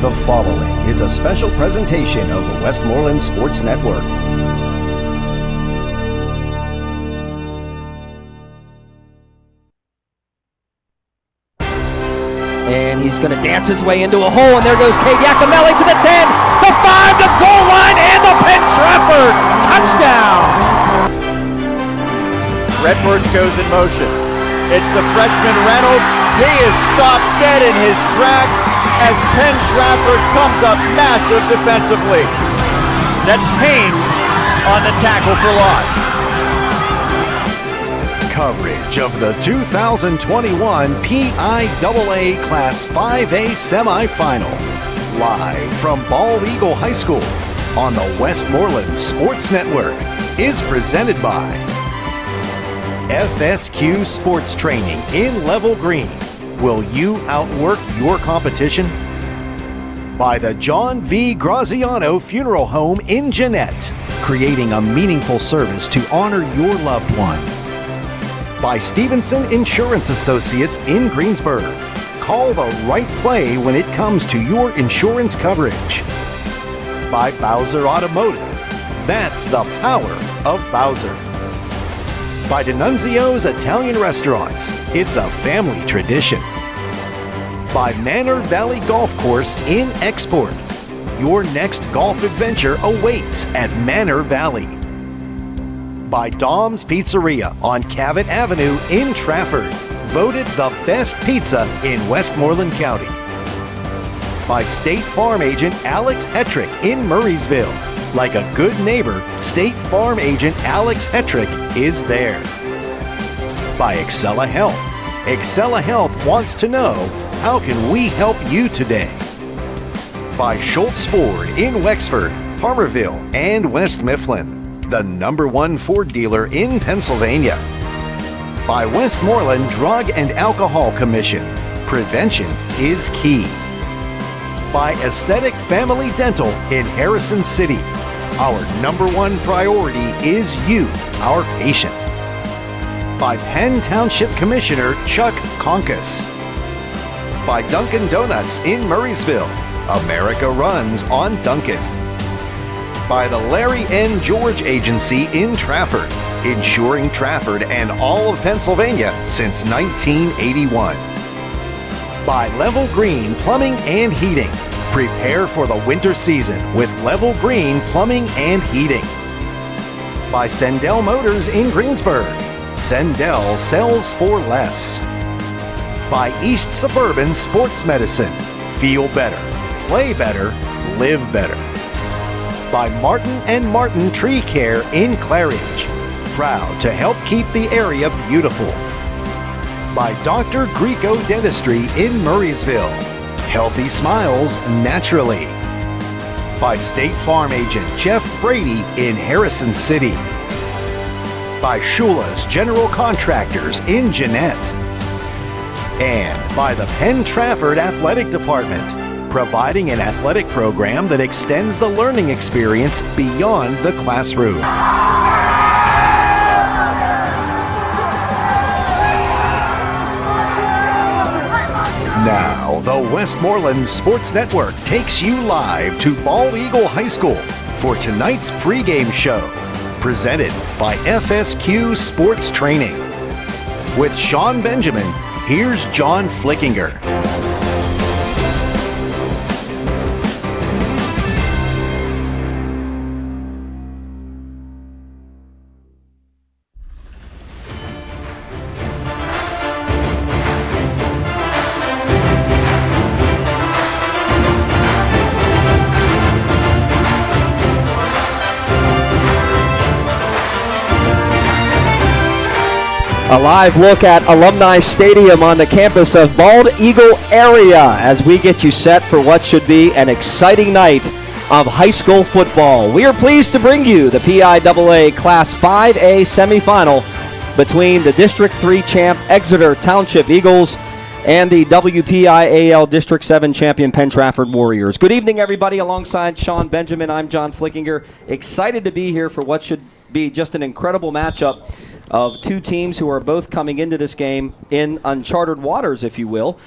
The following is a special presentation of the Westmoreland Sports Network. And he's going to dance his way into a hole, and there goes Cade Yacomelli to the 10, the 5, the goal line, and the Penn-Trafford touchdown! Redbird goes in motion. It's the freshman Reynolds. He is stopped dead in his tracks as Penn-Trafford comes up massive defensively. That's Haynes on the tackle for loss. Coverage of the 2021 PIAA Class 5A semifinal. Live from Bald Eagle High School on the Westmoreland Sports Network is presented by FSQ Sports Training in Level Green, Will you outwork your competition? By the John V. Graziano Funeral Home in Jeanette, creating a meaningful service to honor your loved one. By Stevenson Insurance Associates in Greensburg. Call the right play when it comes to your insurance coverage. By Bowser Automotive. That's the power of Bowser. By D'Annunzio's Italian Restaurants. It's a family tradition. By Manor Valley Golf Course in Export. Your next golf adventure awaits at Manor Valley. By Dom's Pizzeria on Cabot Avenue in Trafford. Voted the best pizza in Westmoreland County. By State Farm Agent Alex Hetrick in Murraysville. Like a good neighbor, State Farm Agent Alex Hetrick is there. By Excella Health. Excella Health wants to know, how can we help you today? By Schultz Ford in Wexford, Harmarville, and West Mifflin, the #1 Ford dealer in Pennsylvania. By Westmoreland Drug and Alcohol Commission, prevention is key. By Aesthetic Family Dental in Harrison City, our #1 priority is you, our patient. By Penn Township Commissioner Chuck Conkus. By Dunkin' Donuts in Murraysville, America runs on Dunkin'. By the Larry N. George Agency in Trafford, insuring Trafford and all of Pennsylvania since 1981. By Level Green Plumbing and Heating. Prepare for the winter season with Level Green Plumbing and Heating. By Sendell Motors in Greensburg. Sendell sells for less. By East Suburban Sports Medicine. Feel better, play better, live better. By Martin & Martin Tree Care in Claridge. Proud to help keep the area beautiful. By Dr. Greco Dentistry in Murraysville. Healthy smiles naturally. By State Farm Agent Jeff Brady in Harrison City. By Shula's General Contractors in Jeanette. And by the Penn-Trafford Athletic Department, providing an athletic program that extends the learning experience beyond the classroom. Now, the Westmoreland Sports Network takes you live to Bald Eagle High School for tonight's pregame show, presented by FSQ Sports Training. With Sean Benjamin, here's John Flickinger. A live look at Alumni Stadium on the campus of Bald Eagle area as we get you set for what should be an exciting night of high school football. We are pleased to bring you the PIAA Class 5A semifinal between the District 3 champ Exeter Township Eagles and the WPIAL District 7 champion Penn-Trafford Warriors. Good evening, everybody. Alongside Sean Benjamin, I'm John Flickinger. Excited to be here for what should be just an incredible matchup of two teams who are both coming into this game in uncharted waters, if you will.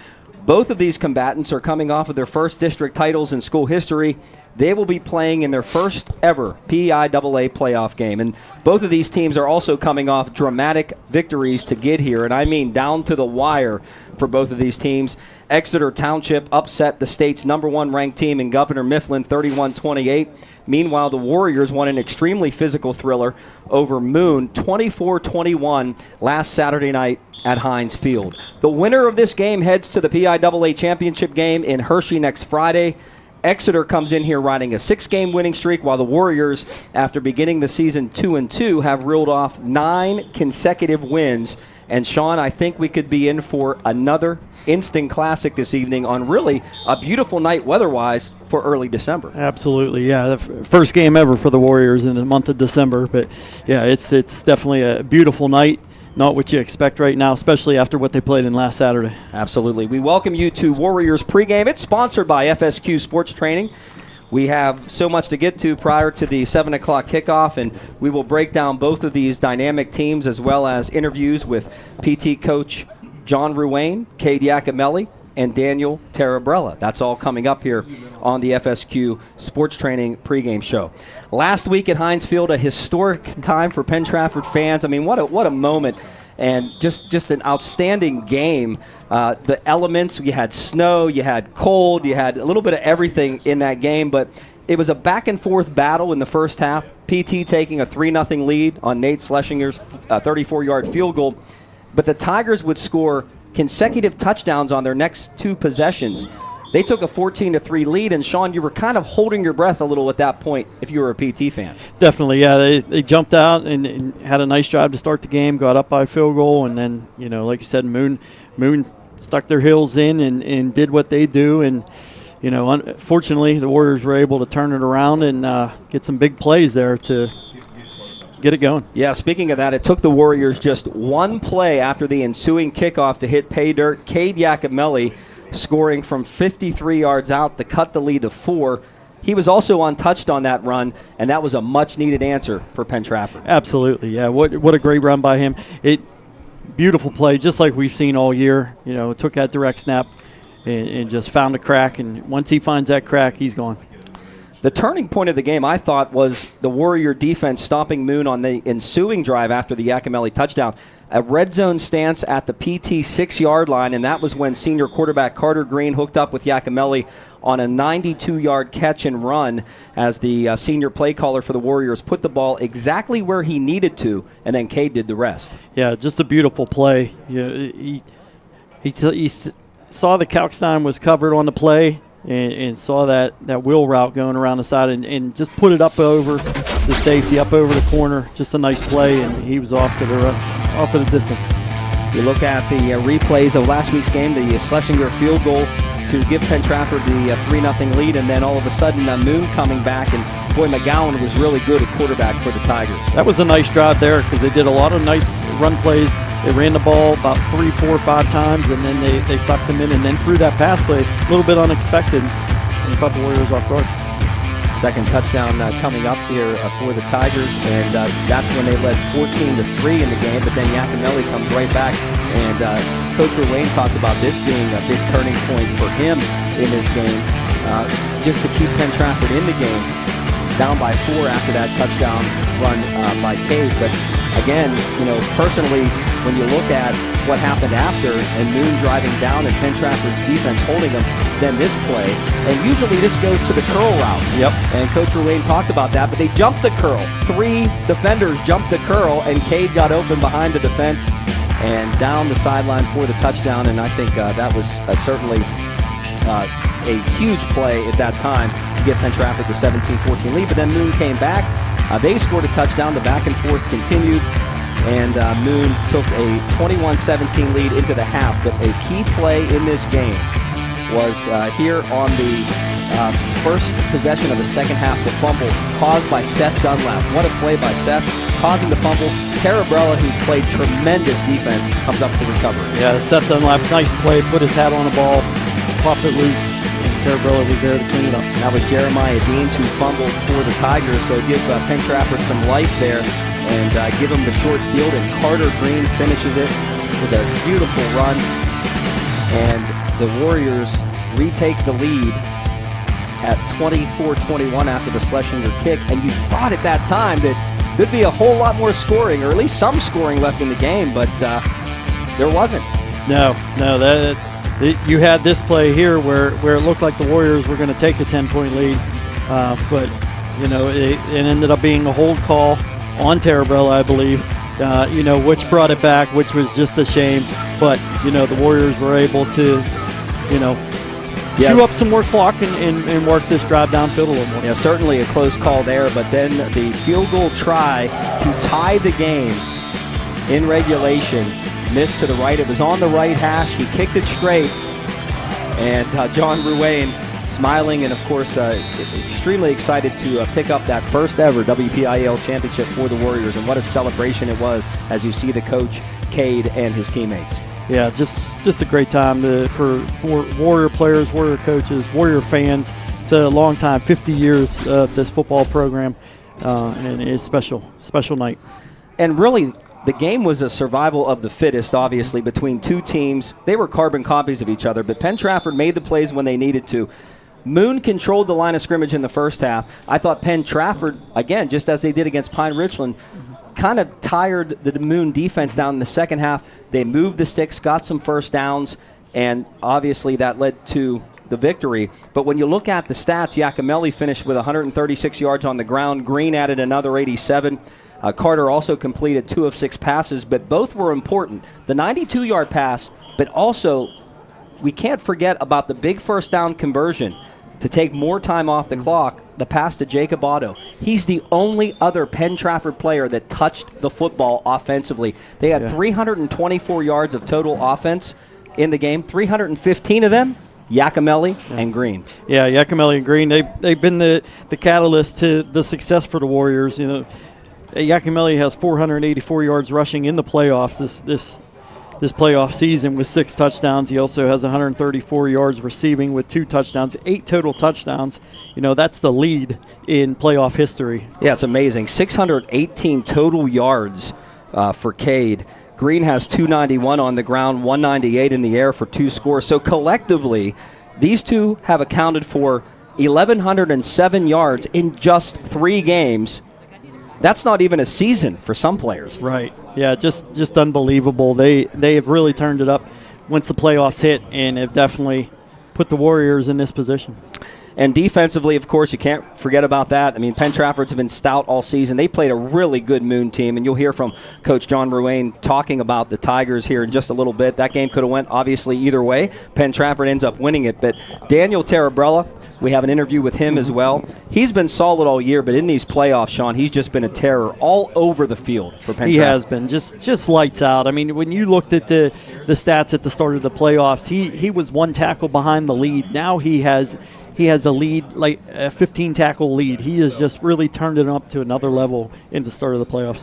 Both of these combatants are coming off of their first district titles in school history. They will be playing in their first ever PIAA playoff game. And both of these teams are also coming off dramatic victories to get here, and I mean down to the wire for both of these teams. Exeter Township upset the state's #1 ranked team in Governor Mifflin 31-28. Meanwhile, the Warriors won an extremely physical thriller over Moon 24-21 last Saturday night at Heinz Field. The winner of this game heads to the PIAA championship game in Hershey next Friday. Exeter comes in here riding a 6-game winning streak, while the Warriors, after beginning the season 2-2, have reeled off 9 consecutive wins. And Sean, I think we could be in for another instant classic this evening on really a beautiful night weather-wise for early December. Absolutely, yeah. The first game ever for the Warriors in the month of December. But, yeah, it's definitely a beautiful night. not what you expect right now, especially after what they played in last Saturday. Absolutely. We welcome you to Warriors pregame. It's sponsored by FSQ Sports Training. We have so much to get to prior to the 7 o'clock kickoff, and we will break down both of these dynamic teams as well as interviews with PT coach John Ruane, Cade Iacomelli, and Daniel Tarabrella. That's all coming up here on the FSQ Sports Training pregame show. Last week at Heinz Field, a historic time for Penn-Trafford fans. I mean, what a moment. And just an outstanding game. The elements, you had snow, you had cold, you had a little bit of everything in that game, but it was a back-and-forth battle in the first half. PT taking a 3-0 lead on Nate Schlesinger's 34-yard field goal, but the Tigers would score consecutive touchdowns on their next 2 possessions. They took a 14-3 lead, and Sean, you were kind of holding your breath a little at that point if you were a PT fan. Definitely, yeah. They jumped out and had a nice drive to start the game, got up by a field goal, and then, like you said, Moon stuck their heels in and did what they do. And, unfortunately, the Warriors were able to turn it around and get some big plays there to get it going. Yeah, speaking of that, it took the Warriors just one play after the ensuing kickoff to hit pay dirt. Cade Iacomelli scoring from 53 yards out to cut the lead to 4. He was also untouched on that run, and that was a much-needed answer for Penn-Trafford. Absolutely, yeah. What a great run by him. Beautiful play, just like we've seen all year. Took that direct snap and just found a crack, and once he finds that crack, he's gone. The turning point of the game, I thought, was the Warrior defense stopping Moon on the ensuing drive after the Iacomelli touchdown. A red zone stance at the PT 6-yard line, and that was when senior quarterback Carter Green hooked up with Iacomelli on a 92-yard catch and run as the senior play caller for the Warriors put the ball exactly where he needed to, and then Cade did the rest. Yeah, just a beautiful play. He saw the Kalkstein was covered on the play, and saw that wheel route going around the side and just put it up over the safety, up over the corner. Just a nice play, and he was off to the distance. You look at the replays of last week's game, the Schlesinger field goal to give Penn-Trafford the 3-0 lead, and then all of a sudden Moon coming back, and boy, McGowan was really good at quarterback for the Tigers. That was a nice drive there because they did a lot of nice run plays. They ran the ball about 3, 4, 5 times, and then they sucked them in, and then threw that pass play a little bit unexpected, and caught the Warriors off guard. Second touchdown coming up here for the Tigers, and that's when they led 14-3 in the game, but then Iacomelli comes right back, and Coach Ruane talked about this being a big turning point for him in this game, just to keep Penn-Trafford in the game, down by 4 after that touchdown run by Cade. But again, personally, when you look at what happened after and Moon driving down and Penn-Trafford's defense holding them, then this play, and usually this goes to the curl route. Yep. And Coach Ruane talked about that, but they jumped the curl. 3 defenders jumped the curl, and Cade got open behind the defense and down the sideline for the touchdown, and I think that was certainly a huge play at that time to get Penn-Trafford the 17-14 lead, but then Moon came back. They scored a touchdown. The back and forth continued, and Moon took a 21-17 lead into the half, but a key play in this game was here on the first possession of the second half, the fumble caused by Seth Dunlap. What a play by Seth, causing the fumble. Tarabrella, who's played tremendous defense, comes up to the recovery. Yeah, Seth Dunlap, nice play, put his hat on the ball, popped it loose, and Tarabrella was there to clean it up. And that was Jeremiah Deans who fumbled for the Tigers, so give Penn-Trafford some life there and give him the short field, and Carter Green finishes it with a beautiful run, and the Warriors retake the lead at 24-21 after the Schlesinger kick, and you thought at that time that there'd be a whole lot more scoring, or at least some scoring left in the game, but there wasn't. No, you had this play here where it looked like the Warriors were going to take a 10-point lead, but it ended up being a hold call on Tarabrella, I believe, which brought it back, which was just a shame. But the Warriors were able to chew up some more clock and work this drive downfield a little more. Yeah, certainly a close call there, but then the field goal try to tie the game in regulation missed to the right. It was on the right hash. He kicked it straight, and John Ruane smiling and, of course, extremely excited to pick up that first ever WPIAL championship for the Warriors. And what a celebration it was as you see the coach, Cade and his teammates. Yeah, just a great time for Warrior players, Warrior coaches, Warrior fans. It's a long time, 50 years of this football program, and it's special night. And really, the game was a survival of the fittest, obviously, between two teams. They were carbon copies of each other, but Penn-Trafford made the plays when they needed to. Moon controlled the line of scrimmage in the first half. I thought Penn-Trafford, again, just as they did against Pine Richland, kind of tired the Moon defense down in the second half. They moved the sticks, got some first downs, and obviously that led to the victory. But when you look at the stats, Iacomelli finished with 136 yards on the ground. Green added another 87. Carter also completed 2 of 6 passes, but both were important. The 92-yard pass, but also we can't forget about the big first down conversion to take more time off the clock, the pass to Jacob Otto. He's the only other Penn-Trafford player that touched the football offensively. They had 324 yards of total offense in the game, 315 of them, Iacomelli and Green. Yeah, Iacomelli and Green, they've been the catalyst to the success for the Warriors. You know, Iacomelli has 484 yards rushing in the playoffs this playoff season with 6 touchdowns. He also has 134 yards receiving with 2 touchdowns, 8 total touchdowns. You know, that's the lead in playoff history. Yeah, it's amazing. 618 total yards for Cade. Green has 291 on the ground, 198 in the air for 2 scores. So collectively, these two have accounted for 1,107 yards in just 3 games. That's not even a season for some players. Right. Yeah, just unbelievable. They have really turned it up once the playoffs hit and have definitely put the Warriors in this position. And defensively, of course, you can't forget about that. I mean, Penn-Trafford's been stout all season. They played a really good Moon team, and you'll hear from Coach John Ruane talking about the Tigers here in just a little bit. That game could have went, obviously, either way. Penn-Trafford ends up winning it. But Daniel Tarabrella, we have an interview with him as well. He's been solid all year, but in these playoffs, Sean, he's just been a terror all over the field for Penn-Trafford. He has been, just lights out. I mean, when you looked at the stats at the start of the playoffs, he was 1 tackle behind the lead. Now he has a lead, like a 15-tackle lead. He has just really turned it up to another level in the start of the playoffs.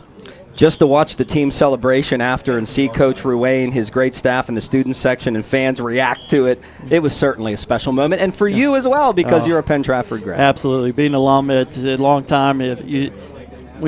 Just to watch the team celebration after and see Coach Ruane, his great staff in the student section, and fans react to it, it was certainly a special moment. And for you as well, because you're a Penn-Trafford grad. Absolutely. Being an alum, it's a long time. We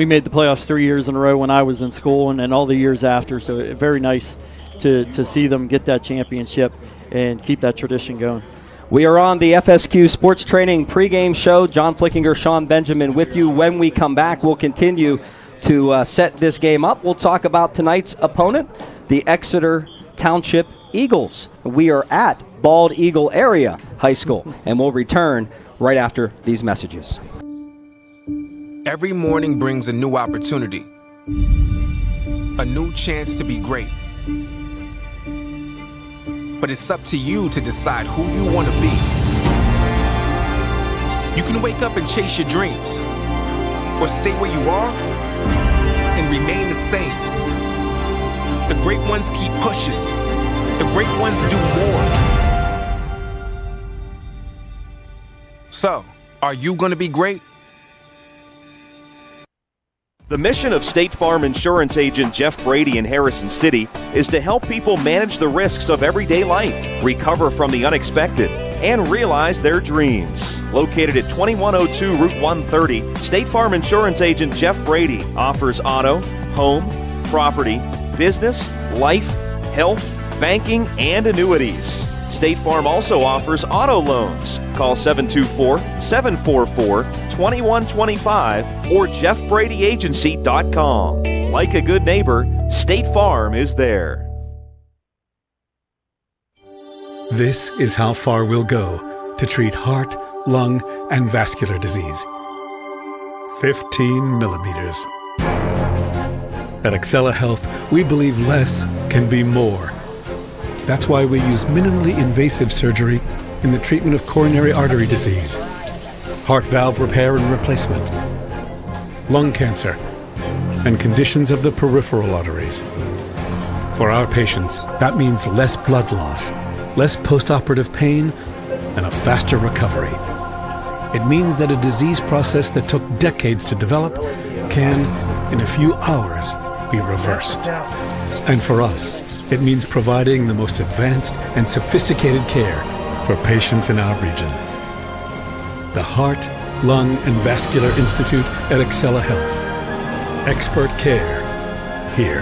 made the playoffs 3 years in a row when I was in school and all the years after. So very nice to see them get that championship and keep that tradition going. We are on the FSQ Sports Training pregame show. John Flickinger, Sean Benjamin with you. When we come back, we'll continue to set this game up. We'll talk about tonight's opponent, the Exeter Township Eagles. We are at Bald Eagle Area High School, and we'll return right after these messages. Every morning brings a new opportunity, a new chance to be great. But it's up to you to decide who you want to be. You can wake up and chase your dreams, or stay where you are and remain the same. The great ones keep pushing. The great ones do more. So, are you going to be great? The mission of State Farm Insurance agent Jeff Brady in Harrison City is to help people manage the risks of everyday life, recover from the unexpected, and realize their dreams. Located at 2102 Route 130, State Farm Insurance agent Jeff Brady offers auto, home, property, business, life, health, banking, and annuities. State Farm also offers auto loans. Call 724-744-2125 or jeffbradyagency.com. Like a good neighbor, State Farm is there. This is how far we'll go to treat heart, lung, and vascular disease. 15 millimeters. At Excella Health, we believe less can be more. That's why we use minimally invasive surgery in the treatment of coronary artery disease, heart valve repair and replacement, lung cancer, and conditions of the peripheral arteries. For our patients, that means less blood loss, less post-operative pain, and a faster recovery. It means that a disease process that took decades to develop can, in a few hours, be reversed. And for us, it means providing the most advanced and sophisticated care for patients in our region. The Heart, Lung, and Vascular Institute at Exeter Health. Expert care here.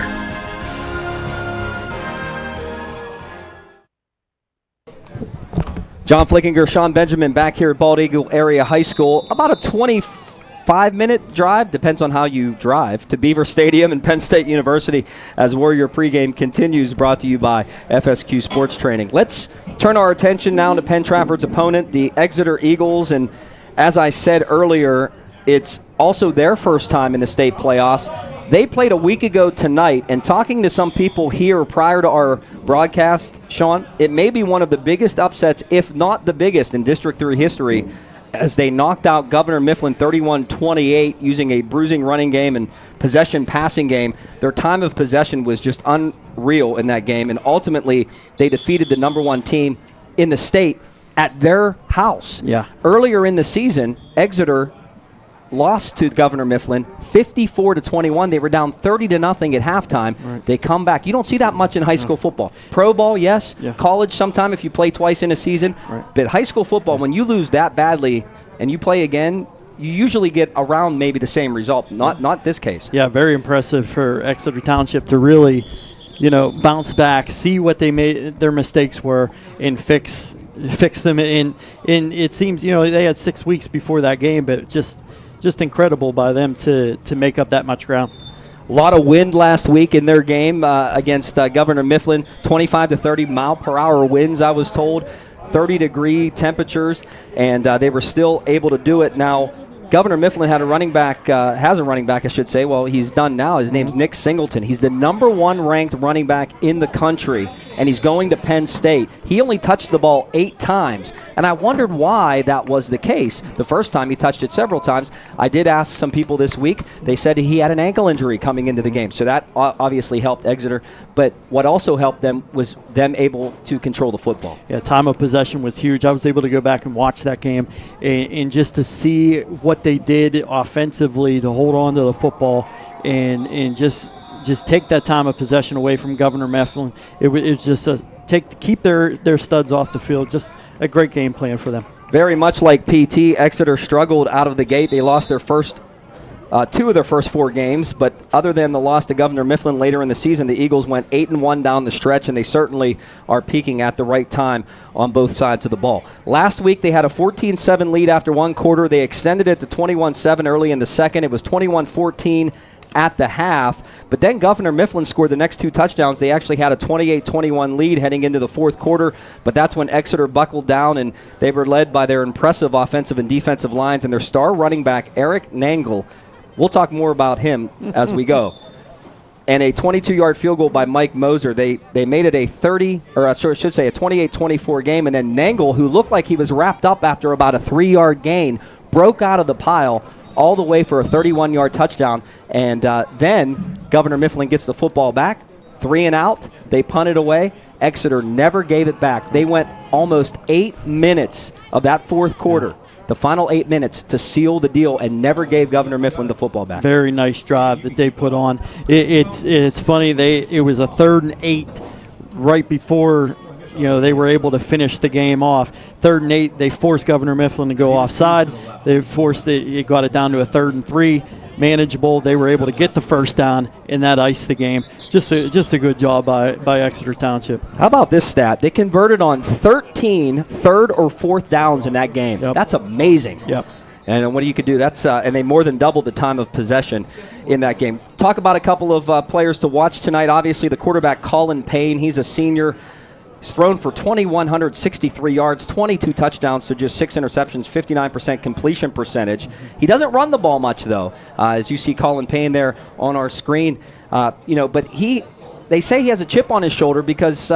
John Flickinger, Sean Benjamin back here at Bald Eagle Area High School. About a 25-minute drive, depends on how you drive, to Beaver Stadium and Penn State University as Warrior pregame continues, brought to you by FSQ Sports Training. Let's turn our attention now to Penn-Trafford's opponent, the Exeter Eagles. And as I said earlier, it's also their first time in the state playoffs. They played a week ago tonight, and talking to some people here prior to our broadcast, Sean, it may be one of the biggest upsets, if not the biggest, in District 3 history, as they knocked out Governor Mifflin 31-28 using a bruising running game and possession passing game. Their time of possession was just unreal in that game, and ultimately they defeated the number one team in the state at their house. Yeah. Earlier in the season, Exeter lost to Governor Mifflin 54-21. They were down 30-0 at halftime. Right. They come back. You don't see that much in high school football. Pro ball, yes. Yeah. College, sometime if you play twice in a season. Right. But high school football, when you lose that badly and you play again, you usually get around maybe the same result. Not this case. Yeah, very impressive for Exeter Township to really, bounce back, see what they made, their mistakes were, and fix them. And it seems, they had 6 weeks before that game, but just incredible by them to make up that much ground. A lot of wind last week in their game against Governor Mifflin, 25 to 30 mile per hour winds, I was told, 30-degree temperatures, and they were still able to do it. Now, Governor Mifflin has a running back, I should say. Well, he's done now. His name's Nick Singleton. He's the number one ranked running back in the country, and he's going to Penn State. He only touched the ball 8 times, and I wondered why that was the case. The first time he touched it several times. I did ask some people this week. They said he had an ankle injury coming into the game, so that obviously helped Exeter. But what also helped them was them able to control the football. Yeah, time of possession was huge. I was able to go back and watch that game, and just to see what they did offensively to hold on to the football and just take that time of possession away from Governor Mifflin. It was just keep their studs off the field. Just a great game plan for them. Very much like PT, Exeter struggled out of the gate. They lost their first 2 of their first 4 games, but other than the loss to Governor Mifflin later in the season, the Eagles went 8-1 down the stretch, and they certainly are peaking at the right time on both sides of the ball. Last week, they had a 14-7 lead after one quarter. They extended it to 21-7 early in the second. It was 21-14 at the half, but then Governor Mifflin scored the next 2 touchdowns. They actually had a 28-21 lead heading into the fourth quarter, but that's when Exeter buckled down, and they were led by their impressive offensive and defensive lines and their star running back, Eric Nangle. We'll talk more about him as we go. And a 22-yard field goal by Mike Moser. They made it a 28-24 game, and then Nangle, who looked like he was wrapped up after about a 3-yard gain, broke out of the pile all the way for a 31-yard touchdown. And then Governor Mifflin gets the football back, 3 and out. They punted away. Exeter never gave it back. They went almost 8 minutes of that fourth quarter, the final 8 minutes, to seal the deal and never gave Governor Mifflin the football back. Very nice drive that they put on. It's funny. It was a 3rd and 8 right before they were able to finish the game off. 3rd and 8, they forced Governor Mifflin to go offside. They forced it got it down to a 3rd and 3, manageable. They were able to get the first down, and that iced the game. Just a good job by Exeter Township. How about this stat? They converted on 13 third or fourth downs in that game. Yep. That's amazing. Yep. And what you could do, and they more than doubled the time of possession in that game. Talk about a couple of players to watch tonight. Obviously, the quarterback, Colin Payne, he's a senior. He's thrown for 2,163 yards, 22 touchdowns to just 6 interceptions, 59% completion percentage. He doesn't run the ball much, though, as you see Colin Payne there on our screen. But they say he has a chip on his shoulder because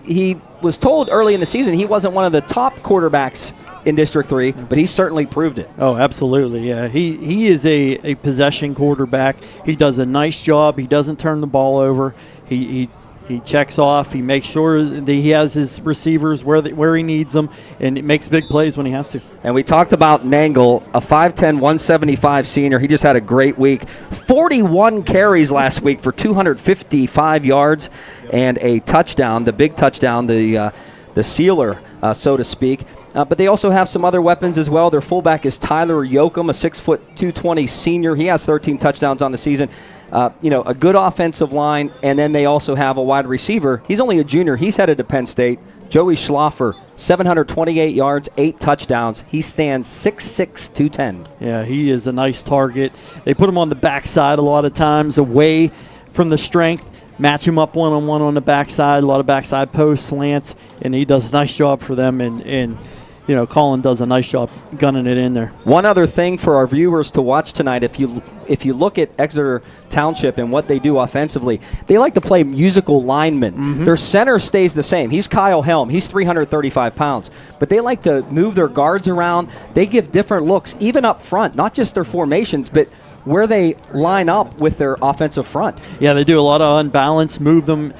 he was told early in the season he wasn't one of the top quarterbacks in District 3, but he certainly proved it. Oh, absolutely, yeah. He is a possession quarterback. He does a nice job. He doesn't turn the ball over. He He checks off. He makes sure that he has his receivers where he needs them, and it makes big plays when he has to. And we talked about Nangle, a 5'10", 175 senior. He just had a great week. 41 carries last week for 255 yards and a touchdown, the big touchdown, the sealer, so to speak. But they also have some other weapons as well. Their fullback is Tyler Yoakum, a 6', 220 senior. He has 13 touchdowns on the season. A good offensive line, and then they also have a wide receiver. He's only a junior. He's headed to Penn State. Joey Schlaffer, 728 yards, 8 touchdowns. He stands 6'6", 210. Yeah, he is a nice target. They put him on the backside a lot of times, away from the strength. Match him up one-on-one on the backside, a lot of backside posts, slants, and he does a nice job for them. And Colin does a nice job gunning it in there. One other thing for our viewers to watch tonight, if you look at Exeter Township and what they do offensively, they like to play musical linemen. Mm-hmm. Their center stays the same. He's Kyle Helm. He's 335 pounds. But they like to move their guards around. They give different looks, even up front, not just their formations, but where they line up with their offensive front. Yeah, they do a lot of unbalance, move them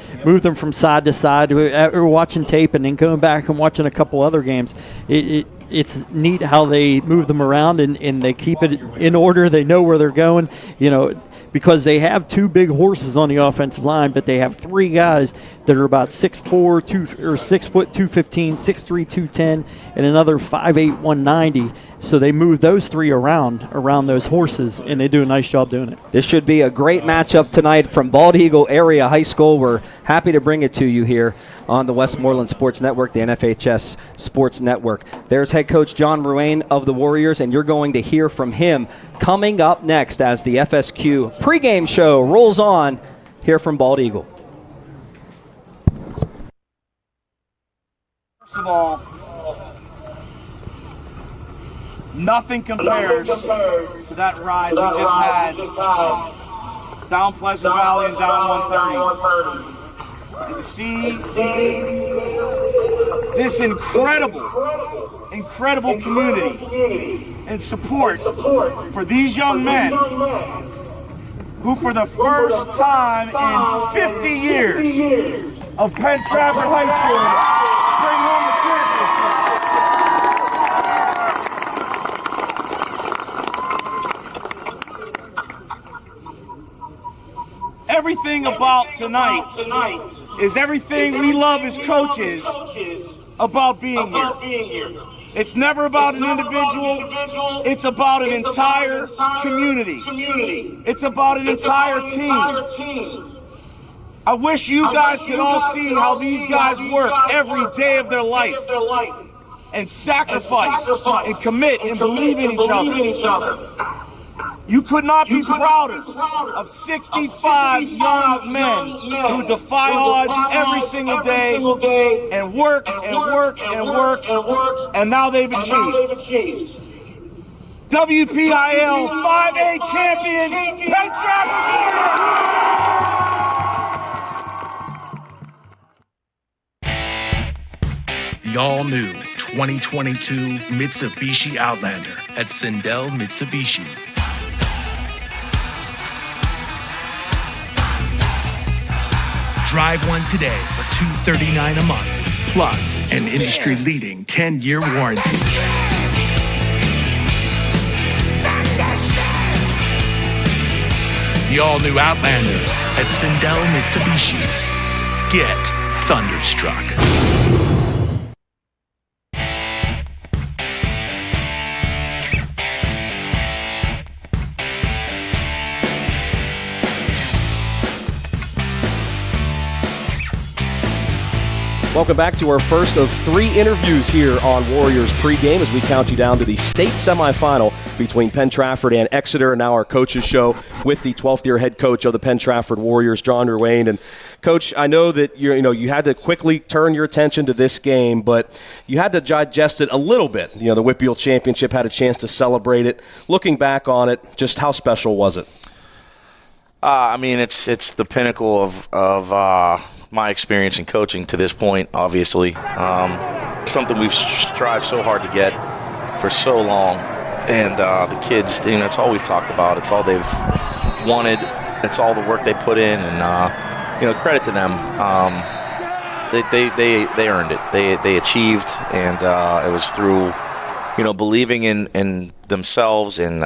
from side to side. We're watching tape and then going back and watching a couple other games. It's neat how they move them around and they keep it in order. They know where they're going, because they have 2 big horses on the offensive line, but they have 3 guys that are about 6'4", 6 foot 215, 6'3", 210, and another 5'8", 190. So they move those 3 around those horses, and they do a nice job doing it. This should be a great matchup tonight from Bald Eagle Area High School. We're happy to bring it to you here on the Westmoreland Sports Network, the NFHS Sports Network. There's head coach John Ruane of the Warriors, and you're going to hear from him coming up next as the FSQ pregame show rolls on here from Bald Eagle. First of all, nothing compares to that ride we just had down Pleasant Valley and down 130. And to see this incredible community and support for these young men who for the first time in 50 years of Penn-Trafford High School bring home the championship. Everything about tonight is everything we love as coaches about being here. It's never about an individual, it's about an entire community. It's about an entire team. I wish you guys could all see how these guys work every day of their life and sacrifice and commit and believe in each other. You could not be prouder of 65 young men who defy odds every single day and work, and now they've achieved. WPIAA 5A champion, Penn-Trafford Warriors! The all-new 2022 Mitsubishi Outlander at Sindel Mitsubishi. Drive one today for $239 a month, plus an industry-leading 10-year warranty. The all-new Outlander at Sindel Mitsubishi. Get thunderstruck. Welcome back to our first of 3 interviews here on Warriors pregame as we count you down to the state semifinal between Penn-Trafford and Exeter. Now our coaches show with the 12th year head coach of the Penn-Trafford Warriors, John Ruane. And Coach, I know that you had to quickly turn your attention to this game, but you had to digest it a little bit. The Whitfield Championship, had a chance to celebrate it. Looking back on it, just how special was it? It's the pinnacle of my experience in coaching to this point, obviously. Something we've strived so hard to get for so long. And the kids, it's all we've talked about. It's all they've wanted. It's all the work they put in. And, credit to them. They earned it. They achieved, and it was through, believing in themselves and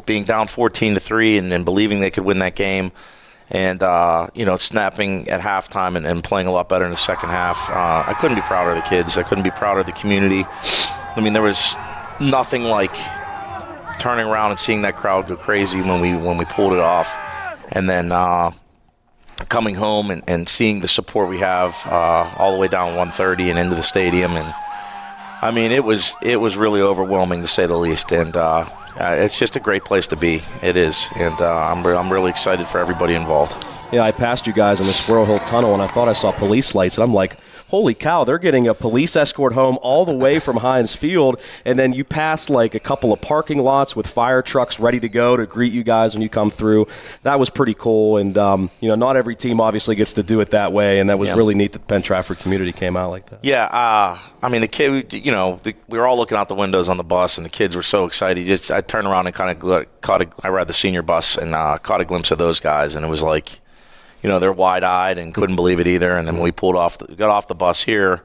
being down 14-3 and believing they could win that game, and snapping at halftime and playing a lot better in the second half. I couldn't be prouder of the kids. I couldn't be prouder of the community. I mean, there was nothing like turning around and seeing that crowd go crazy when we pulled it off, and then coming home and seeing the support we have all the way down 130 and into the stadium. And I mean, it was really overwhelming, to say the least. And it's just a great place to be. It is, and I'm really excited for everybody involved. Yeah, I passed you guys in the Squirrel Hill Tunnel, and I thought I saw police lights, and I'm like, holy cow, they're getting a police escort home all the way from Heinz Field, and then you pass like a couple of parking lots with fire trucks ready to go to greet you guys when you come through. That was pretty cool, and not every team obviously gets to do it that way, and that was really neat that the Penn-Trafford community came out like that. Yeah, I mean, the kid, we were all looking out the windows on the bus, and the kids were so excited. I turned around and kind of I ride the senior bus and caught a glimpse of those guys, and it was like, they're wide-eyed and couldn't believe it either. And then when we got off the bus here,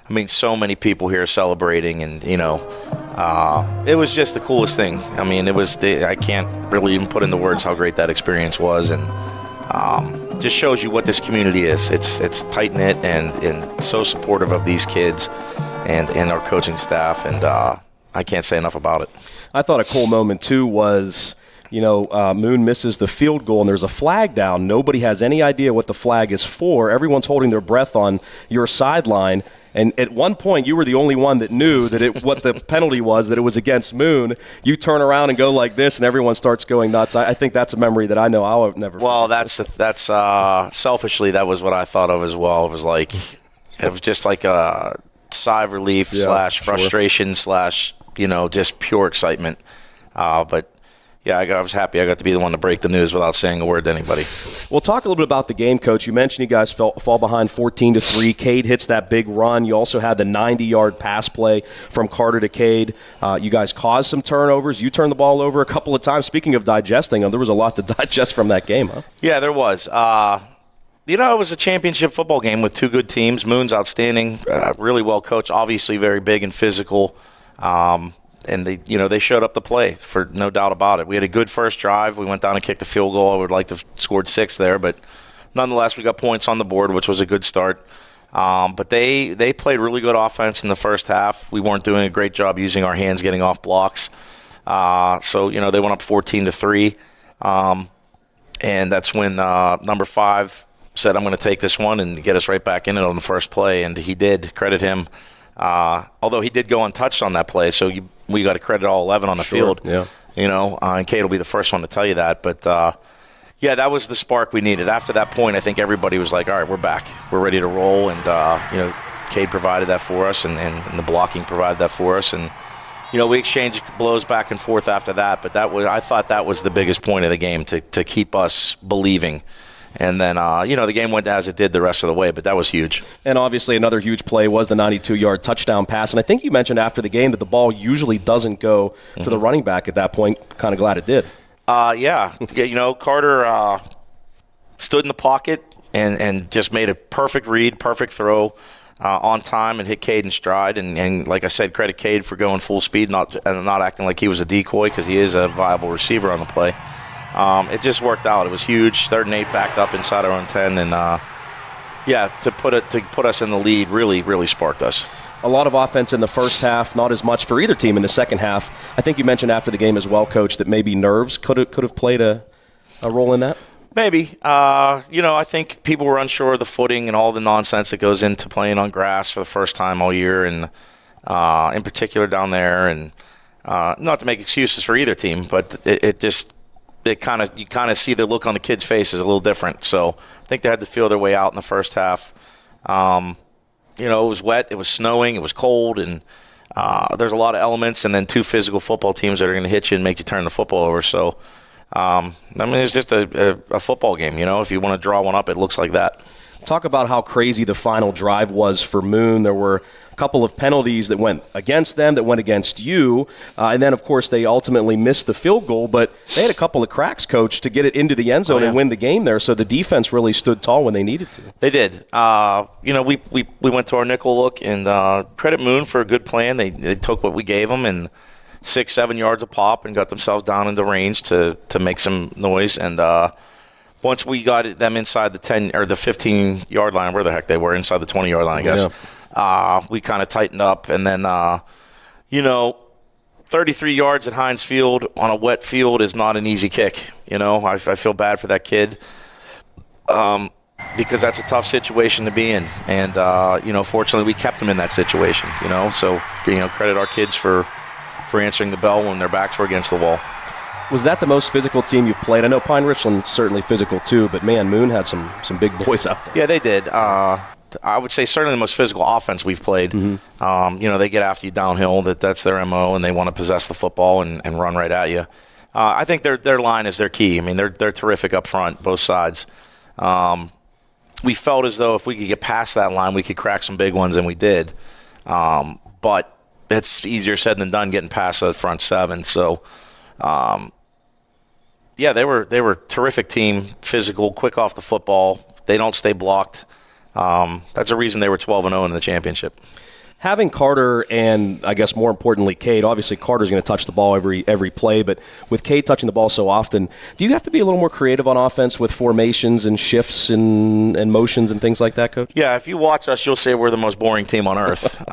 I mean, so many people here celebrating, and it was just the coolest thing. I mean, I can't really even put into words how great that experience was, and just shows you what this community is. It's tight-knit and so supportive of these kids and our coaching staff, and I can't say enough about it. I thought a cool moment too was, Moon misses the field goal and there's a flag down. Nobody has any idea what the flag is for. Everyone's holding their breath on your sideline. And at one point, you were the only one that knew that what the penalty was, that it was against Moon. You turn around and go like this, and everyone starts going nuts. I think that's a memory that I know I'll never forget. Well, that's selfishly, that was what I thought of as well. It was just like a sigh of relief / frustration / just pure excitement. But yeah, I was happy I got to be the one to break the news without saying a word to anybody. Well, talk a little bit about the game, Coach. You mentioned you guys fall behind 14-3. Cade hits that big run. You also had the 90-yard pass play from Carter to Cade. You guys caused some turnovers. You turned the ball over a couple of times. Speaking of digesting, there was a lot to digest from that game, huh? Yeah, there was. It was a championship football game with two good teams. Moon's outstanding, really well coached, obviously very big and physical. And they showed up to play, for no doubt about it. We had a good first drive. We went down and kicked a field goal. I would like to have scored 6 there, but nonetheless, we got points on the board, which was a good start. But they played really good offense in the first half. We weren't doing a great job using our hands, getting off blocks. So they went up 14-3. And that's when number 5 said, I'm going to take this one and get us right back in it on the first play. And he did. Credit him. Although he did go untouched on that play, so we got to credit all 11 on the field. Yeah. And Kate will be the first one to tell you that. But, that was the spark we needed. After that point, I think everybody was like, all right, we're back. We're ready to roll. And, Cade provided that for us, and the blocking provided that for us. And, we exchanged blows back and forth after that. But I thought that was the biggest point of the game, to keep us believing. And then, the game went as it did the rest of the way, but that was huge. And obviously another huge play was the 92-yard touchdown pass. And I think you mentioned after the game that the ball usually doesn't go to the running back at that point. Kind of glad it did. Carter stood in the pocket and just made a perfect read, perfect throw on time, and hit Cade in stride. And like I said, credit Cade for going full speed, not acting like he was a decoy, because he is a viable receiver on the play. It just worked out. It was huge. 3rd and 8 backed up inside our own 10, and to put us in the lead really, really sparked us. A lot of offense in the first half, not as much for either team in the second half. I think you mentioned after the game as well, Coach, that maybe nerves could have played a role in that. Maybe. I think people were unsure of the footing and all the nonsense that goes into playing on grass for the first time all year, and in particular down there. And not to make excuses for either team, but you kind of see the look on the kids' faces a little different. So I think they had to feel their way out in the first half. It was wet, it was snowing, it was cold, and there's a lot of elements, and then 2 physical football teams that are going to hit you and make you turn the football over. So, it's just a football game. If you want to draw one up, it looks like that. Talk about how crazy the final drive was for Moon. There were a couple of penalties that went against them, that went against you, and then, of course, they ultimately missed the field goal, but they had a couple of cracks, Coach, to get it into the end zone and win the game there, so the defense really stood tall when they needed to. They did. We went to our nickel look, and credit Moon for a good plan. They took what we gave them and 6-7 yards a pop and got themselves down into range to make some noise, and once we got them inside the 10 or the 15-yard line, where the heck they were, inside the 20-yard line, I guess, we kind of tightened up. And then, 33 yards at Heinz Field on a wet field is not an easy kick. I feel bad for that kid because that's a tough situation to be in. And, fortunately, we kept them in that situation, So, credit our kids for answering the bell when their backs were against the wall. Was that the most physical team you've played? I know Pine Richland certainly physical too, but man, Moon had some big boys out there. Yeah, they did. I would say certainly the most physical offense we've played. Mm-hmm. They get after you downhill. That's their MO, and they want to possess the football and run right at you. I think their line is their key. I mean, they're terrific up front, both sides. We felt as though if we could get past that line, we could crack some big ones, and we did. But it's easier said than done getting past that front seven. So. They were a terrific team, physical, quick off the football. They don't stay blocked. That's a reason they were 12-0 in the championship. Having Carter and, I guess more importantly, Cade, obviously Carter's going to touch the ball every play, but with Cade touching the ball so often, do you have to be a little more creative on offense with formations and shifts and motions and things like that, Coach? Yeah, if you watch us, you'll say we're the most boring team on earth.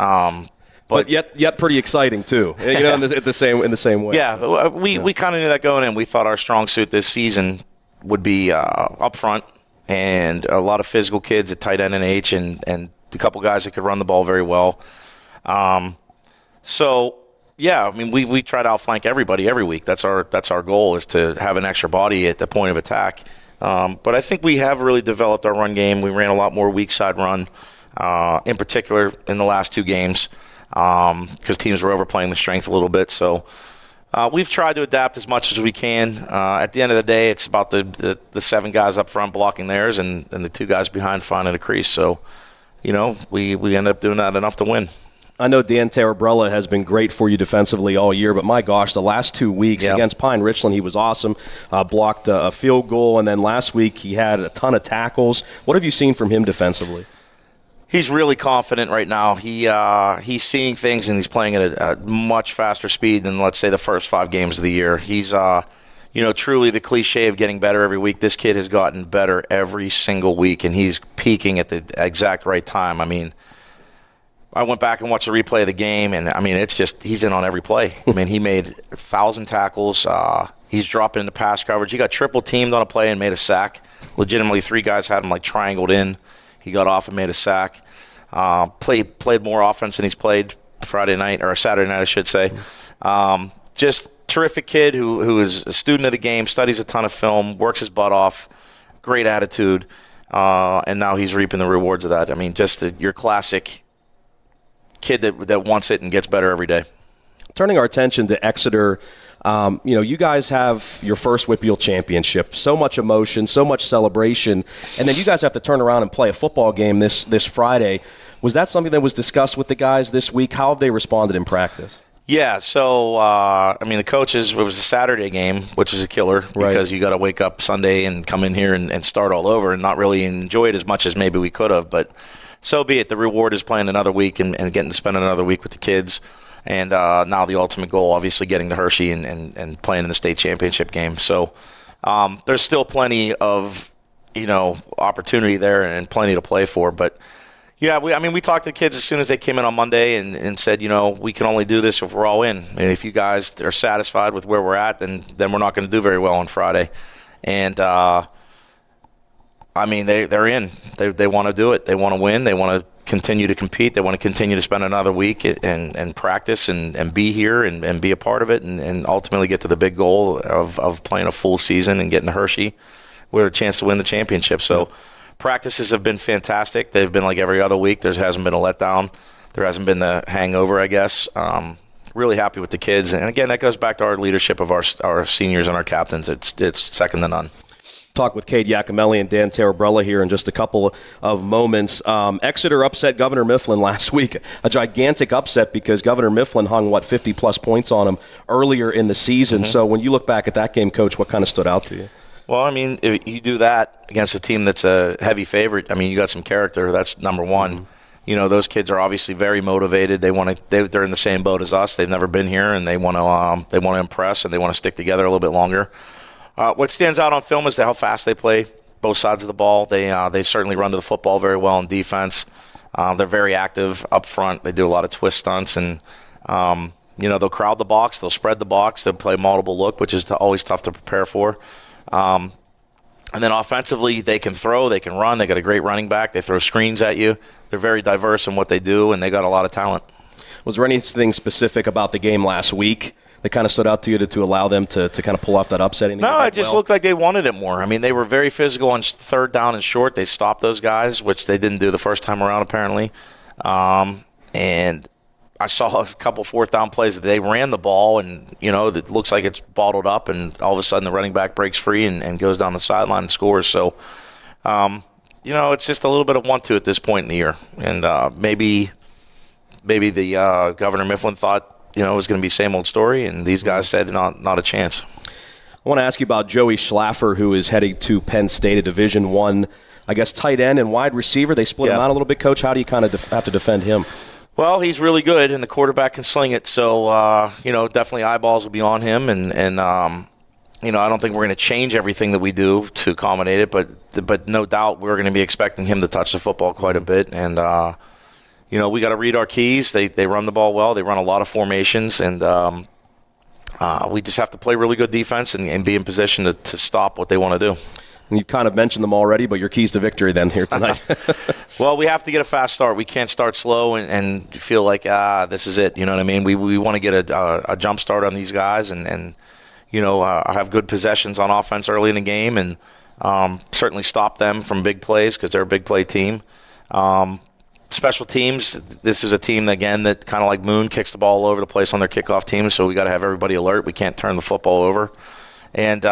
But yet pretty exciting too, in the same way. Yeah, we kind of knew that going in. We thought our strong suit this season would be up front and a lot of physical kids at tight end and H, and a couple guys that could run the ball very well. We try to outflank everybody every week. That's our goal, is to have an extra body at the point of attack. But I think we have really developed our run game. We ran a lot more weak side run, in particular in the last two games. Because teams were overplaying the strength a little bit. So we've tried to adapt as much as we can. At the end of the day, it's about the 7 guys up front blocking theirs and the 2 guys behind finding a crease. So, we end up doing that enough to win. I know Dan Tarabrella has been great for you defensively all year, but my gosh, the last 2 weeks against Pine Richland, he was awesome. Blocked a field goal, and then last week he had a ton of tackles. What have you seen from him defensively? He's really confident right now. He's seeing things, and he's playing at a much faster speed than, let's say, the first 5 games of the year. He's, truly the cliche of getting better every week. This kid has gotten better every single week, and he's peaking at the exact right time. I mean, I went back and watched a replay of the game, and, it's just he's in on every play. He made 1,000 tackles. He's dropping into pass coverage. He got triple teamed on a play and made a sack. Legitimately, 3 guys had him, triangled in. He got off and made a sack. Played more offense than he's played Saturday night, I should say. Just terrific kid who is a student of the game, studies a ton of film, works his butt off, great attitude, and now he's reaping the rewards of that. Just your classic kid that wants it and gets better every day. Turning our attention to Exeter, you guys have your first WPIAL championship. So much emotion, so much celebration, and then you guys have to turn around and play a football game this Friday. Was that something that was discussed with the guys this week? How have they responded in practice? Yeah, so, the coaches, it was a Saturday game, which is a killer because you got to wake up Sunday and come in here and start all over and not really enjoy it as much as maybe we could have. But so be it. The reward is playing another week and getting to spend another week with the kids. And now the ultimate goal, obviously, getting to Hershey and playing in the state championship game. So there's still plenty of, opportunity there and plenty to play for. But, yeah, we talked to the kids as soon as they came in on Monday and said, we can only do this if we're all in. And if you guys are satisfied with where we're at, then we're not going to do very well on Friday. And, they're in. They want to do it. They want to win. They want to continue to compete. They want to continue to spend another week and practice and be here and be a part of it and ultimately get to the big goal of playing a full season and getting to Hershey with a chance to win the championship. So practices have been fantastic. They've been like every other week. There hasn't been a letdown. There hasn't been the hangover, I guess. Really happy with the kids. And, again, that goes back to our leadership of our seniors and our captains. It's second to none. Talk with Cade Iacomelli and Dan Tarabrella here in just a couple of moments. Exeter upset Governor Mifflin last week, a gigantic upset because Governor Mifflin hung, 50-plus points on him earlier in the season. Mm-hmm. So when you look back at that game, Coach, what kind of stood out to you? Well, I mean, if you do that against a team that's a heavy favorite, I mean, you got some character. That's number one. Mm-hmm. Those kids are obviously very motivated. They're in the same boat as us. They've never been here, and they want to impress, and they want to stick together a little bit longer. What stands out on film is how fast they play both sides of the ball. They certainly run to the football very well in defense. They're very active up front. They do a lot of twist stunts, and they'll crowd the box. They'll spread the box. They'll play multiple look, which is always tough to prepare for. And then offensively, they can throw, they can run. They got a great running back. They throw screens at you. They're very diverse in what they do, and they got a lot of talent. Was there anything specific about the game last week that kind of stood out to you to allow them to kind of pull off that upsetting? No, it just looked like they wanted it more. I mean, they were very physical on third down and short. They stopped those guys, which they didn't do the first time around apparently. And I saw a couple fourth down plays that they ran the ball, and, it looks like it's bottled up, and all of a sudden the running back breaks free and goes down the sideline and scores. So, it's just a little bit of 1-2 at this point in the year. And maybe the Governor Mifflin thought, it was going to be same old story, and these guys said not a chance. I want to ask you about Joey Schlaffer, who is heading to Penn State, a Division I, tight end and wide receiver. They split him out a little bit, Coach. How do you kind of have to defend him? Well, he's really good, and the quarterback can sling it. So, definitely eyeballs will be on him, and I don't think we're going to change everything that we do to accommodate it, but no doubt we're going to be expecting him to touch the football quite a bit, and we got to read our keys. They run the ball well. They run a lot of formations, and we just have to play really good defense and be in position to stop what they want to do. And you kind of mentioned them already, but your keys to victory then here tonight. Well, we have to get a fast start. We can't start slow and feel like, this is it. You know what I mean? We want to get a jump start on these guys and have good possessions on offense early in the game, and certainly stop them from big plays because they're a big play team. Special teams, this is a team, again, that kind of like Moon kicks the ball all over the place on their kickoff team, so we got to have everybody alert. We can't turn the football over. And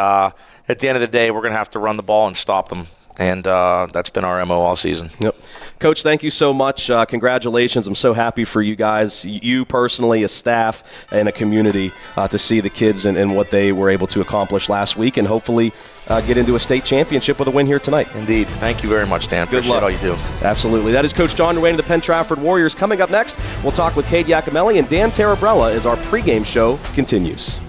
at the end of the day, we're going to have to run the ball and stop them. And that's been our MO all season. Yep. Coach, thank you so much. Congratulations. I'm so happy for you guys, you personally, a staff, and a community, to see the kids and what they were able to accomplish last week, and hopefully get into a state championship with a win here tonight. Indeed. Thank you very much, Dan. Good luck. All you do. Absolutely. That is Coach John Ruane of the Penn-Trafford Warriors. Coming up next, we'll talk with Cade Iacomelli and Dan Tarabrella as our pregame show continues.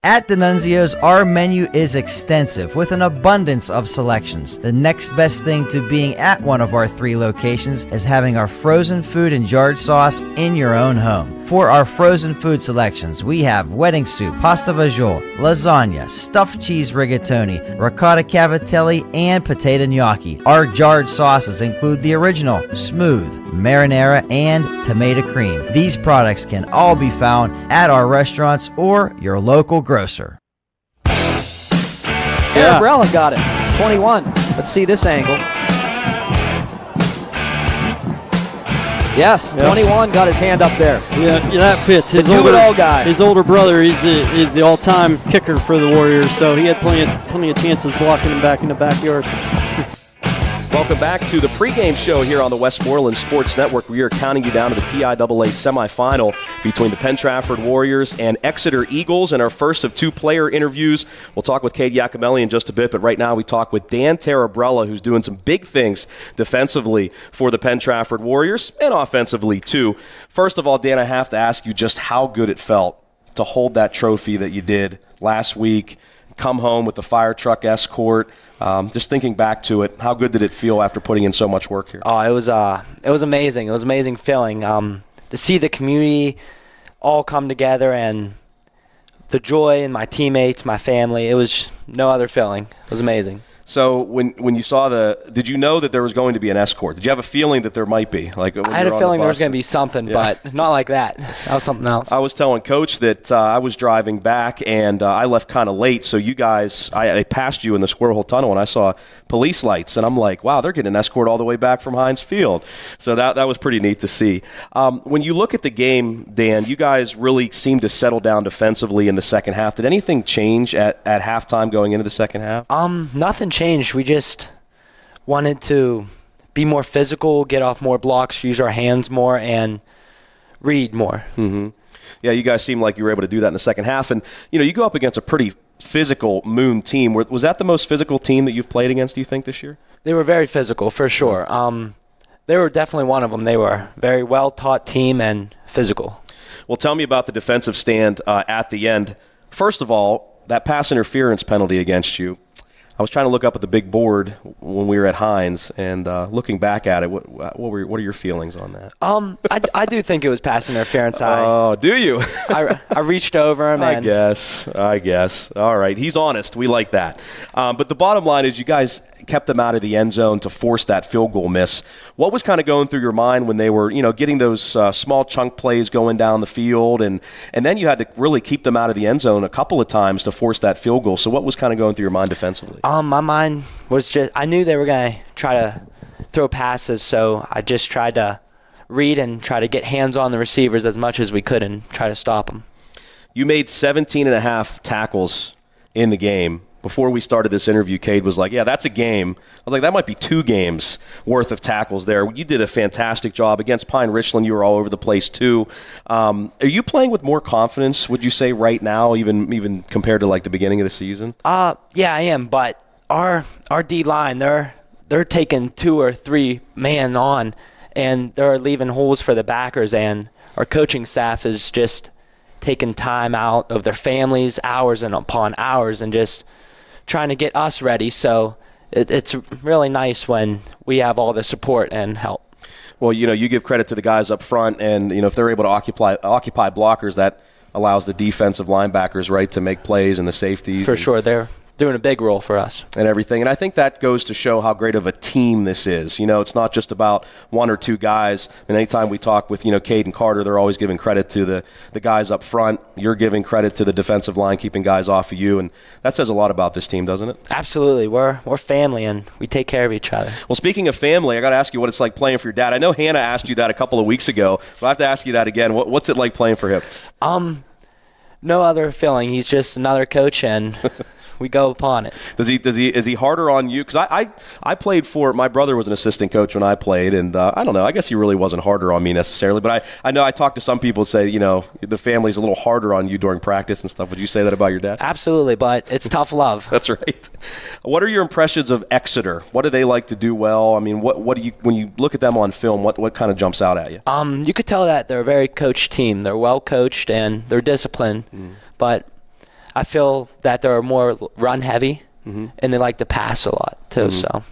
At D'Annunzio's, our menu is extensive with an abundance of selections. The next best thing to being at one of our 3 locations is having our frozen food and jarred sauce in your own home. For our frozen food selections, we have wedding soup, pasta fagioli, lasagna, stuffed cheese rigatoni, ricotta cavatelli, and potato gnocchi. Our jarred sauces include the original, smooth, marinara, and tomato cream. These products can all be found at our restaurants or your local grocer. Tarabrella got it. 21. Let's see this angle. Yes, 21 got his hand up there. Yeah, that fits. His do-it-all guy. His older brother is the all-time kicker for the Warriors, so he had plenty of chances blocking him back in the backyard. Welcome back to the pregame show here on the Westmoreland Sports Network. We are counting you down to the PIAA semifinal between the Penn-Trafford Warriors and Exeter Eagles, and our first of 2 player interviews. We'll talk with Cade Iacomelli in just a bit, but right now we talk with Dan Tarabrella, who's doing some big things defensively for the Penn-Trafford Warriors and offensively too. First of all, Dan, I have to ask you just how good it felt to hold that trophy that you did last week, come home with the fire truck escort. Just thinking back to it, how good did it feel after putting in so much work here? Oh, it was amazing. It was an amazing feeling to see the community all come together, and the joy in my teammates, my family. It was no other feeling. It was amazing. So when you saw did you know that there was going to be an escort? Did you have a feeling that there might be? Like I had a feeling there was going to be something, but not like that. That was something else. I was telling Coach that I was driving back and I left kind of late. So you guys, I passed you in the Squirrel Hole Tunnel and I saw police lights, and I'm like, wow, they're getting an escort all the way back from Heinz Field. So that was pretty neat to see. When you look at the game, Dan, you guys really seemed to settle down defensively in the second half. Did anything change at halftime going into the second half? Nothing changed. We just wanted to be more physical, get off more blocks, use our hands more, and read more. Mm-hmm. Yeah, you guys seemed like you were able to do that in the second half. And, you go up against a pretty physical Moon team. Was that the most physical team that you've played against, do you think, this year? They were very physical, for sure. They were definitely one of them. They were a very well-taught team and physical. Well, tell me about the defensive stand at the end. First of all, that pass interference penalty against you. I was trying to look up at the big board when we were at Heinz, and looking back at it, what are your feelings on that? I do think it was pass interference. Oh, do you? I reached over him. I guess. All right. He's honest. We like that. But the bottom line is you guys kept them out of the end zone to force that field goal miss. What was kind of going through your mind when they were, getting those small chunk plays going down the field, and then you had to really keep them out of the end zone a couple of times to force that field goal? So what was kind of going through your mind defensively? My mind was just, I knew they were going to try to throw passes, so I just tried to read and try to get hands on the receivers as much as we could and try to stop them. You made 17 and a half tackles in the game. Before we started this interview, Cade was like, yeah, that's a game. I was like, that might be 2 games worth of tackles there. You did a fantastic job. Against Pine Richland, you were all over the place too. Are you playing with more confidence, would you say, right now, even compared to like the beginning of the season? Yeah, I am, but our D-line, they're taking 2 or 3 man on, and they're leaving holes for the backers, and our coaching staff is just taking time out of their families, hours and upon hours, and just trying to get us ready. So it's really nice when we have all the support and help. Well, you give credit to the guys up front, and if they're able to occupy blockers, that allows the defensive linebackers, right, to make plays and the safeties. For sure, they're doing a big role for us. And everything. And I think that goes to show how great of a team this is. It's not just about 1 or 2 guys. And anytime we talk with, Cade and Carter, they're always giving credit to the guys up front. You're giving credit to the defensive line, keeping guys off of you. And that says a lot about this team, doesn't it? Absolutely. We're family, and we take care of each other. Well, speaking of family, I got to ask you what it's like playing for your dad. I know Hannah asked you that a couple of weeks ago, but I have to ask you that again. What's it like playing for him? No other feeling. He's just another coach, and we go upon it. Is he harder on you? Because I played for, my brother was an assistant coach when I played, and I don't know, I guess he really wasn't harder on me necessarily, but I know I talked to some people say, the family's a little harder on you during practice and stuff. Would you say that about your dad? Absolutely, but it's tough love. That's right. What are your impressions of Exeter? What do they like to do well? I mean, what do you, when you look at them on film, what kind of jumps out at you? You could tell that they're a very coached team. They're well coached and they're disciplined, but I feel that they're more run heavy, and they like to pass a lot too. So,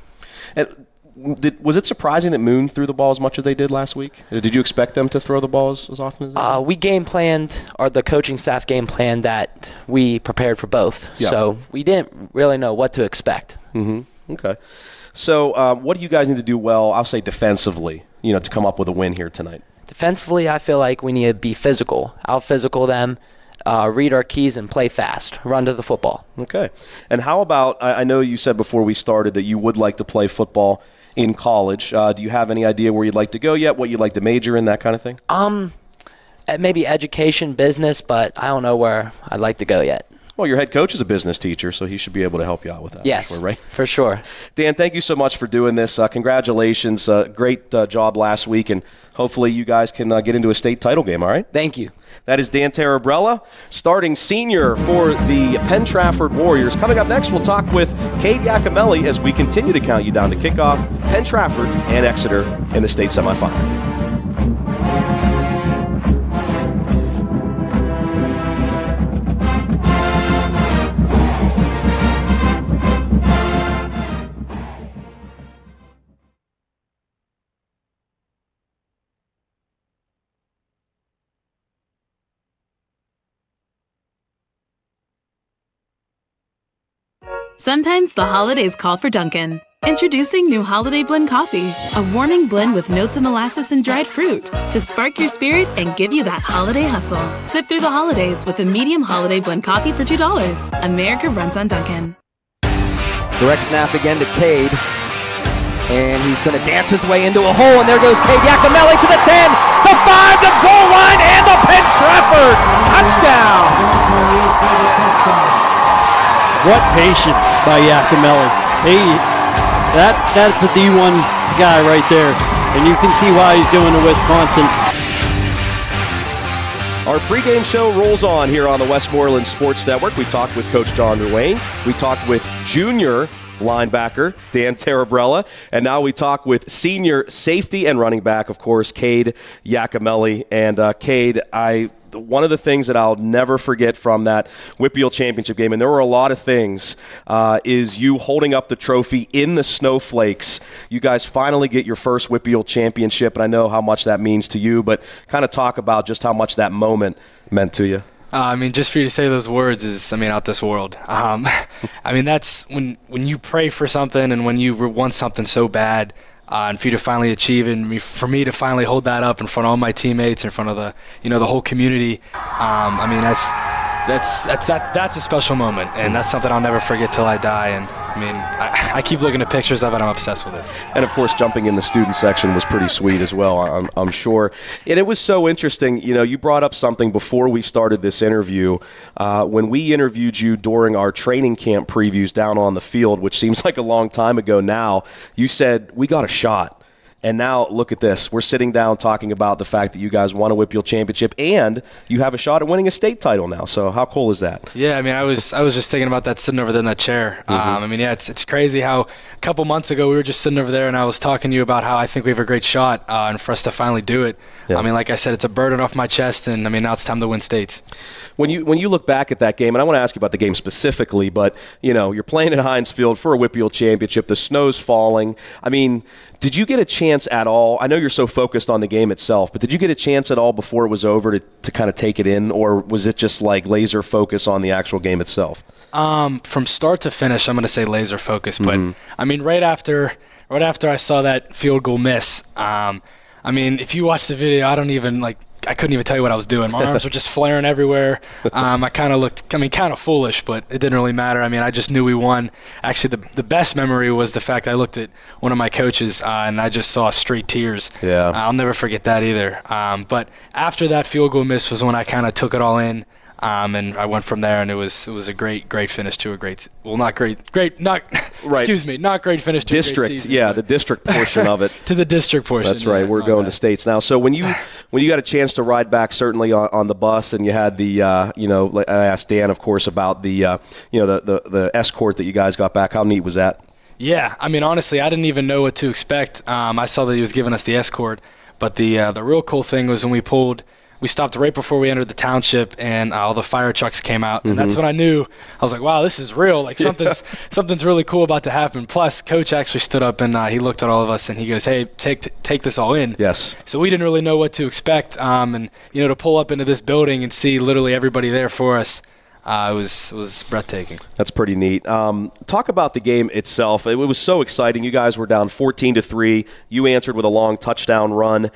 was it surprising that Moon threw the ball as much as they did last week? Did you expect them to throw the ball as often as they did? We game planned, or the coaching staff game planned that we prepared for both. Yeah. So we didn't really know what to expect. Okay. So what do you guys need to do well? I'll say defensively, to come up with a win here tonight. Defensively, I feel like we need to be physical, out-physical them. Read our keys and play fast, run to the football. Okay. And how about, I know you said before we started that you would like to play football in college. Do you have any idea where you'd like to go yet, what you'd like to major in, that kind of thing? Maybe education, business, but I don't know where I'd like to go yet. Well, your head coach is a business teacher, so he should be able to help you out with that. Yes, right? For sure. Dan, thank you so much for doing this. Congratulations. Great job last week, and hopefully you guys can get into a state title game, all right? Thank you. That is Dan Tarabrella, starting senior for the Penn-Trafford Warriors. Coming up next, we'll talk with Cade Iacomelli as we continue to count you down to kickoff Penn-Trafford and Exeter in the state semifinal. Sometimes the holidays call for Dunkin'. Introducing new Holiday Blend Coffee, a warming blend with notes of molasses and dried fruit to spark your spirit and give you that holiday hustle. Sip through the holidays with a medium Holiday Blend Coffee for $2. America runs on Dunkin'. Direct snap again to Cade. And he's going to dance his way into a hole, and there goes Cade Yakimelli to the 10, the 5, the goal line, and the Penn-Trafford touchdown! What patience by Yakimelli. That's a D1 guy right there, and you can see why he's doing to Wisconsin. Our pregame show rolls on here on the Westmoreland Sports Network. We talked with Coach John Ruane. We talked with junior linebacker Dan Tarabrella, and now we talk with senior safety and running back, of course, Cade Yakimelli. And Cade, one of the things that I'll never forget from that Whitfield Championship game, and there were a lot of things, is you holding up the trophy in the snowflakes. You guys finally get your first Whitfield Championship, and I know how much that means to you, but kind of talk about just how much that moment meant to you. Just for you to say those words is, out this world. That's when you pray for something and when you want something so bad, and for you to finally achieve it, and for me to finally hold that up in front of all my teammates, in front of the whole community. That's a special moment, and that's something I'll never forget till I die. And I keep looking at pictures of it. I'm obsessed with it. And of course, jumping in the student section was pretty sweet as well, I'm sure. And it was so interesting. You brought up something before we started this interview. When we interviewed you during our training camp previews down on the field, which seems like a long time ago now, you said, we got a shot. And now look at this. We're sitting down talking about the fact that you guys won a Whitfield Championship and you have a shot at winning a state title now. So how cool is that? Yeah, I was just thinking about that sitting over there in that chair. It's crazy how a couple months ago we were just sitting over there and I was talking to you about how I think we have a great shot and for us to finally do it. Yeah. Like I said, it's a burden off my chest, and now it's time to win states. When you look back at that game, and I want to ask you about the game specifically, but you're playing at Heinz Field for a Whitfield Championship. The snow's falling. Did you get a chance at all? I know you're so focused on the game itself, but did you get a chance at all before it was over to kind of take it in, or was it just like laser focus on the actual game itself? From start to finish, I'm going to say laser focus, but right after I saw that field goal miss, if you watch the video, I couldn't even tell you what I was doing. My arms were just flaring everywhere. I kind of looked, kind of foolish, but it didn't really matter. I just knew we won. Actually, the best memory was the fact I looked at one of my coaches and I just saw straight tears. Yeah. I'll never forget that either. But after that field goal miss was when I kind of took it all in. And I went from there, and it was a great finish to a great not great finish to district, a great season. Yeah, the district portion of it. To the district portion. That's right. We're going to states now. So when you got a chance to ride back, certainly on the bus, and you had the I asked Dan, of course, about the the escort that you guys got back. How neat was that? Yeah, honestly, I didn't even know what to expect. I saw that he was giving us the escort, but the real cool thing was when we stopped right before we entered the township, and all the fire trucks came out, and that's when I knew. I was like, wow, this is real. Like something's really cool about to happen. Plus, Coach actually stood up, and he looked at all of us, and he goes, hey, take this all in. Yes. So we didn't really know what to expect, and to pull up into this building and see literally everybody there for us. It was breathtaking. That's pretty neat. Talk about the game itself. It was so exciting. You guys were down 14-3. You answered with a long touchdown run.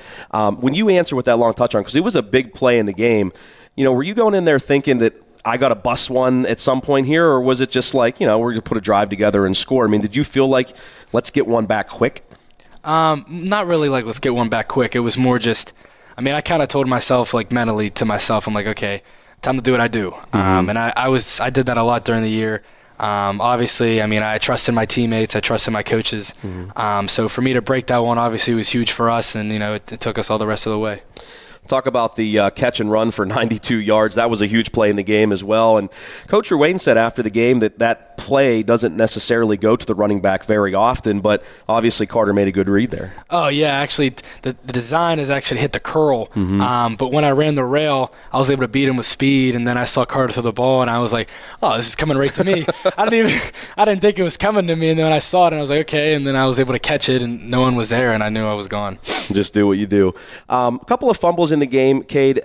When you answered with that long touchdown, because it was a big play in the game, were you going in there thinking that I got to bust one at some point here, or was it just like, we're going to put a drive together and score? Did you feel like, let's get one back quick? Not really like let's get one back quick. It was more just, I kind of told myself, like mentally to myself, I'm like, okay, time to do what I do. And I did that a lot during the year. Obviously, I trusted my teammates. I trusted my coaches. So for me to break that one, obviously, was huge for us, and, it took us all the rest of the way. Talk about the catch and run for 92 yards. That was a huge play in the game as well. And Coach Ruane said after the game that play doesn't necessarily go to the running back very often, but obviously Carter made a good read there. Oh, yeah. Actually, the design is actually hit the curl. But when I ran the rail, I was able to beat him with speed, and then I saw Carter throw the ball, and I was like, oh, this is coming right to me. I didn't think it was coming to me, and then when I saw it, and I was like, okay, and then I was able to catch it, and no one was there, and I knew I was gone. Just do what you do. A couple of fumbles in the game, Cade.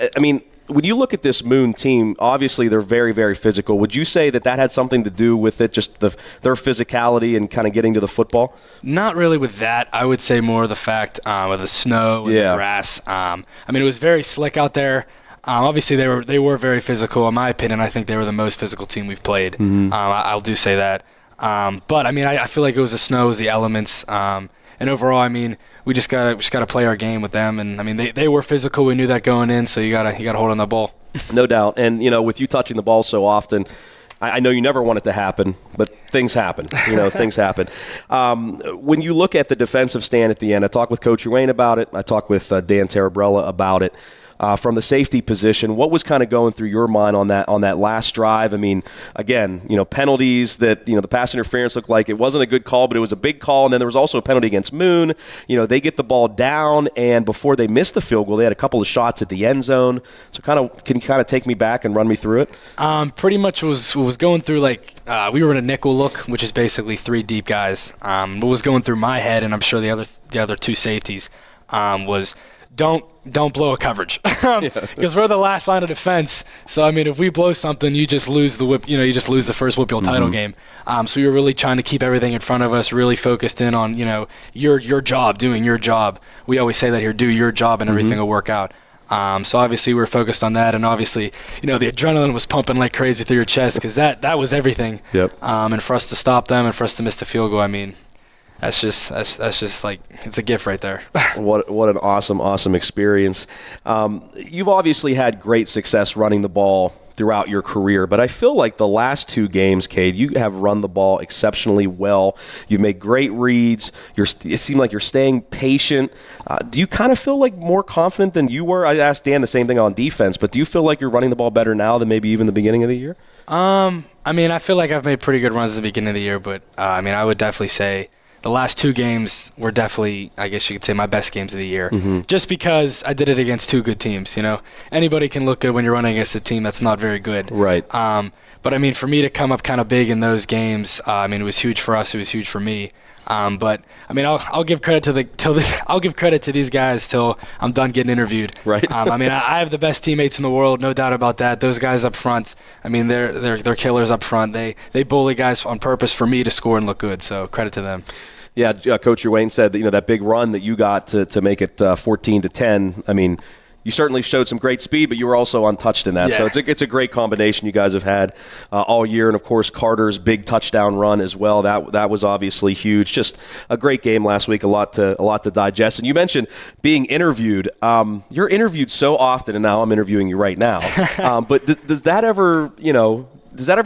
when you look at this Moon team, obviously they're very, very physical. Would you say that had something to do with it, just their physicality and kind of getting to the football? Not really with that. I would say more the fact of the snow and the grass. I mean, it was very slick out there. Obviously, they were very physical. In my opinion, I think they were the most physical team we've played. Mm-hmm. I'll do say that. But I mean, I feel like it was the snow, it was the elements, and overall, I mean, we just gotta play our game with them. And I mean, they were physical. We knew that going in, so you gotta hold on the ball. No doubt. And with you touching the ball so often, I know you never want it to happen, but things happen. Things happen. When you look at the defensive stand at the end, I talked with Coach Wayne about it. I talked with Dan Tarabrella about it. From the safety position, what was kind of going through your mind on that last drive? I mean, again, penalties that, the pass interference looked like it wasn't a good call, but it was a big call. And then there was also a penalty against Moon. They get the ball down, and before they missed the field goal, they had a couple of shots at the end zone. So can you take me back and run me through it? Pretty much was going through we were in a nickel look, which is basically 3 deep guys. What was going through my head, and I'm sure the other 2 safeties, was don't blow a coverage because we're the last line of defense. So I mean, if we blow something, you just lose the whip. You just lose the first WPIAL title game. So we were really trying to keep everything in front of us, really focused in on your job, doing your job. We always say that here: do your job, and everything will work out. So obviously we were focused on that, and obviously the adrenaline was pumping like crazy through your chest because that was everything. Yep. And for us to stop them and for us to miss the field goal, I mean, that's just like, it's a gift right there. What an awesome experience. You've obviously had great success running the ball throughout your career, but I feel like the last 2 games, Cade, you have run the ball exceptionally well. You've made great reads. It seemed like you're staying patient. Do you kind of feel like more confident than you were? I asked Dan the same thing on defense, but do you feel like you're running the ball better now than maybe even the beginning of the year? I mean, I feel like I've made pretty good runs at the beginning of the year, but I mean, I would definitely say the last 2 games were definitely, I guess you could say, my best games of the year. Mm-hmm. Just because I did it against 2 good teams. Anybody can look good when you're running against a team that's not very good. Right. But I mean, for me to come up kind of big in those games, I mean, it was huge for us. It was huge for me. But I mean, I'll give credit to I'll give credit to these guys till I'm done getting interviewed. Right. I mean, I have the best teammates in the world, no doubt about that. Those guys up front, I mean, they're killers up front. They bully guys on purpose for me to score and look good. So credit to them. Yeah, Coach Wayne said that that big run that you got to make it 14-10. I mean, you certainly showed some great speed, but you were also untouched in that. Yeah. So it's a great combination you guys have had all year, and of course Carter's big touchdown run as well. That was obviously huge. Just a great game last week. A lot to digest. And you mentioned being interviewed. You're interviewed so often, and now I'm interviewing you right now. But does that ever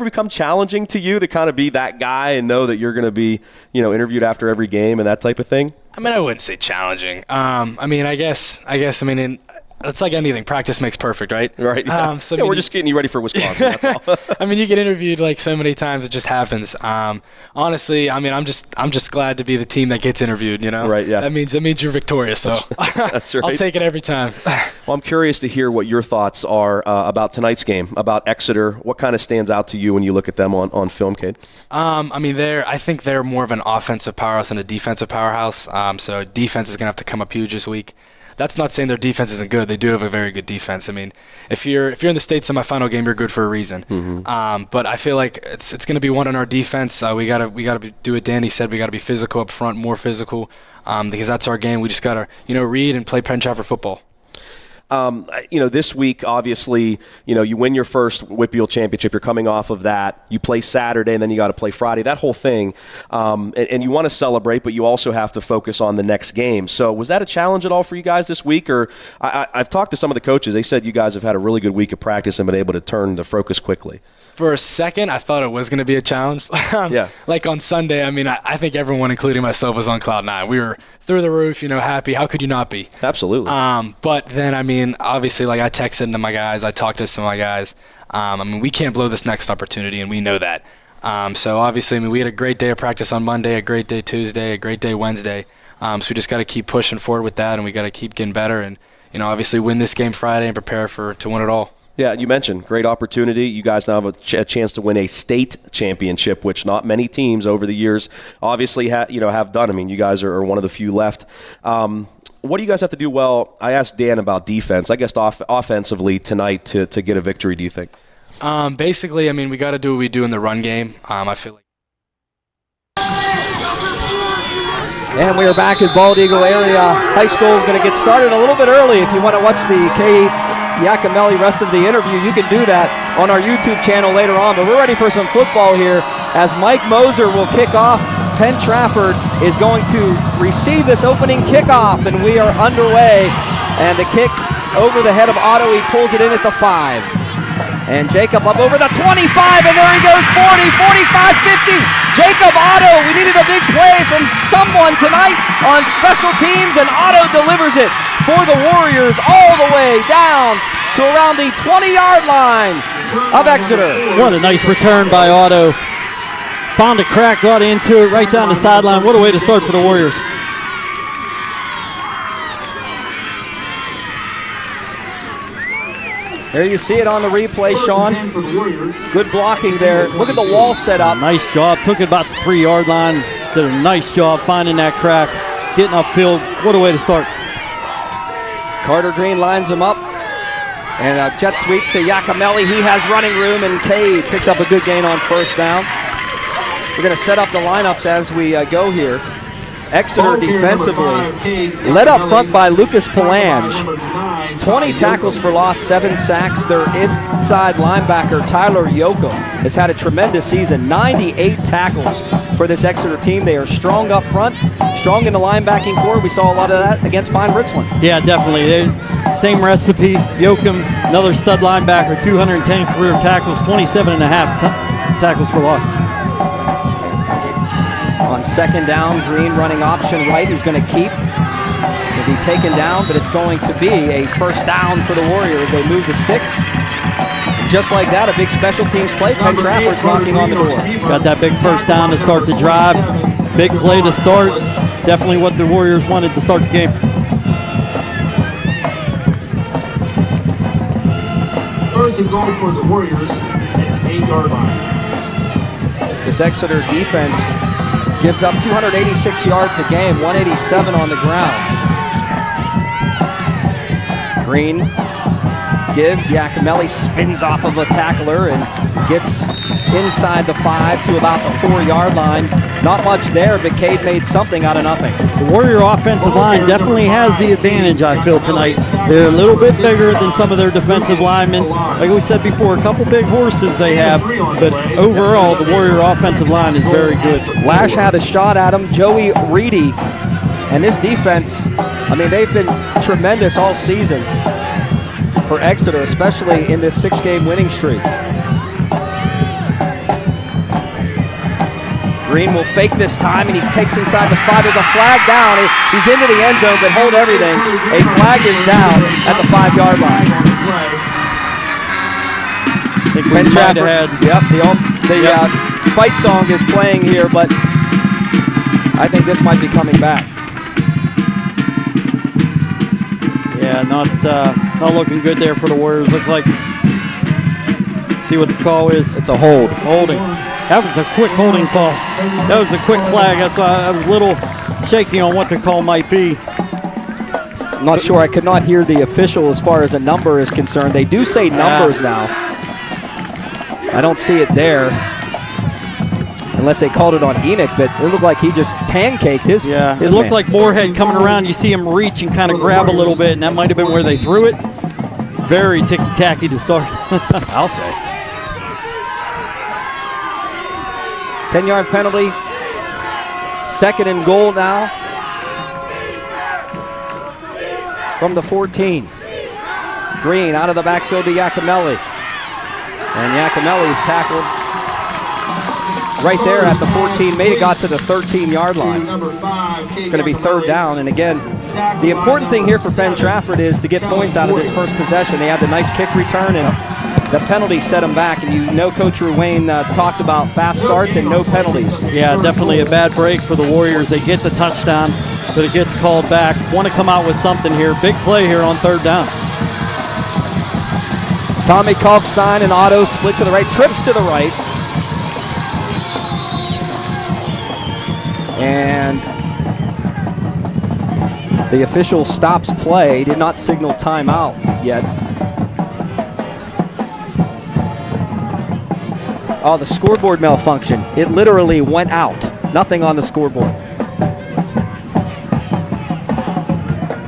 become challenging to you to kind of be that guy and know that you're going to be, interviewed after every game and that type of thing? I mean, I wouldn't say challenging. I mean, I guess, it's like anything. Practice makes perfect, right? Right. Yeah. We're just getting you ready for Wisconsin. That's all. I mean, you get interviewed like so many times, it just happens. Honestly, I mean, I'm just glad to be the team that gets interviewed. Right. Yeah. That means you're victorious. So that's right. I'll take it every time. Well, I'm curious to hear what your thoughts are about tonight's game, about Exeter. What kind of stands out to you when you look at them on film, Cade? I mean, I think they're more of an offensive powerhouse than a defensive powerhouse. So defense is going to have to come up huge this week. That's not saying their defense isn't good. They do have a very good defense. I mean, if you're in the state semifinal game, you're good for a reason. Mm-hmm. But I feel like it's going to be one on our defense. We gotta do what Danny said. We got to be physical up front, more physical, because that's our game. We just got to read and play Penn-Trafford football. This week, obviously, you win your first WPIAL championship. You're coming off of that. You play Saturday, and then you got to play Friday. That whole thing, and you want to celebrate, but you also have to focus on the next game. So was that a challenge at all for you guys this week? Or I've talked to some of the coaches. They said you guys have had a really good week of practice and been able to turn the focus quickly. For a second, I thought it was going to be a challenge. Yeah. Like on Sunday, I mean, I think everyone, including myself, was on cloud 9. We were through the roof, happy. How could you not be? Absolutely. But then, I mean, obviously, like I texted to my guys, I talked to some of my guys. I mean, we can't blow this next opportunity, and we know that. So obviously, I mean, we had a great day of practice on Monday, a great day Tuesday, a great day Wednesday. So we just got to keep pushing forward with that, and we got to keep getting better, and obviously win this game Friday and prepare to win it all. Yeah, you mentioned great opportunity. You guys now have a chance to win a state championship, which not many teams over the years obviously have done. I mean, you guys are one of the few left. What do you guys have to do well? I asked Dan about defense. I guess offensively tonight to get a victory, do you think? Basically, I mean, we got to do what we do in the run game. I feel like. And we are back at Bald Eagle Area High School. Going to get started a little bit early. If you want to watch the Iacomelli rest of the interview, you can do that on our YouTube channel later on. But we're ready for some football here as Mike Moser will kick off. Penn-Trafford is going to receive this opening kickoff, and we are underway. And the kick over the head of Otto. He pulls it in at the 5. And Jacob up over the 25, and there he goes, 40, 45, 50. Jacob Otto, we needed a big play from someone tonight on special teams, and Otto delivers it for the Warriors all the way down to around the 20-yard line of Exeter. What a nice return by Otto. Found a crack, got into it right down the sideline. What a way to start for the Warriors. There you see it on the replay, Sean. Good blocking there. Look at the wall set up. Nice job. Took it about the 3-yard line. Did a nice job finding that crack, getting upfield. What a way to start. Carter Green lines him up. And a jet sweep to Iacomelli. He has running room, and Cade picks up a good gain on first down. We're going to set up the lineups as we go here. Exeter defensively, led up front by Lucas Palange. 20 tackles for loss, 7 sacks. Their inside linebacker, Tyler Yoakum, has had a tremendous season. 98 tackles for this Exeter team. They are strong up front, strong in the linebacking core. We saw a lot of that against Pine Richland. Yeah, definitely. Same recipe. Yoakum, another stud linebacker, 210 career tackles, 27 and a half tackles for loss. On second down, Green running option right is going to keep. Will be taken down, but it's going to be a first down for the Warriors. They move the sticks. Just like that, a big special teams play. Penn-Trafford's knocking on the door. Got that big first down to start the drive. Big play to start. Definitely what the Warriors wanted to start the game. First and goal for the Warriors at the 8-yard line. This Exeter defense gives up 286 yards a game, 187 on the ground. Green gives, Iacomelli spins off of a tackler and gets inside the 5 to about the 4-yard line. Not much there, but Cade made something out of nothing. The Warrior offensive line definitely has the advantage, I feel, tonight. They're a little bit bigger than some of their defensive linemen. Like we said before, a couple big horses they have, but overall, the Warrior offensive line is very good. Lash had a shot at him, Joey Reedy, and this defense, I mean, they've been tremendous all season for Exeter, especially in this 6-game winning streak. Green will fake this time, and he takes inside the 5. There's a flag down. He's into the end zone, but hold everything. A flag is down at the 5-yard line. I think we might have had. Yep, the fight song is playing here, but I think this might be coming back. Yeah, not looking good there for the Warriors. Look like, see what the call is. It's a hold. Holding. That was a quick holding call. That was a quick flag. That's why I was a little shaky on what the call might be. I'm not sure. I could not hear the official as far as a number is concerned. They do say numbers now. I don't see it there. Unless they called it on Enoch, but it looked like he just pancaked his Yeah, his it looked man. like Moorhead coming around. You see him reach and kind of grab a little bit, and that might have been where they threw it. Very ticky-tacky to start. I'll say. 10-yard penalty. 2nd and goal now. From the 14. Green out of the backfield to Iacomelli. And Iacomelli is tackled right there at the 14. Made it got to the 13-yard line. It's going to be 3rd down. And again, the important thing here for Penn-Trafford is to get points out of this first possession. They had the nice kick return, and the penalty set them back. And you know Coach Ruane talked about fast starts and no penalties. Yeah, definitely a bad break for the Warriors. They get the touchdown, but it gets called back. Want to come out with something here. Big play here on 3rd down. Tommy Kalkstein and Otto split to the right, trips to the right. And the official stops play, did not signal timeout yet. Oh, the scoreboard malfunction. It literally went out. Nothing on the scoreboard.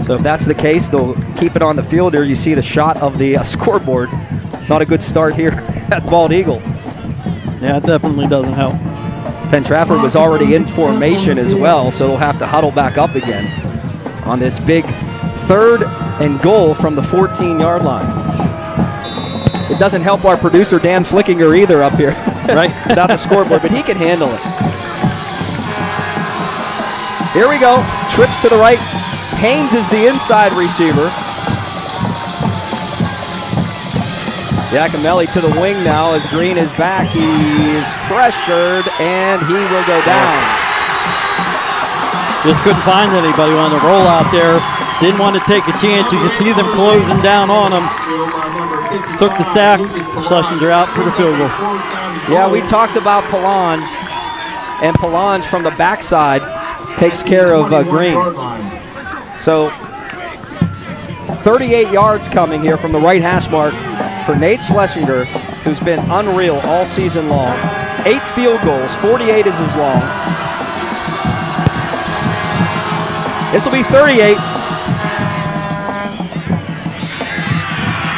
So if that's the case, they'll keep it on the field. There you see the shot of the scoreboard. Not a good start here at Bald Eagle. Yeah, it definitely doesn't help. Penn-Trafford was already in formation as well, so they'll have to huddle back up again on this big 3rd and goal from the 14-yard line. It doesn't help our producer, Dan Flickinger, either up here, right? Without the scoreboard, but he can handle it. Here we go. Trips to the right. Haynes is the inside receiver. Giacomelli to the wing now as Green is back. He is pressured, and he will go down. Just couldn't find anybody on the roll out there. Didn't want to take a chance. You could see them closing down on him. Took the sack. Schlesinger out for the field goal. Yeah, we talked about Palange, and Palange from the backside takes care of Green. So 38 yards coming here from the right hash mark for Nate Schlesinger, who's been unreal all season long. 8 field goals, 48 is his long. This will be 38.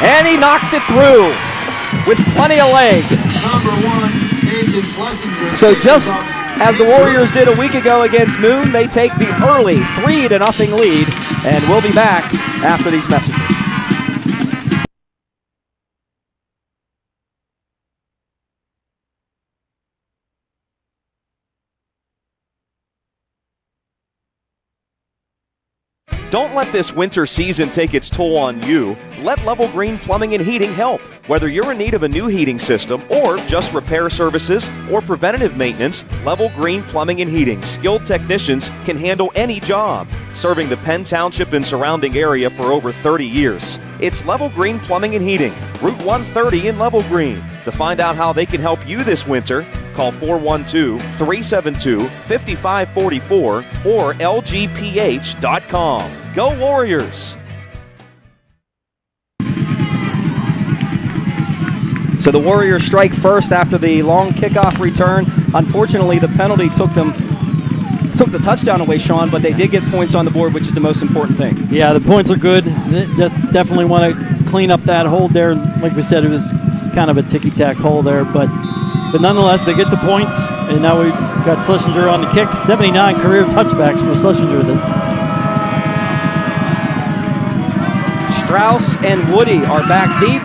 And he knocks it through with plenty of leg. So just as the Warriors did a week ago against Moon, they take the early 3-0 lead, and we'll be back after these messages. Don't let this winter season take its toll on you. Let Level Green Plumbing and Heating help. Whether you're in need of a new heating system or just repair services or preventative maintenance, Level Green Plumbing and Heating skilled technicians can handle any job. Serving the Penn Township and surrounding area for over 30 years. It's Level Green Plumbing and Heating, Route 130 in Level Green. To find out how they can help you this winter, call 412-372-5544 or lgph.com. Go Warriors! So the Warriors strike first after the long kickoff return. Unfortunately, the penalty took the touchdown away, Sean, but they did get points on the board, which is the most important thing. Yeah, the points are good. Definitely want to clean up that hold there. Like we said, it was kind of a ticky-tack hole there, but nonetheless, they get the points, and now we've got Schlesinger on the kick. 79 career touchbacks for Schlesinger. Strauss and Woody are back deep,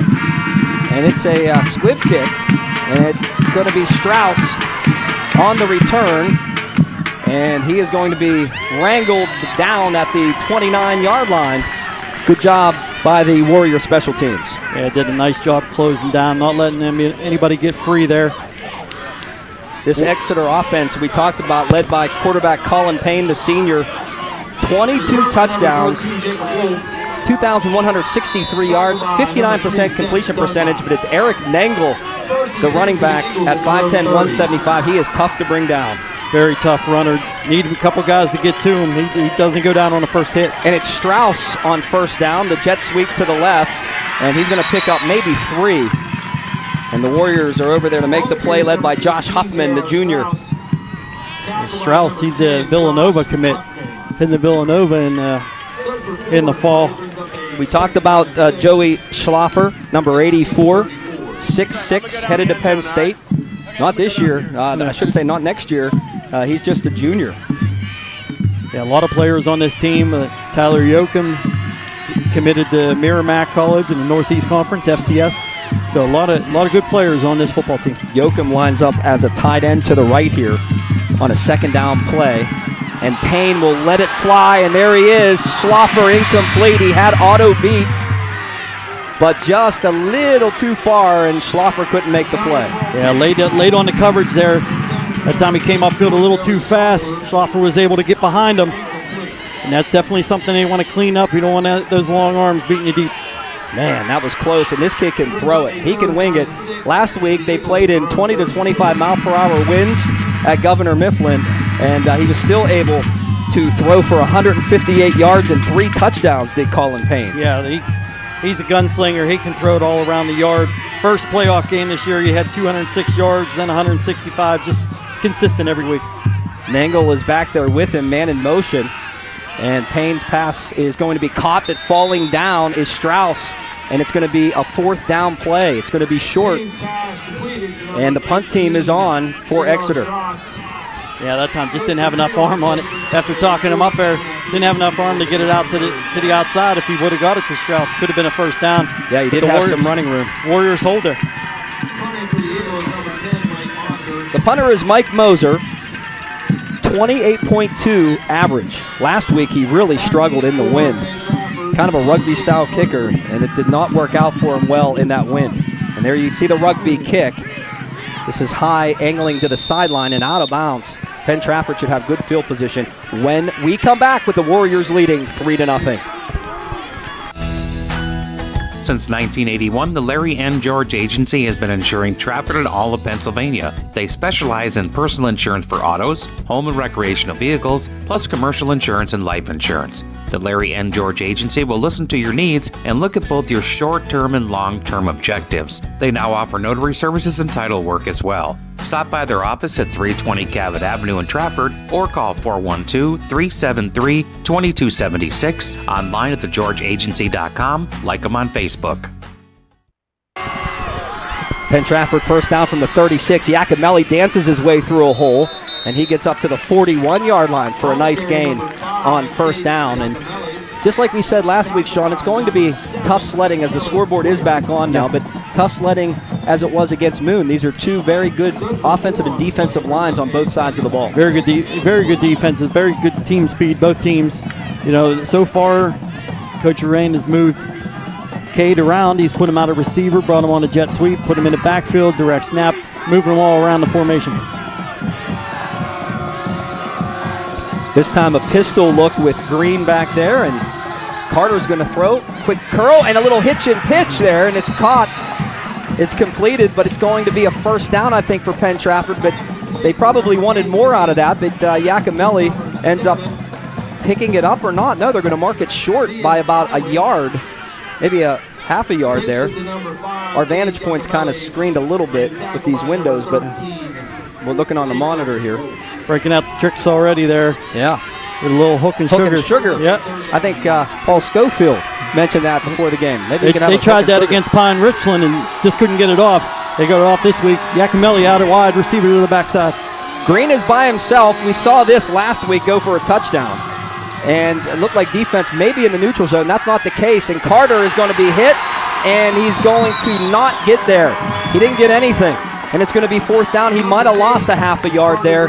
and it's a squib kick, and it's going to be Strauss on the return, and he is going to be wrangled down at the 29-yard line. Good job by the Warrior special teams. Yeah, did a nice job closing down, not letting anybody get free there. This Exeter offense we talked about, led by quarterback Colin Payne, the senior, 22 touchdowns, 2,163 yards, 59% completion percentage, but it's Eric Nangle, the running back, at 5'10", 175. He is tough to bring down. Very tough runner. Need a couple guys to get to him. He doesn't go down on the first hit. And it's Strauss on first down, the jet sweep to the left, and he's going to pick up maybe 3. And the Warriors are over there to make the play, led by Josh Huffman, the junior. Strauss, he's a Villanova commit. Hitting the Villanova in the fall. We talked about Joey Schlaffer, number 84, 6'6", headed to Penn State. Not this year. I shouldn't say not next year. He's just a junior. Yeah, a lot of players on this team. Tyler Yoakum committed to Merrimack College in the Northeast Conference, FCS. So a lot of good players on this football team. Yoakum lines up as a tight end to the right here on a second down play. And Payne will let it fly, and there he is. Schlaffer incomplete. He had Otto beat, but just a little too far, and Schlaffer couldn't make the play. Yeah, late on the coverage there. That time he came upfield a little too fast. Schlaffer was able to get behind him. And that's definitely something they want to clean up. You don't want those long arms beating you deep. Man, that was close, and this kid can throw it. He can wing it. Last week, they played in 20 to 25 mile-per-hour winds at Governor Mifflin, and he was still able to throw for 158 yards and 3 touchdowns, did Colin Payne. Yeah, he's a gunslinger. He can throw it all around the yard. First playoff game this year, he had 206 yards, then 165, just consistent every week. Nangle is back there with him, man in motion. And Payne's pass is going to be caught, but falling down is Strauss. And it's going to be a 4th down play. It's going to be short. And the punt team is on for Exeter. Yeah, that time just didn't have enough arm on it. After talking him up there, didn't have enough arm to get it out to the outside. If he would have got it to Strauss, could have been a first down. Yeah, he did have some running room. Warriors hold there. The punter is Mike Moser. 28.2 average. Last week he really struggled in the wind. Kind of a rugby-style kicker, and it did not work out for him well in that wind. And there you see the rugby kick. This is high, angling to the sideline and out of bounds. Penn-Trafford should have good field position when we come back with the Warriors leading 3-0. Since 1981, the Larry N. George Agency has been insuring Trafford and all of Pennsylvania. They specialize in personal insurance for autos, home and recreational vehicles, plus commercial insurance and life insurance. The Larry N. George Agency will listen to your needs and look at both your short-term and long-term objectives. They now offer notary services and title work as well. Stop by their office at 320 Cabot Avenue in Trafford or call 412-373-2276, online at thegeorgeagency.com, like them on Facebook. Penn-Trafford first down from the 36. Iacomelli dances his way through a hole, and he gets up to the 41-yard line for a nice gain on first down. And just like we said last week, Sean, it's going to be tough sledding as the scoreboard is back on now, but tough sledding as it was against Moon. These are two very good offensive and defensive lines on both sides of the ball. Very good defenses, very good team speed, both teams. You know, so far, Coach Urain has moved Cade around. He's put him out at receiver, brought him on a jet sweep, put him in the backfield, direct snap, moving them all around the formations. This time a pistol look with Green back there, and Carter's going to throw. Quick curl and a little hitch and pitch there, and it's caught. It's completed, but it's going to be a first down, I think, for Penn-Trafford, but they probably wanted more out of that, but Iacomelli ends up picking it up or not. No, they're going to mark it short by about a yard, maybe a half a yard there. Our vantage point's kind of screened a little bit with these windows, but we're looking on the monitor here. Breaking out the tricks already there. Yeah. With a little hook and sugar. Yep. I think Paul Schofield mentioned that before the game. Maybe they tried that against Pine Richland and just couldn't get it off. They got it off this week. Iacomelli out at wide, receiver to the backside. Green is by himself. We saw this last week go for a touchdown. And it looked like defense maybe in the neutral zone. That's not the case. And Carter is going to be hit, and he's going to not get there. He didn't get anything. And it's going to be fourth down. He might have lost a half a yard there.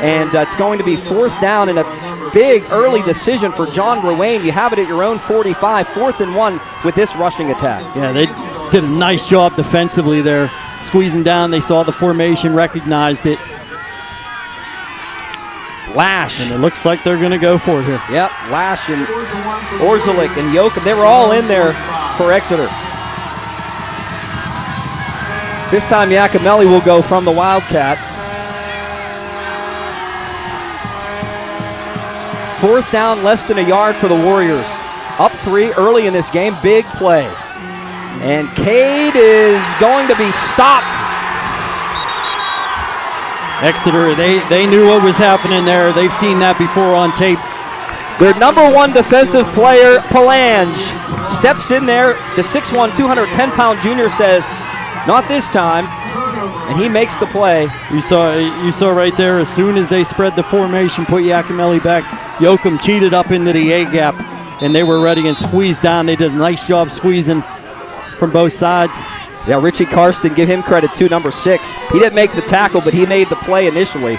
And it's going to be fourth down and a big early decision for John Ruane. You have it at your own 45, 4th and 1 with this rushing attack. Yeah, they did a nice job defensively there, squeezing down. They saw the formation, recognized it. Lash. And it looks like they're going to go for it here. Yep, Lash and Orzulik and Yoakum, they were all in there for Exeter. This time Iacomelli will go from the Wildcat. Fourth down, less than a yard for the Warriors. Up 3 early in this game, big play. And Cade is going to be stopped. Exeter, they knew what was happening there. They've seen that before on tape. Their number 1 defensive player, Palange, steps in there. The 6'1", 210-pound junior says, not this time. And he makes the play. You saw right there, as soon as they spread the formation, put Iacomelli back, Yoakum cheated up into the A-gap, and they were ready and squeezed down. They did a nice job squeezing from both sides. Yeah, Richie Karsten, give him credit too, number 6. He didn't make the tackle, but he made the play initially.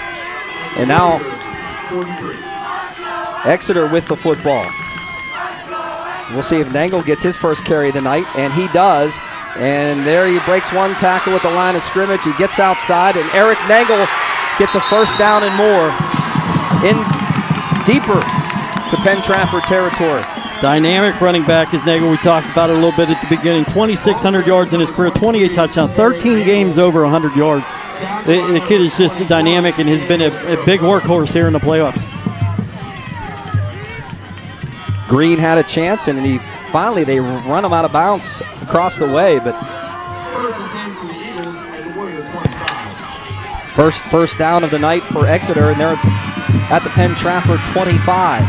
And now Exeter with the football. We'll see if Nangle gets his first carry of the night, and he does. And there he breaks one tackle at the line of scrimmage. He gets outside, and Eric Nangle gets a first down and more in deeper to Penn-Trafford territory. Dynamic running back is Nagel. We talked about it a little bit at the beginning. 2,600 yards in his career, 28 touchdowns, 13 games over 100 yards. The kid is just dynamic and has been a big workhorse here in the playoffs. Green had a chance, and they run him out of bounds across the way, but first down of the night for Exeter, and they're at the Penn-Trafford 25.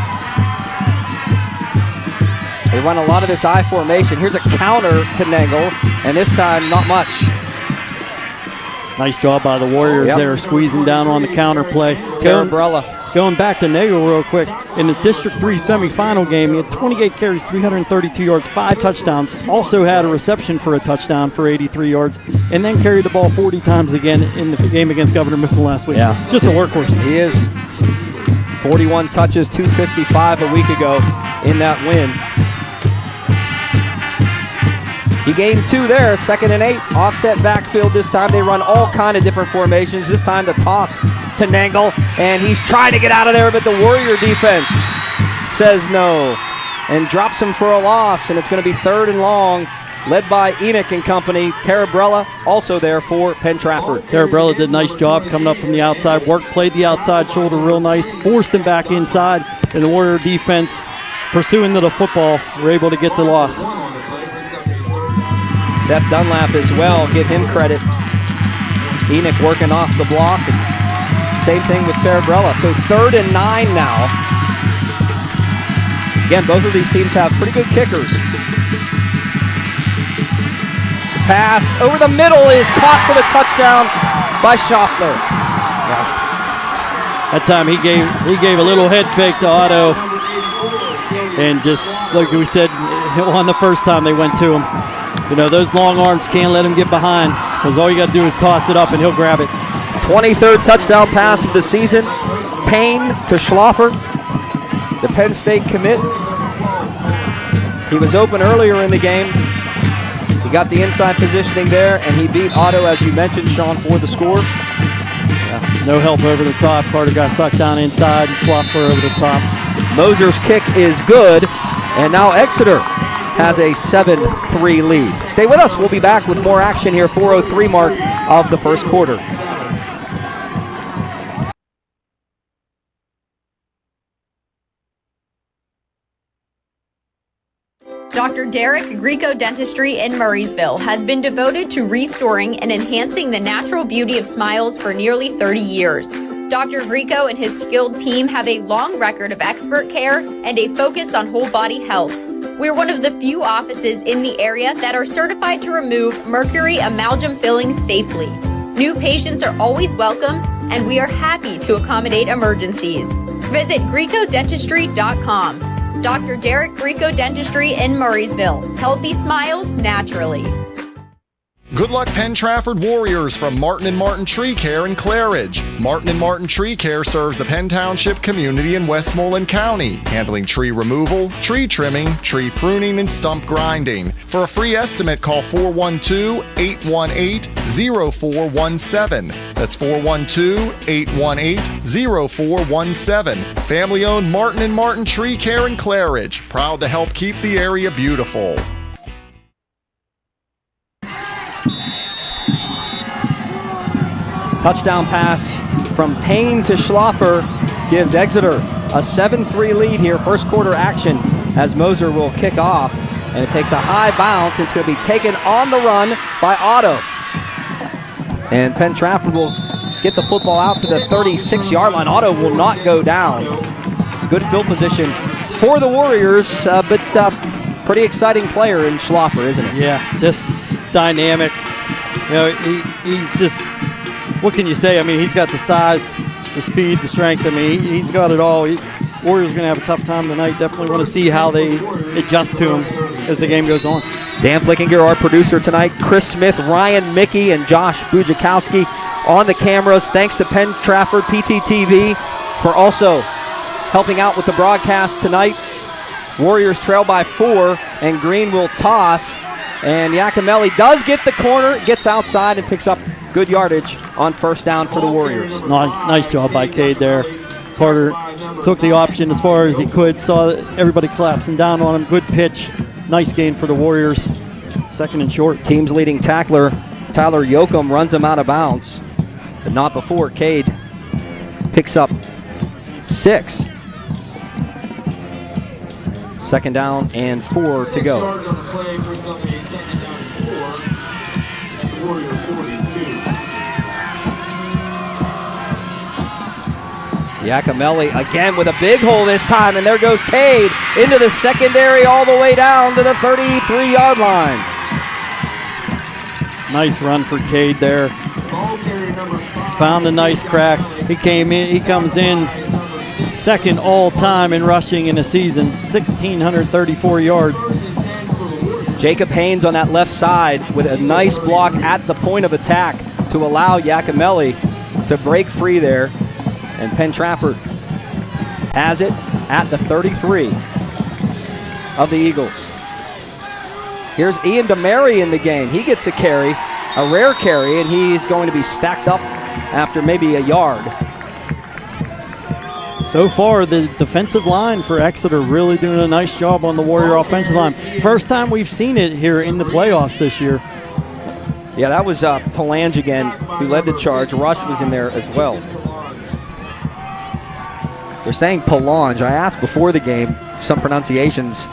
They run a lot of this I formation. Here's a counter to Nagel, and this time not much. Nice job by the Warriors there, squeezing down on the counter play. Going back to Nagel real quick, in the District 3 semifinal game, he had 28 carries, 332 yards, 5 touchdowns. Also had a reception for a touchdown for 83 yards, and then carried the ball 40 times again in the game against Governor Mifflin last week. Yeah, just a workhorse. He is. 41 touches, 255 a week ago in that win. He gained 2 there, 2nd and 8, offset backfield this time. They run all kind of different formations. This time the toss to Nagel, and he's trying to get out of there, but the Warrior defense says no and drops him for a loss, and it's going to be 3rd and long, led by Enoch and company. Carabrella also there for Penn-Trafford. Carabrella did a nice job coming up from the outside. Played the outside shoulder real nice, forced him back inside, and the Warrior defense pursuing to the football were able to get the loss. Seth Dunlap as well, give him credit. Enoch working off the block. Same thing with Carabrella. So 3rd and 9 now. Again, both of these teams have pretty good kickers. The pass over the middle is caught for the touchdown by Schaffler. That time he gave a little head fake to Otto. And just like we said on the first time they went to him, you know, those long arms can't let him get behind, because all you got to do is toss it up and he'll grab it. 23rd touchdown pass of the season. Payne to Schlaffer, the Penn State commit. He was open earlier in the game. He got the inside positioning there, and he beat Otto, as you mentioned, Sean, for the score. Yeah, no help over the top. Carter got sucked down inside, and Schlaffer over the top. Moser's kick is good, and now Exeter has a 7-3 lead. Stay with us. We'll be back with more action here, 4:03 mark of the first quarter. Dr. Derek Greco Dentistry in Murraysville has been devoted to restoring and enhancing the natural beauty of smiles for nearly 30 years. Dr. Greco and his skilled team have a long record of expert care and a focus on whole body health. We're one of the few offices in the area that are certified to remove mercury amalgam fillings safely. New patients are always welcome, and we are happy to accommodate emergencies. Visit GrecoDentistry.com. Dr. Derek Greco Dentistry in Murraysville. Healthy smiles naturally. Good luck, Penn-Trafford Warriors from Martin & Martin Tree Care in Claridge. Martin & Martin Tree Care serves the Penn Township community in Westmoreland County, handling tree removal, tree trimming, tree pruning, and stump grinding. For a free estimate, call 412-818-0417. That's 412-818-0417. Family-owned Martin & Martin Tree Care in Claridge. Proud to help keep the area beautiful. Touchdown pass from Payne to Schlaffer gives Exeter a 7-3 lead here. First quarter action as Moser will kick off, and it takes a high bounce. It's going to be taken on the run by Otto. And Penn-Trafford will get the football out to the 36-yard line. Otto will not go down. Good field position for the Warriors, but pretty exciting player in Schlaffer, isn't it? Yeah, just dynamic. You know, he's just, what can you say? I mean, he's got the size, the speed, the strength. I mean, he's got it all. Warriors are going to have a tough time tonight. Definitely want to see how they adjust to him as the game goes on. Dan Flickinger, our producer tonight, Chris Smith, Ryan Mickey, and Josh Bujakowski on the cameras. Thanks to Penn-Trafford PTTV for also helping out with the broadcast tonight. Warriors trail by 4, and Green will toss. And Iacomelli does get the corner, gets outside, and picks up good yardage on first down for the Warriors. Nice job by Cade there. Carter took the option as far as he could, saw everybody collapsing down on him. Good pitch. Nice gain for the Warriors. 2nd and short. Team's leading tackler, Tyler Yoakum, runs him out of bounds, but not before Cade picks up 6. 2nd down and 4 to go. Iacomelli again with a big hole this time, and there goes Cade into the secondary all the way down to the 33-yard line. Nice run for Cade there. Found a nice crack. He comes in 2nd all-time in rushing in a season, 1,634 yards. Jacob Haynes on that left side with a nice block at the point of attack to allow Iacomelli to break free there. And Penn-Trafford has it at the 33 of the Eagles. Here's Ian DeMary in the game. He gets a carry, a rare carry, and he's going to be stacked up after maybe a yard. So far, the defensive line for Exeter really doing a nice job on the Warrior offensive line. First time we've seen it here in the playoffs this year. Yeah, that was Palange again who led the charge. Rush was in there as well. They're saying Palange. I asked before the game some pronunciations.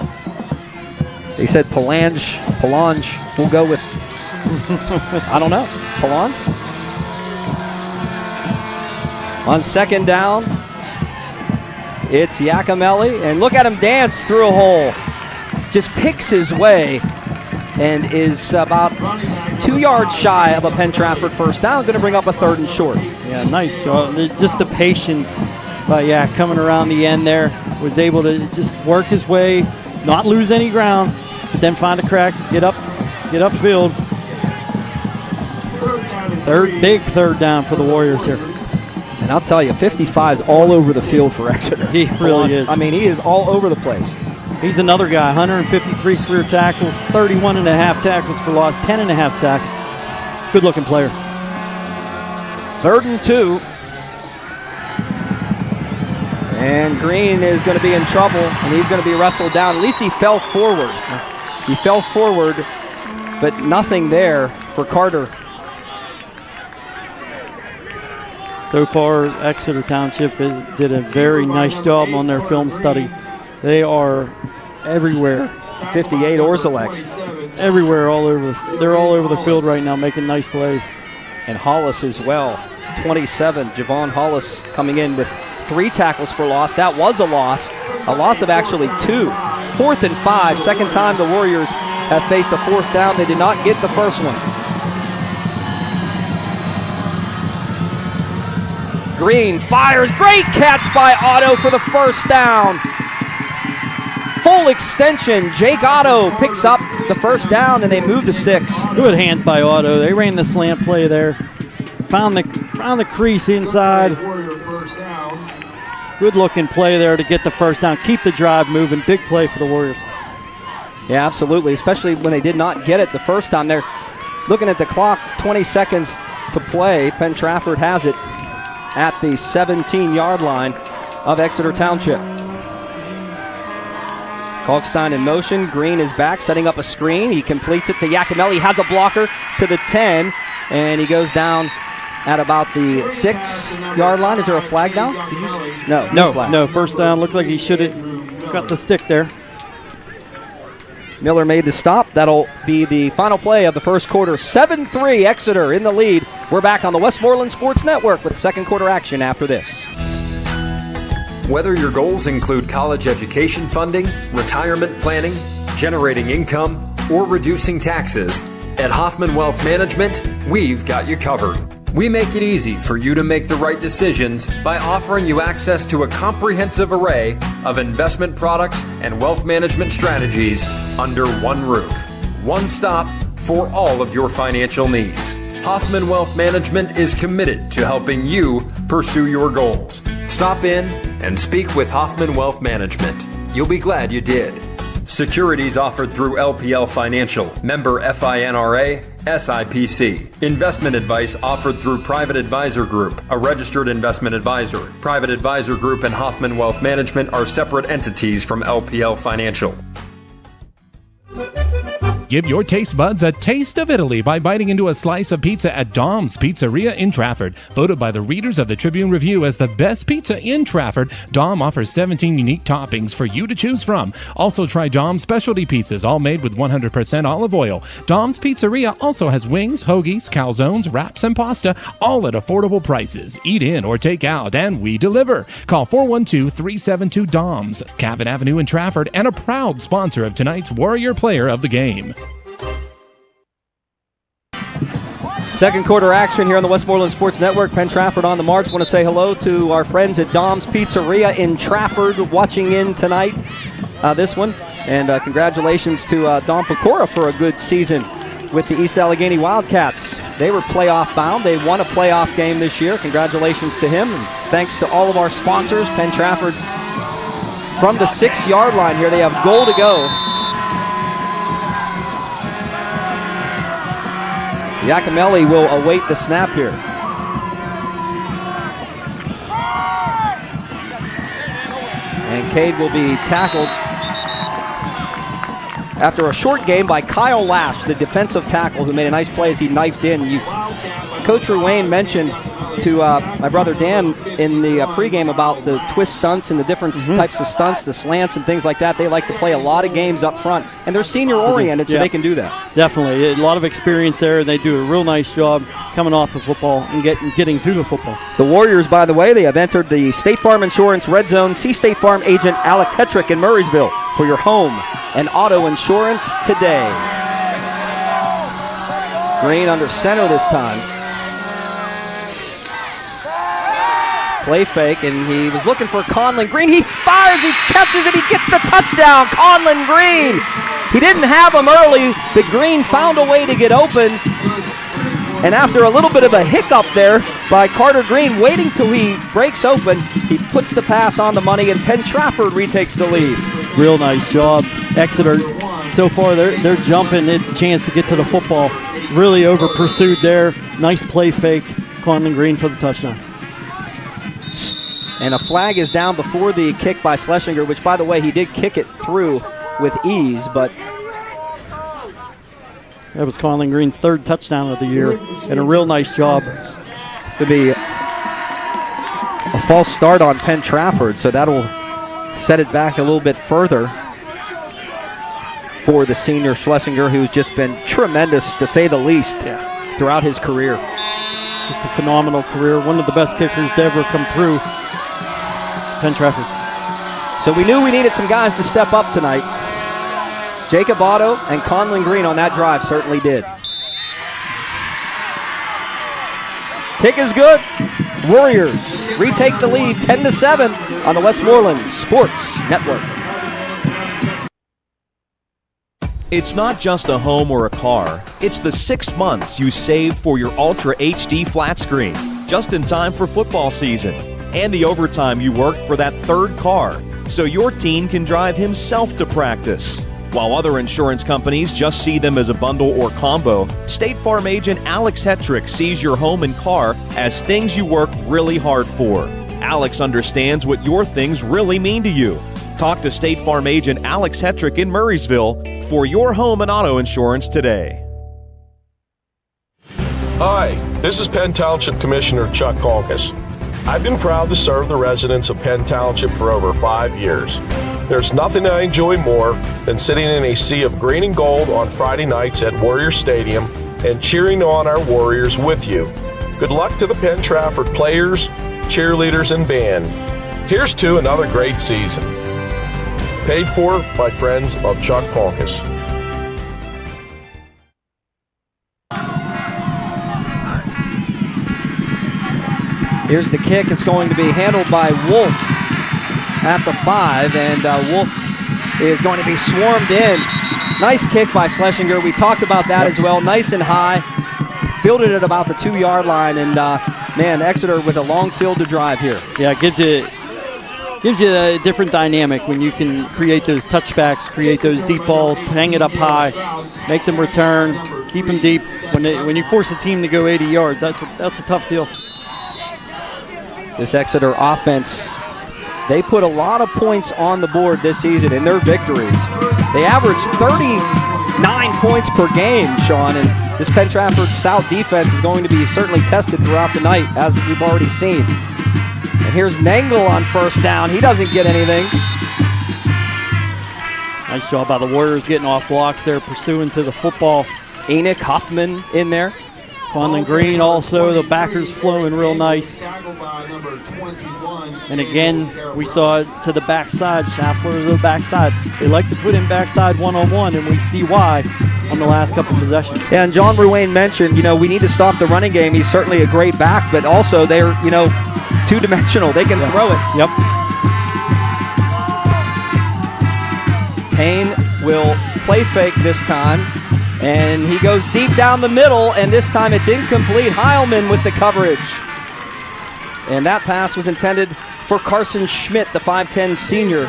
They said Palange. We'll go with, I don't know, Palange? On 2nd down, it's Iacomelli, and look at him dance through a hole. Just picks his way and is about 2 yards shy of a Penn-Trafford first down. Going to bring up a 3rd and short. Yeah, nice job. Just the patience by coming around the end there. Was able to just work his way, not lose any ground, but then find a crack, get upfield. Big third down for the Warriors here. And I'll tell you, 55 is all over the field for Exeter. He really is. I mean, he is all over the place. He's another guy, 153 career tackles, 31.5 tackles for loss, 10.5 sacks. Good-looking player. 3rd and 2. And Green is going to be in trouble, and he's going to be wrestled down. At least he fell forward. He fell forward, but nothing there for Carter. So far, Exeter Township did a very nice job on their film study. They are everywhere. 58 Orzelek. Everywhere, all over. They're all over the field right now, making nice plays. And Hollis as well. 27, Javon Hollis coming in with 3 tackles for loss. That was a loss of actually 2. 4th and 5, second time the Warriors have faced a 4th down. They did not get the first one. Green fires, great catch by Otto for the first down. Full extension, Jake Otto picks up the first down, and they move the sticks. Good hands by Otto. They ran the slant play there. Found the crease inside. Good looking play there to get the first down. Keep the drive moving. Big play for the Warriors. Yeah, absolutely, especially when they did not get it the first time. They're looking at the clock, 20 seconds to play. Penn-Trafford has it at the 17-yard line of Exeter Township. Kalkstein in motion. Green is back, setting up a screen. He completes it to Iacomelli. He has a blocker to the 10, and he goes down at about the 6-yard line. Is there a flag now? Did you? No flag. No, first down. Looked like he should have got the stick there. Miller made the stop. That'll be the final play of the first quarter. 7-3, Exeter in the lead. We're back on the Westmoreland Sports Network with second quarter action after this. Whether your goals include college education funding, retirement planning, generating income, or reducing taxes, at Hoffman Wealth Management, we've got you covered. We make it easy for you to make the right decisions by offering you access to a comprehensive array of investment products and wealth management strategies under one roof. One stop for all of your financial needs. Hoffman Wealth Management is committed to helping you pursue your goals. Stop in and speak with Hoffman Wealth Management. You'll be glad you did. Securities offered through LPL Financial, member FINRA, SIPC. Investment advice offered through Private Advisor Group, a registered investment advisor. Private Advisor Group and Hoffman Wealth Management are separate entities from LPL Financial. Give your taste buds a taste of Italy by biting into a slice of pizza at Dom's Pizzeria in Trafford. Voted by the readers of the Tribune Review as the best pizza in Trafford, Dom offers 17 unique toppings for you to choose from. Also try Dom's specialty pizzas, all made with 100% olive oil. Dom's Pizzeria also has wings, hoagies, calzones, wraps, and pasta, all at affordable prices. Eat in or take out, and we deliver. Call 412-372-DOMS, Cavan Avenue in Trafford, and a proud sponsor of tonight's Warrior Player of the Game. Second quarter action here on the Westmoreland Sports Network. Penn-Trafford on the march. Want to say hello to our friends at Dom's Pizzeria in Trafford watching in tonight, this one. And congratulations to Don Pecora for a good season with the East Allegheny Wildcats. They were playoff bound. They won a playoff game this year. Congratulations to him. And thanks to all of our sponsors. Penn-Trafford from the 6-yard line here. They have goal to go. Iacomelli will await the snap here. And Cade will be tackled after a short game by Kyle Lash, the defensive tackle, who made a nice play as he knifed in. Coach Ruane mentioned to my brother Dan in the pregame about the twist stunts and the different types of stunts, the slants and things like that. They like to play a lot of games up front, and they're senior-oriented, so they can do that. Definitely. A lot of experience there, and they do a real nice job coming off the football and getting to the football. The Warriors, by the way, they have entered the State Farm Insurance Red Zone. See State Farm agent Alex Hetrick in Murraysville for your home and auto insurance today. Green under center this time. Play fake, and he was looking for Conlon Green. He fires, he catches it, he gets the touchdown. Conlon Green. He didn't have him early, but Green found a way to get open. And after a little bit of a hiccup there by Carter Green, waiting till he breaks open, he puts the pass on the money, and Penn-Trafford retakes the lead. Real nice job. Exeter, so far, they're jumping at the chance to get to the football. Really over-pursued there. Nice play fake. Conlon Green for the touchdown. And a flag is down before the kick by Schlesinger, which, by the way, he did kick it through with ease, but that was Conlon Green's third touchdown of the year, and a real nice job. Could be a false start on Penn-Trafford, so that'll set it back a little bit further for the senior Schlesinger, who's just been tremendous, to say the least, throughout his career. Just a phenomenal career, one of the best kickers to ever come through Penn-Trafford. So we knew we needed some guys to step up tonight. Jacob Otto and Conlon Green on that drive certainly did. Kick is good. Warriors retake the lead 10-7 on the Westmoreland Sports Network. It's not just a home or a car. It's the 6 months you saved for your Ultra HD flat screen, just in time for football season. And the overtime you worked for that third car, so your teen can drive himself to practice. While other insurance companies just see them as a bundle or combo, State Farm agent Alex Hetrick sees your home and car as things you work really hard for. Alex understands what your things really mean to you. Talk to State Farm agent Alex Hetrick in Murraysville for your home and auto insurance today. Hi, this is Penn Township Commissioner Chuck Colkus. I've been proud to serve the residents of Penn Township for over 5 years. There's nothing I enjoy more than sitting in a sea of green and gold on Friday nights at Warrior Stadium and cheering on our Warriors with you. Good luck to the Penn-Trafford players, cheerleaders, and band. Here's to another great season. Paid for by friends of Chuck Colkus. Here's the kick. It's going to be handled by Wolf at the 5, and Wolf is going to be swarmed in. Nice kick by Schlesinger. We talked about that as well. Nice and high. Fielded at about the 2-yard line, and man, Exeter with a long field to drive here. Yeah, it gives you a different dynamic when you can create those touchbacks, create those deep balls, hang it up high, make them return. Keep them deep. When you force a team to go 80 yards, that's a tough deal. This Exeter offense, they put a lot of points on the board this season in their victories. They averaged 39 points per game, Sean, and this Penn-Trafford stout defense is going to be certainly tested throughout the night, as we've already seen. And here's Nangle on first down. He doesn't get anything. Nice job by the Warriors getting off blocks there, pursuing to the football. Enoch Huffman in there. Conlon Green also, the backers flowing real nice. And again, we saw it to the backside, Schaffler to the backside. They like to put in backside one-on-one, and we see why on the last couple possessions. Yeah, and John Ruane mentioned, we need to stop the running game. He's certainly a great back, but also they're, two-dimensional. They can throw it. Yep. Payne will play fake this time, and he goes deep down the middle, and this time it's incomplete. Heilman with the coverage. And that pass was intended for Carson Schmidt, the 5'10 senior,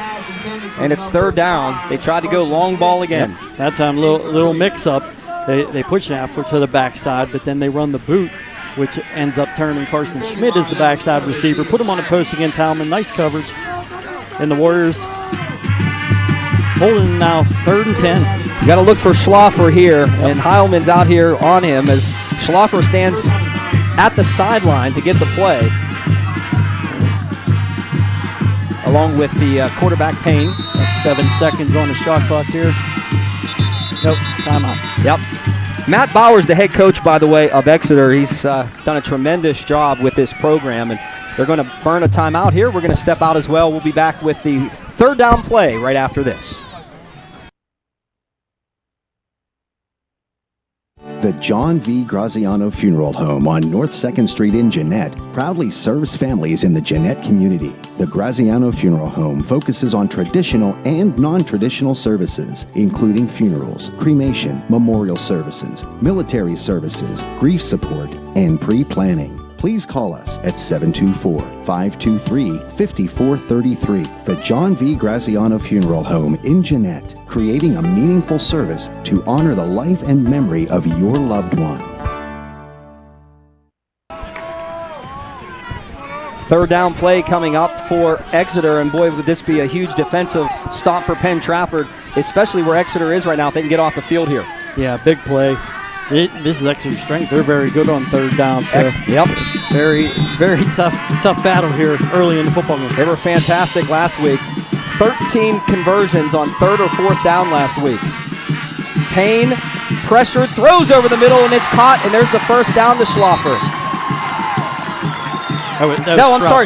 and it's third down. They tried to go long ball again. Yep. That time, little mix-up. They push Schaffler to the backside, but then they run the boot, which ends up turning Carson Schmidt as the backside receiver. Put him on the post against Heilman. Nice coverage. And the Warriors holding now 3rd and 10. You got to look for Schlaffer here, and Heilman's out here on him as Schlaffer stands at the sideline to get the play, along with the quarterback Payne. That's 7 seconds on the shot clock here. Nope, timeout. Yep. Matt Bowers, the head coach, by the way, of Exeter, he's done a tremendous job with this program, and they're going to burn a timeout here. We're going to step out as well. We'll be back with the third down play right after this. The John V. Graziano Funeral Home on North 2nd Street in Jeanette proudly serves families in the Jeanette community. The Graziano Funeral Home focuses on traditional and non-traditional services, including funerals, cremation, memorial services, military services, grief support, and pre-planning. Please call us at 724-523-5433. The John V. Graziano Funeral Home in Jeanette, creating a meaningful service to honor the life and memory of your loved one. Third down play coming up for Exeter, and boy, would this be a huge defensive stop for Penn-Trafford, especially where Exeter is right now. If they can get off the field here. Yeah, big play. This is Exeter's strength. They're very good on third down. So yep. Very, very tough battle here early in the football game. They were fantastic last week. 13 conversions on third or fourth down last week. Payne pressured, throws over the middle, and it's caught, and there's the first down to Schlaffer.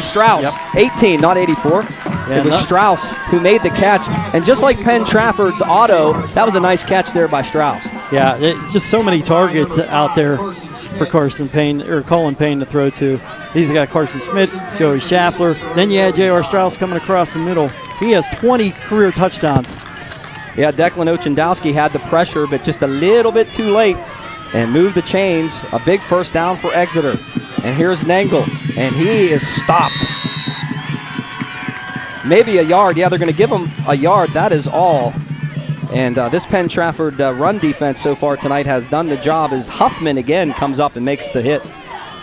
Strauss. Yep. 18, not 84. It was Strauss who made the catch. And just like Penn-Trafford's auto, that was a nice catch there by Strauss. Yeah, just so many targets out there for Colin Payne to throw to. He's got Carson Schmidt, Joey Schaffler. Then you had J.R. Strauss coming across the middle. He has 20 career touchdowns. Yeah, Declan Ochendowski had the pressure, but just a little bit too late and moved the chains. A big first down for Exeter. And here's Nangle, and he is stopped. Maybe a yard. Yeah, they're going to give him a yard. That is all. And this Penn-Trafford run defense so far tonight has done the job as Huffman again comes up and makes the hit.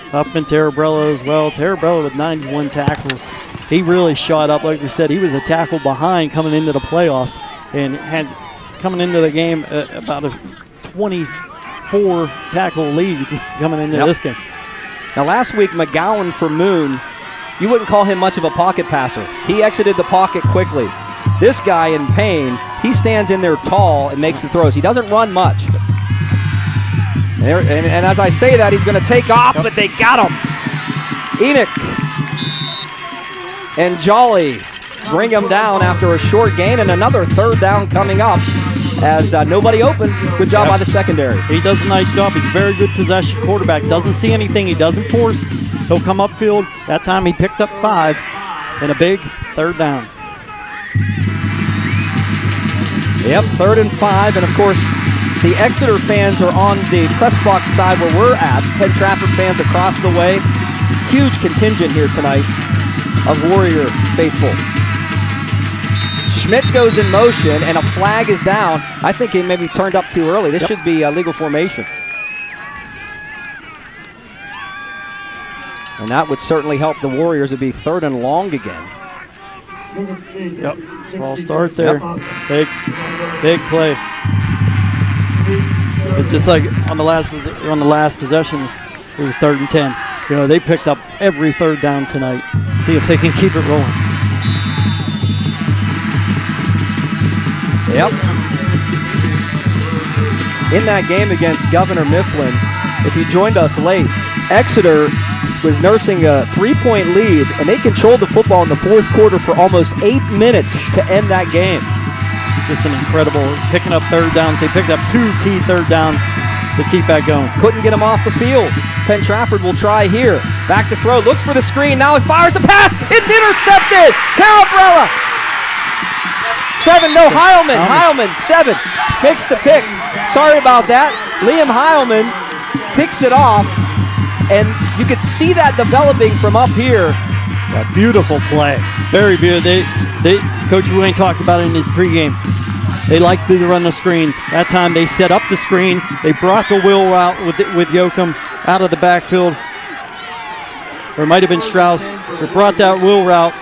Huffman, Terrabrello as well. Terrabrello with 91 tackles. He really shot up, like we said. He was a tackle behind coming into the playoffs and had coming into the game about a 24 tackle lead coming into this game. Now last week, McGowan for Moon, you wouldn't call him much of a pocket passer. He exited the pocket quickly. This guy in Payne, he stands in there tall and makes the throws. He doesn't run much. And as I say that, he's going to take off, but they got him. Enoch and Jolly bring him down after a short gain, and another third down coming up as nobody open. Good job by the secondary. He does a nice job. He's a very good possession quarterback. Doesn't see anything. He doesn't force. He'll come upfield. That time he picked up 5 and a big third down. Yep, 3rd and 5, and of course, the Exeter fans are on the press box side where we're at. Penn-Trafford fans across the way. Huge contingent here tonight of Warrior faithful. Schmidt goes in motion, and a flag is down. I think he maybe turned up too early. This should be a legal formation. And that would certainly help the Warriors. It'd be 3rd and long again. Yep. False start there. Yep. Big play. But just like on the last possession, it was 3rd and 10. You know, they picked up every 3rd down tonight. See if they can keep it rolling. Yep. In that game against Governor Mifflin, if you joined us late, Exeter was nursing a 3-point lead, and they controlled the football in the 4th quarter for almost 8 minutes to end that game. Just an incredible picking up 3rd downs. They picked up 2 key 3rd downs to keep that going. Couldn't get him off the field. Penn-Trafford will try here. Back to throw, looks for the screen. Now he fires the pass. It's intercepted. Tarabrella. 7, no, Heilman. Heilman, 7, makes the pick. Sorry about that. Liam Heilman picks it off, and you could see that developing from up here. A beautiful play. Very beautiful. Coach Wayne talked about it in his pregame. They like to run the screens. That time they set up the screen. They brought the wheel route with Yoakum out of the backfield. Or it might have been Strauss. They brought that wheel route.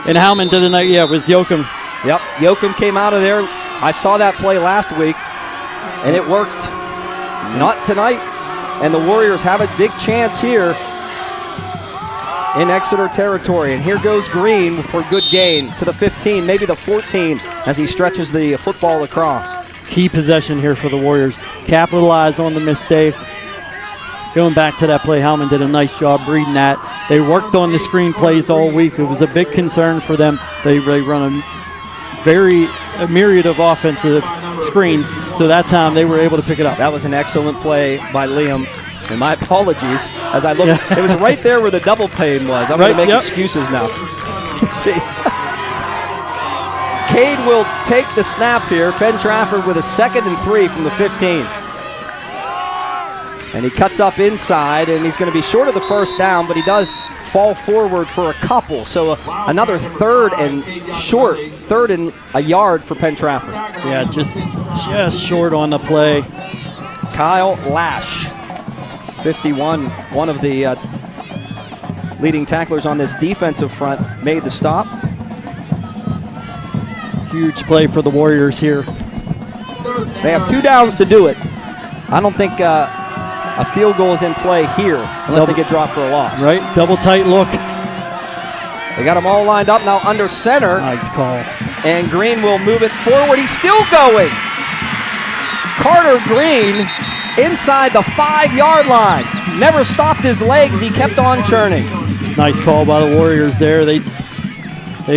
And Howman did it. Yeah, it was Yoakum. Yep, Yoakum came out of there. I saw that play last week, and it worked. Not tonight. And the Warriors have a big chance here in Exeter territory. And here goes Green for good gain to the 15, maybe the 14, as he stretches the football across. Key possession here for the Warriors. Capitalize on the mistake. Going back to that play, Howman did a nice job reading that. They worked on the screen plays all week. It was a big concern for them. They run a myriad of offensive screens, so that time they were able to pick it up. That was an excellent play by Liam, and my apologies as I look. Yeah. It was right there where the double pane was. I'm going to make excuses now. See, Cade will take the snap here. Penn-Trafford with a 2nd and 3 from the 15. And he cuts up inside, and he's going to be short of the 1st down, but he does fall forward for a couple. So another 3rd and short, 3rd and a yard for Penn-Trafford. Yeah, just short on the play. Kyle Lash, 51, one of the leading tacklers on this defensive front, made the stop. Huge play for the Warriors here. They have 2 downs to do it. I don't think a field goal is in play here unless they get dropped for a loss. Right, double tight look. They got them all lined up now under center. Nice call. And Green will move it forward. He's still going. Carter Green inside the 5-yard line. Never stopped his legs. He kept on churning. Nice call by the Warriors there. They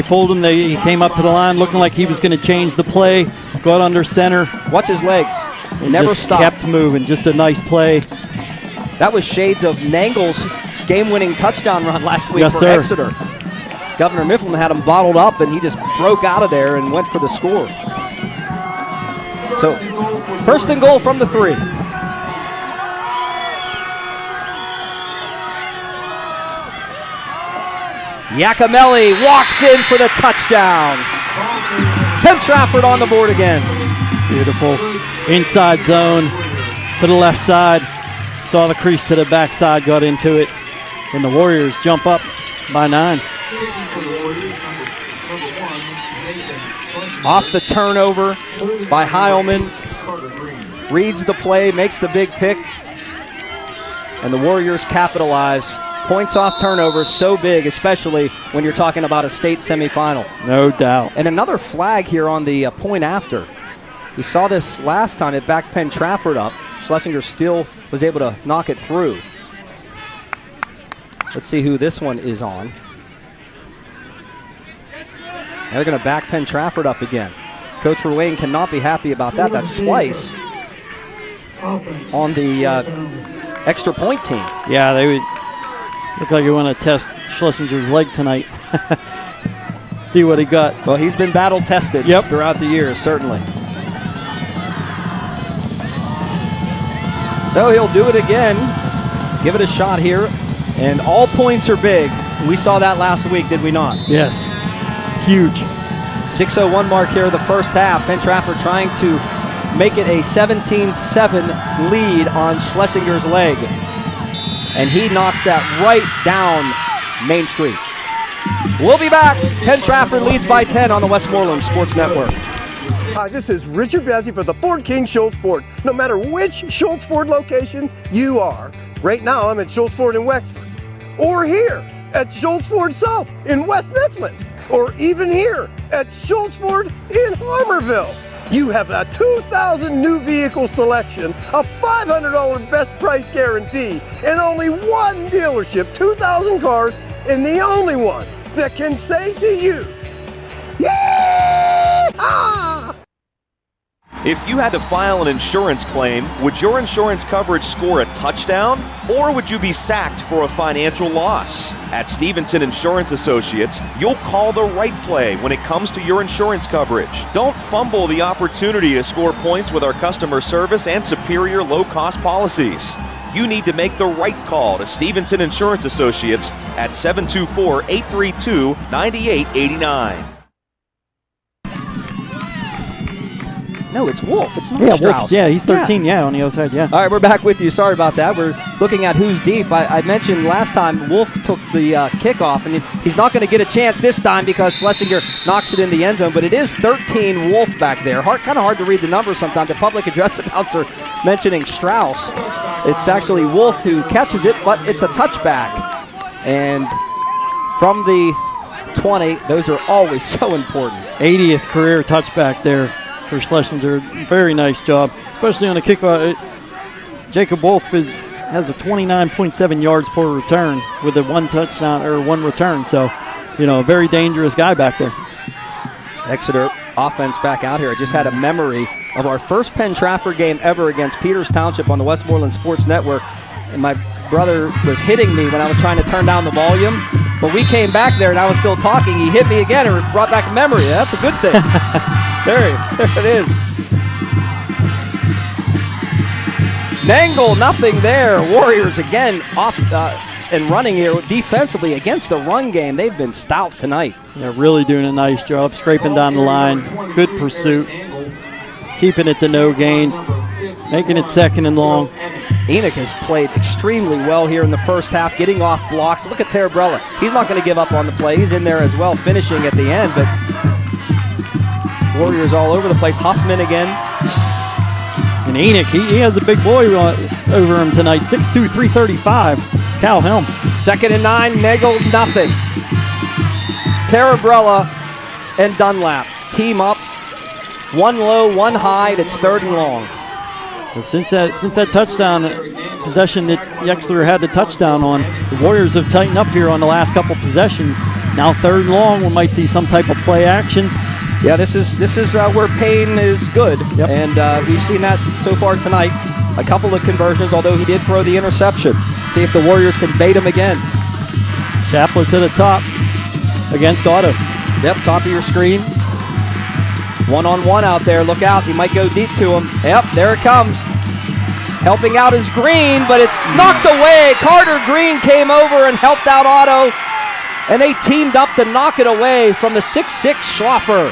folded him. He came up to the line looking like he was going to change the play. Got under center. Watch his legs. Never stopped. Kept moving. Just a nice play. That was shades of Nangle's game-winning touchdown run last week for Exeter. Governor Mifflin had him bottled up, and he just broke out of there and went for the score. So, 1st and goal from the 3. Iacomelli walks in for the touchdown. Penn-Trafford on the board again. Beautiful. Inside zone to the left side. Saw the crease to the backside, got into it. And the Warriors jump up by 9. Off the turnover by Heilman. Reads the play, makes the big pick. And the Warriors capitalize. Points off turnovers so big, especially when you're talking about a state semifinal. No doubt. And another flag here on the point after. We saw this last time. It backed Penn-Trafford up. Schlesinger still was able to knock it through. Let's see who this one is on. They're going to back Penn-Trafford up again. Coach Ruane cannot be happy about that. That's twice on the extra point team. Yeah, they would look like you want to test Schlesinger's leg tonight. See what he got. Well, he's been battle tested throughout the years, certainly. So he'll do it again. Give it a shot here. And all points are big. We saw that last week, did we not? Yes. Huge. 6:01 mark here, the 1st half. Penn-Trafford trying to make it a 17-7 lead on Schlesinger's leg. and he knocks that right down Main Street. We'll be back. Penn-Trafford leads by 10 on the Westmoreland Sports Network. Hi, this is Richard Bazzi for the Ford King Schultz Ford. No matter which Schultz Ford location you are, right now I'm at Schultz Ford in Wexford, or here at Schultz Ford South in West Mifflin, or even here at Schultz Ford in Harmerville. You have a 2,000 new vehicle selection, a $500 best price guarantee, and only one dealership, 2,000 cars, and the only one that can say to you, yeah! If you had to file an insurance claim, would your insurance coverage score a touchdown, or would you be sacked for a financial loss? At Stevenson Insurance Associates, you'll call the right play when it comes to your insurance coverage. Don't fumble the opportunity to score points with our customer service and superior low-cost policies. You need to make the right call to Stevenson Insurance Associates at 724-832-9889. No, it's Wolf. It's not Yeah, Strauss. Wolf. Yeah, he's 13. Yeah, on the outside. Yeah. All right, we're back with you. Sorry about that. We're looking at who's deep. I mentioned last time Wolf took the kickoff, and he's not going to get a chance this time because Schlesinger knocks it in the end zone. But it is 13 Wolf back there. Kind of hard to read the numbers sometimes. The public address announcer mentioning Strauss. It's actually Wolf who catches it, but it's a touchback. And from the 20, those are always so important. 80th career touchback there for Schlesinger. Very nice job, especially on the kickoff. Jacob Wolf has a 29.7 yards per return with a one touchdown or one return. So, a very dangerous guy back there. Exeter offense back out here. I just had a memory of our first Penn-Trafford game ever against Peters Township on the Westmoreland Sports Network. And my brother was hitting me when I was trying to turn down the volume. But we came back there and I was still talking. He hit me again and brought back a memory. That's a good thing. There it is. Nangle, nothing there. Warriors again off and running here defensively against the run game. They've been stout tonight. Yeah, really doing a nice job, scraping down the line. Good pursuit. Keeping it to no gain. Making it second and long. Enoch has played extremely well here in the first half, getting off blocks. Look at Tarabrella. He's not going to give up on the play. He's in there as well, finishing at the end, but Warriors all over the place. Huffman again. And Enoch, he has a big boy over him tonight. 6'2", 335. Cal Helm. 2nd and 9, Nagel, nothing. Tarabrella and Dunlap team up. One low, one high, and it's 3rd and long. Well, since that touchdown possession that Exeter had the touchdown on, the Warriors have tightened up here on the last couple possessions. Now 3rd and long, we might see some type of play action. Yeah, this is where Payne is good, yep. And we've seen that so far tonight. A couple of conversions, although he did throw the interception. See if the Warriors can bait him again. Schaffler to the top against Otto. Yep, top of your screen. One-on-one out there. Look out. He might go deep to him. Yep, there it comes. Helping out is Green, but it's knocked away. Carter Green came over and helped out Otto, and they teamed up to knock it away from the 6'6" Schlaffer.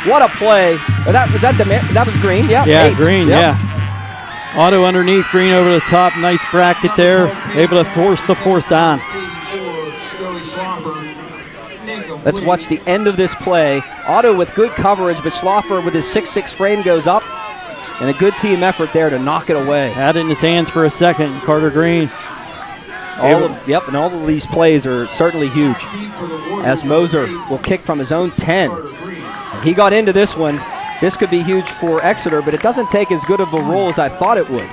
What a play. That was Green, yeah. Yeah, 8. Green, yep. Yeah. Otto underneath, Green over the top. Nice bracket there. Able to force the 4th down. Let's watch the end of this play. Otto with good coverage, but Schlaffer with his 6'6" frame goes up. And a good team effort there to knock it away. Had it in his hands for a second, Carter Green. And all of these plays are certainly huge. As Moser will kick from his own 10. And he got into this one. This could be huge for Exeter, but it doesn't take as good of a roll as I thought it would.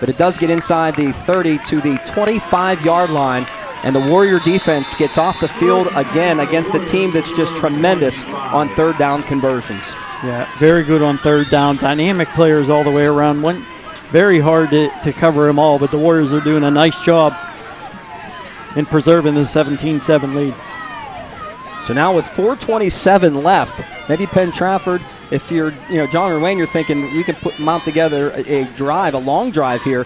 But it does get inside the 30 to the 25-yard line. And the Warrior defense gets off the field again against a team that's just tremendous on 3rd down conversions. Yeah, very good on 3rd down. Dynamic players all the way around. Very hard to cover them all, but the Warriors are doing a nice job in preserving the 17-7 lead. So now with 4:27 left, maybe Penn-Trafford, if you're John or Wayne, you're thinking we can mount together a long drive here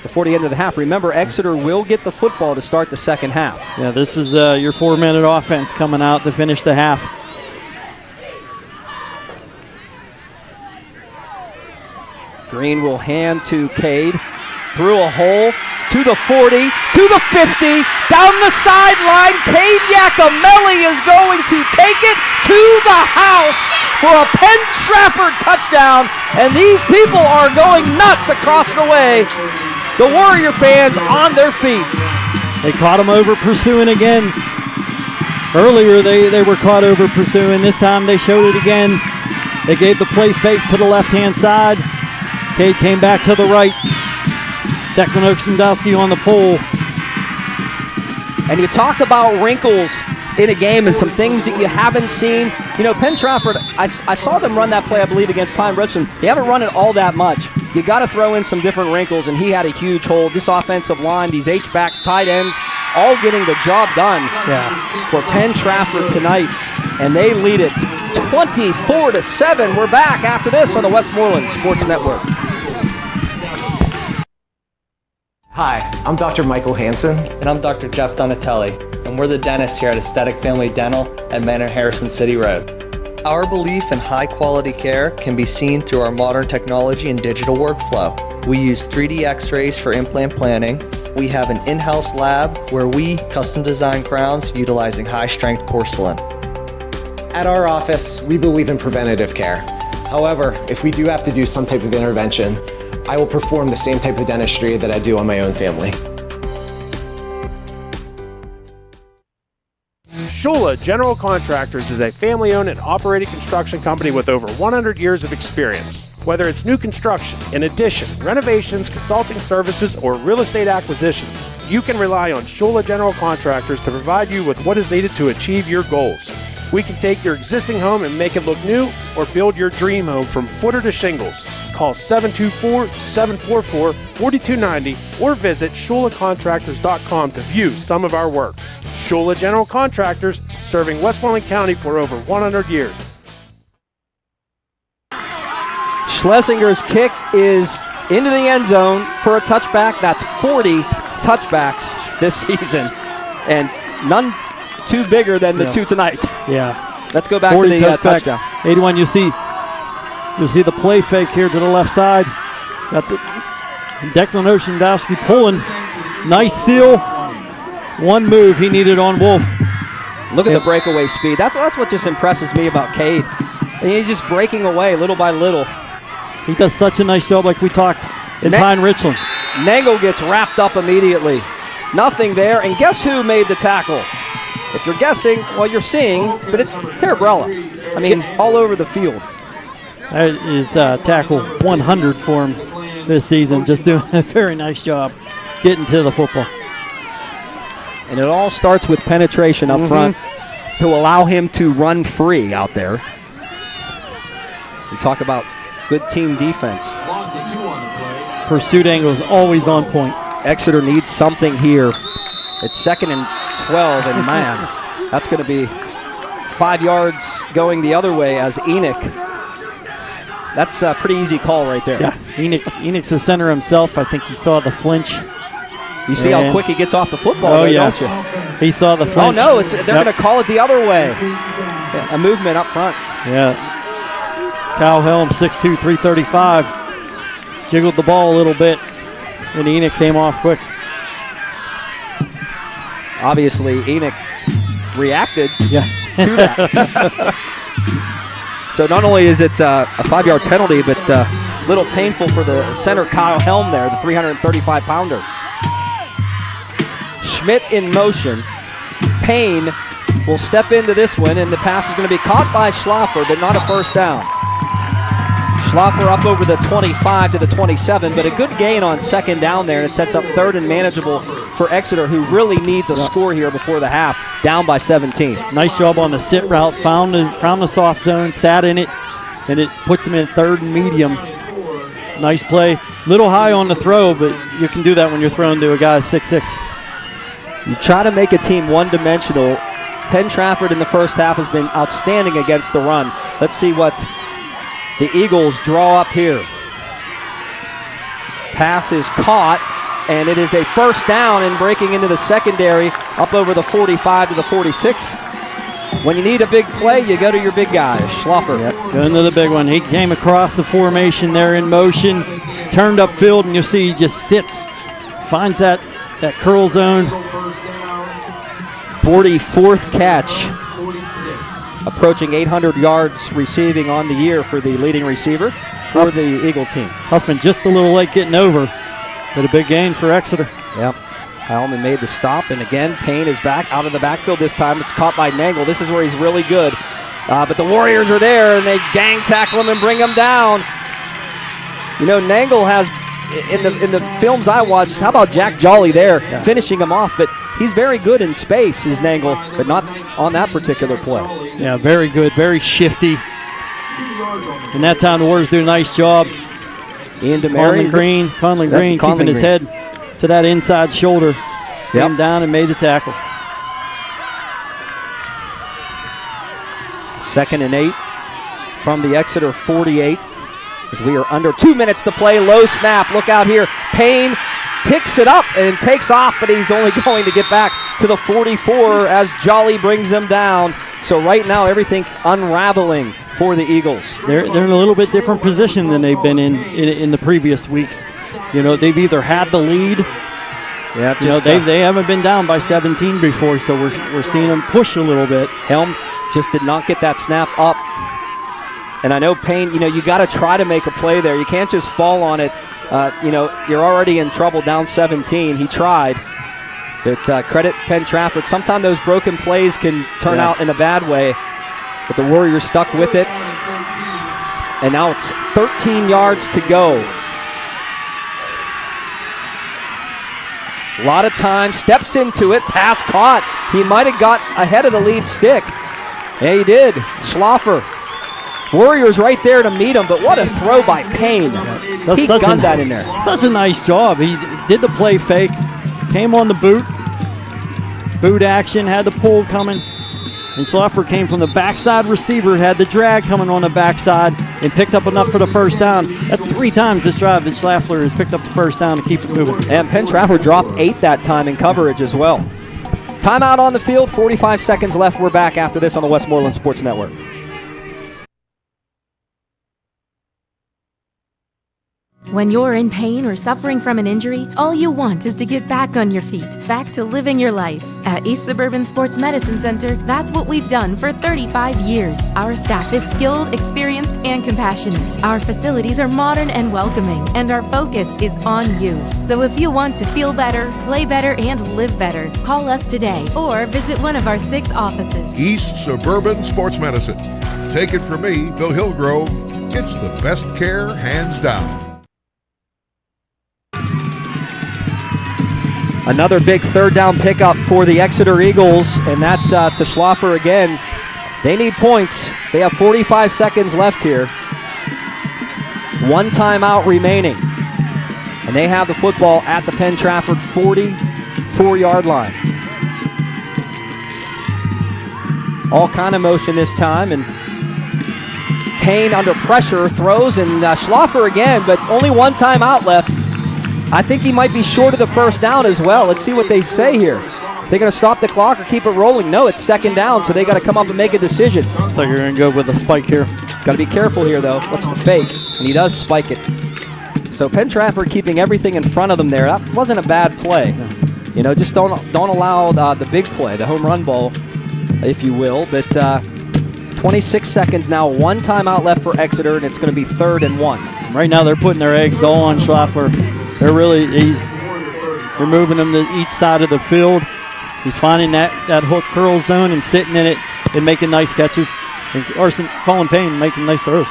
before the end of the half. Remember, Exeter will get the football to start the second half. Yeah, this is your 4-minute offense coming out to finish the half. Green will hand to Cade. Through a hole to the 40, to the 50, down the sideline. Cade Yacomelli is going to take it to the house for a Penn-Trafford touchdown, and these people are going nuts across the way. The Warrior fans on their feet. They caught him over pursuing again. Earlier they were caught over pursuing. This time they showed it again. They gave the play fake to the left-hand side. Cade came back to the right. Declan Oksendowski on the pole. And you talk about wrinkles in a game and some things that you haven't seen. You know, Penn-Trafford, I saw them run that play, I believe, against Pine Richland. They haven't run it all that much. You got to throw in some different wrinkles, and he had a huge hold. This offensive line, these H-backs, tight ends, all getting the job done for Penn-Trafford tonight. And they lead it 24-7. We're back after this on the Westmoreland Sports Network. Hi, I'm Dr. Michael Hansen. And I'm Dr. Jeff Donatelli, and we're the dentists here at Aesthetic Family Dental at Manor Harrison City Road. Our belief in high-quality care can be seen through our modern technology and digital workflow. We use 3D x-rays for implant planning. We have an in-house lab where we custom design crowns utilizing high-strength porcelain. At our office, we believe in preventative care. However, if we do have to do some type of intervention, I will perform the same type of dentistry that I do on my own family. Shula General Contractors is a family-owned and operated construction company with over 100 years of experience. Whether it's new construction, in addition, renovations, consulting services, or real estate acquisitions, you can rely on Shula General Contractors to provide you with what is needed to achieve your goals. We can take your existing home and make it look new, or build your dream home from footer to shingles. Call 724-744-4290 or visit ShulaContractors.com to view some of our work. Shula General Contractors, serving Westmoreland County for over 100 years. Schlesinger's kick is into the end zone for a touchback. That's 40 touchbacks this season, and none too bigger than the two tonight. Yeah. Let's go back to the touchdown. 81, you'll see the play fake here to the left side. Got the Declan Oksendowski pulling. Nice seal. One move he needed on Wolf. Look at the breakaway speed. That's what just impresses me about Cade. And he's just breaking away little by little. He does such a nice job, like we talked in Pine Richland. Nangle gets wrapped up immediately. Nothing there, and guess who made the tackle? If you're guessing, well, you're seeing, but it's Terbrella. I mean, all over the field. That is tackle 100 for him this season. Just doing a very nice job getting to the football. And it all starts with penetration up front to allow him to run free out there. We talk about good team defense. Pursuit angle is always on point. Exeter needs something here. It's 2nd and 12, and man, that's going to be 5 yards going the other way as Enoch. That's a pretty easy call right there. Yeah, Enoch's the center himself. I think he saw the flinch. You see how quick he gets off the football, don't you? He saw the flinch. Oh, no, they're going to call it the other way. A movement up front. Yeah. Kyle Helm, 6'2", 335. Jiggled the ball a little bit, and Enoch came off quick. Obviously, Enoch reacted to that. So not only is it a 5-yard penalty, but a little painful for the center, Kyle Helm there, the 335-pounder. Schmidt in motion. Payne will step into this one, and the pass is going to be caught by Schlaffer, but not a first down. Schlaffer up over the 25 to the 27, but a good gain on 2nd down there, and it sets up 3rd and manageable for Exeter, who really needs a score here before the half, down by 17. Nice job on the sit route, found the soft zone, sat in it, and it puts him in 3rd and medium. Nice play. Little high on the throw, but you can do that when you're throwing to a guy 6'6". You try to make a team one-dimensional. Penn-Trafford in the first half has been outstanding against the run. Let's see what the Eagles draw up here. Pass is caught, and it is a first down, and breaking into the secondary up over the 45 to the 46. When you need a big play, you go to your big guy, Schlaffer. Going to the big one. He came across the formation there in motion, turned upfield, and you'll see he just sits finds that curl zone. 44th catch. Approaching 800 yards receiving on the year for the leading receiver for the Eagle team. Huffman just a little late getting over, but a big gain for Exeter. Yep. Heilman made the stop, and again, Payne is back out of the backfield this time. It's caught by Nangle. This is where he's really good. But the Warriors are there, and they gang tackle him and bring him down. You know, Nangle has, in the films I watched, how about Jack Jolly there finishing him off? But he's very good in space, is Nangle, but not on that particular play. Yeah, very good, very shifty. And that time the Warriors do a nice job. Ian DeMary. Conlon Green keeping his head to that inside shoulder. Came down and made the tackle. 2nd and 8 from the Exeter 48. As we are under 2 minutes to play. Low snap. Look out here. Payne picks it up and takes off, but he's only going to get back to the 44 as Jolly brings him down. So right now, everything unraveling for the Eagles. They're in a little bit different position than they've been in the previous weeks. You know, they've either had the lead. Yeah, you know, they haven't been down by 17 before, so we're seeing them push a little bit. Helm just did not get that snap up. And I know Payne, you know, you got to try to make a play there. You can't just fall on it. You know, you're already in trouble down 17. He tried. But credit Penn-Trafford. Sometimes those broken plays can turn out in a bad way. But the Warriors stuck with it. And now it's 13 yards to go. A lot of time. Steps into it. Pass caught. He might have got ahead of the lead stick. Yeah, he did. Schlaffer. Warriors right there to meet him, but what a throw by Payne. He gunned that in there. Such a nice job. He did the play fake, came on the boot action, had the pull coming, and Schlaffer came from the backside receiver, had the drag coming on the backside, and picked up enough for the first down. That's 3 times this drive that Schlaffer has picked up the first down to keep it moving. And Penn-Trafford dropped 8 that time in coverage as well. Timeout on the field, 45 seconds left. We're back after this on the Westmoreland Sports Network. When you're in pain or suffering from an injury, all you want is to get back on your feet, back to living your life. At East Suburban Sports Medicine Center, that's what we've done for 35 years. Our staff is skilled, experienced, and compassionate. Our facilities are modern and welcoming, and our focus is on you. So if you want to feel better, play better, and live better, call us today or visit one of our 6 offices. East Suburban Sports Medicine. Take it from me, Bill Hillgrove. It's the best care, hands down. Another big 3rd down pickup for the Exeter Eagles, and that to Schlaffer again. They need points. They have 45 seconds left here. 1 timeout remaining. And they have the football at the Penn-Trafford 44-yard line. All kind of motion this time, and Payne under pressure throws, and Schlaffer again, but only 1 timeout left. I think he might be short of the first down as well. Let's see what they say here. They're going to stop the clock or keep it rolling? No, it's 2nd down, so they got to come up and make a decision. Looks like you're going to go with a spike here. Got to be careful here, though. What's the fake? And he does spike it. So Penn-Trafford keeping everything in front of them there. That wasn't a bad play. You know, just don't allow the big play, the home run ball, if you will. But 26 seconds now, 1 timeout left for Exeter, and it's going to be 3rd and 1. Right now they're putting their eggs all on Schlaffer. They're moving him to each side of the field. He's finding that hook curl zone and sitting in it and making nice catches. And Colin Payne making nice throws.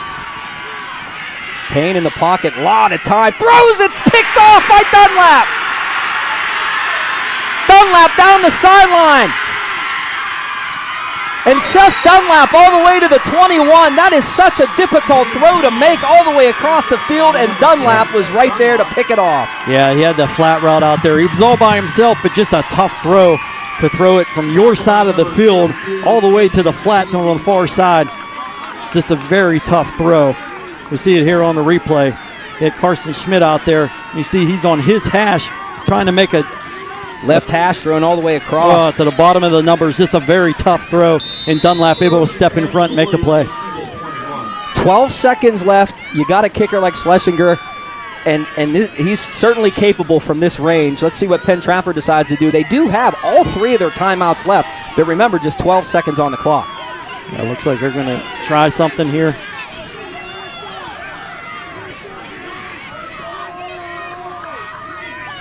Payne in the pocket, a lot of time. Throws, it's picked off by Dunlap. Dunlap down the sideline. And Seth Dunlap all the way to the 21. That is such a difficult throw to make all the way across the field, and Dunlap was right there to pick it off. Yeah, he had the flat route out there. He was all by himself, but just a tough throw to throw it from your side of the field all the way to the flat on the far side. It's just a very tough throw. We see it here on the replay. He had Carson Schmidt out there. You see he's on his hash trying to make a left hash thrown all the way across. To the bottom of the numbers. Just a very tough throw, and Dunlap able to step in front and make the play. 12 seconds left. You got a kicker like Schlesinger. he's certainly capable from this range. Let's see what Penn-Trafford decides to do. They do have all 3 of their timeouts left, but remember, just 12 seconds on the clock. It looks like they're going to try something here.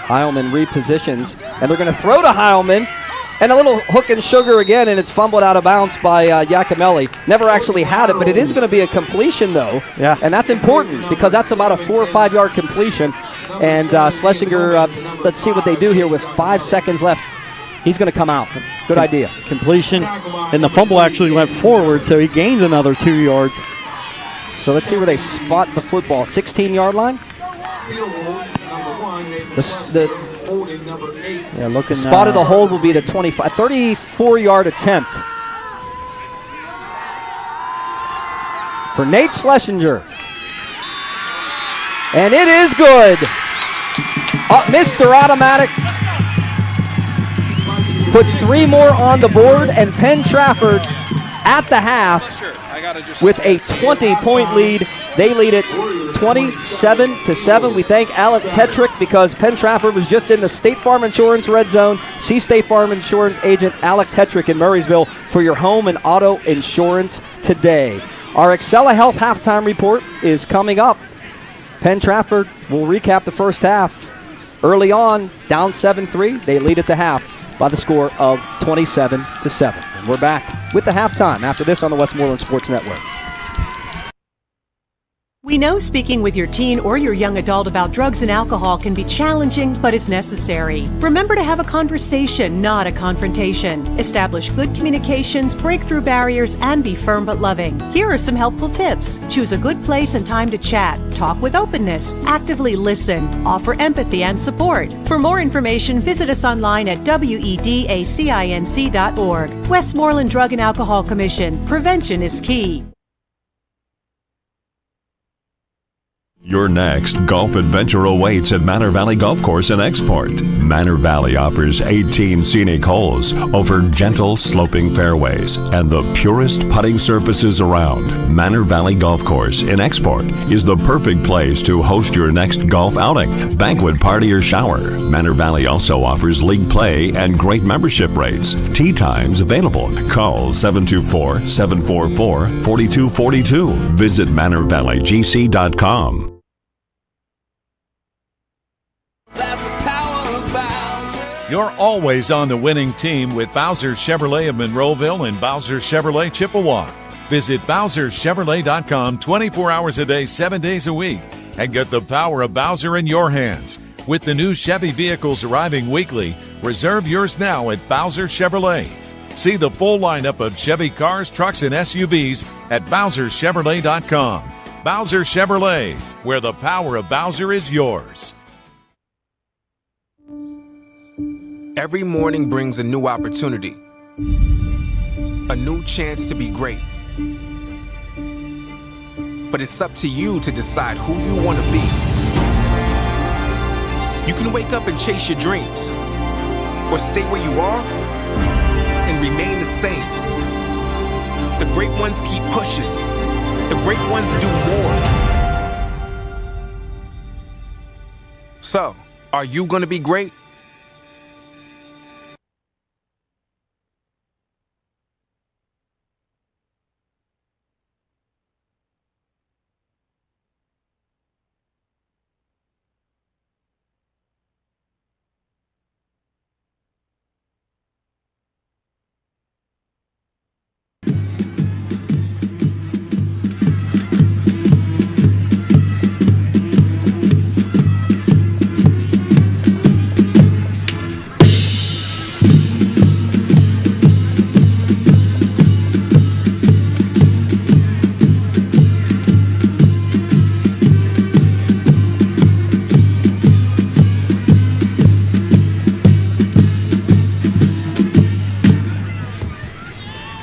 Heilman repositions, and they're going to throw to Heilman, and a little hook and sugar again, and it's fumbled out of bounds by Iacomelli. Never actually had it, but it is going to be a completion, though. Yeah. And that's important because that's about a 4 or 5 yard completion. And Schlesinger, let's see what they do here with 5 seconds left. He's going to come out. Good idea. Completion, and the fumble actually went forward, so he gained another 2 yards. So let's see where they spot the football. 16-yard line? Looking. Spot of the hold will be the 25, 34-yard attempt for Nate Schlesinger. And it is good. Mr. Automatic puts 3 more on the board, and Penn-Trafford at the half with a 20-point lead. They lead it 27-7. We thank Alex Hetrick because Penn-Trafford was just in the State Farm Insurance red zone. See State Farm Insurance agent Alex Hetrick in Murraysville for your home and auto insurance today. Our Excella Health halftime report is coming up. Penn-Trafford will recap the first half. Early on, down 7-3. They lead at the half by the score of 27-7. And we're back with the halftime after this on the Westmoreland Sports Network. We know speaking with your teen or your young adult about drugs and alcohol can be challenging, but is necessary. Remember to have a conversation, not a confrontation. Establish good communications, break through barriers, and be firm but loving. Here are some helpful tips. Choose a good place and time to chat. Talk with openness. Actively listen. Offer empathy and support. For more information, visit us online at wedacinc.org. Westmoreland Drug and Alcohol Commission. Prevention is key. Your next golf adventure awaits at Manor Valley Golf Course in Export. Manor Valley offers 18 scenic holes over gentle sloping fairways and the purest putting surfaces around. Manor Valley Golf Course in Export is the perfect place to host your next golf outing, banquet party, or shower. Manor Valley also offers league play and great membership rates. Tee times available. Call 724-744-4242. Visit ManorValleyGC.com. You're always on the winning team with Bowser Chevrolet of Monroeville and Bowser Chevrolet Chippewa. Visit BowserChevrolet.com 24 hours a day, 7 days a week, and get the power of Bowser in your hands. With the new Chevy vehicles arriving weekly, reserve yours now at Bowser Chevrolet. See the full lineup of Chevy cars, trucks, and SUVs at BowserChevrolet.com. Bowser Chevrolet, where the power of Bowser is yours. Every morning brings a new opportunity, a new chance to be great. But it's up to you to decide who you want to be. You can wake up and chase your dreams, or stay where you are and remain the same. The great ones keep pushing. The great ones do more. So, are you going to be great?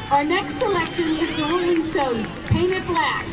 Our next selection is the Rolling Stones, Paint It Black.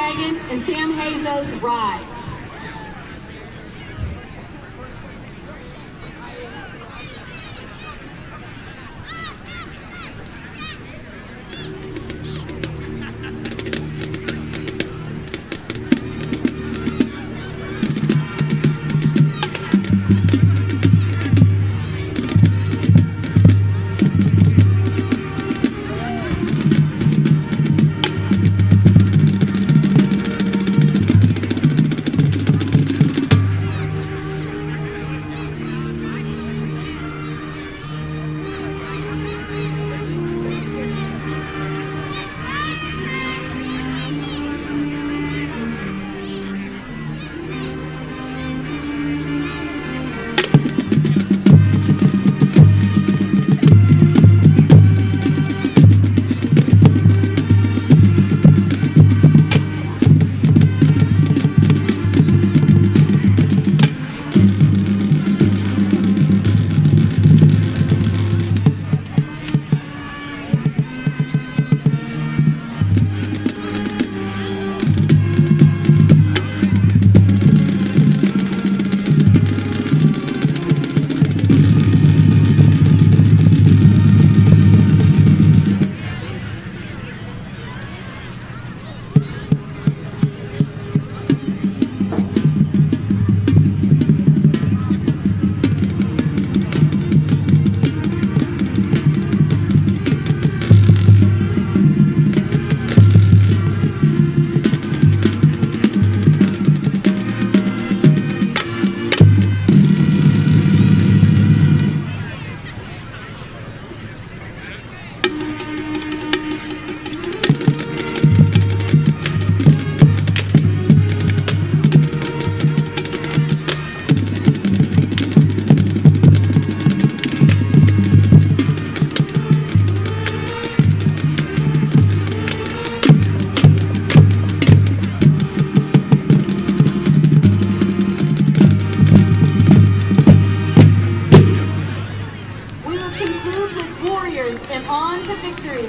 Dragon and Sam Hazo's Ride.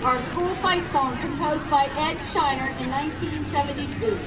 Our school fight song composed by Ed Shiner in 1972.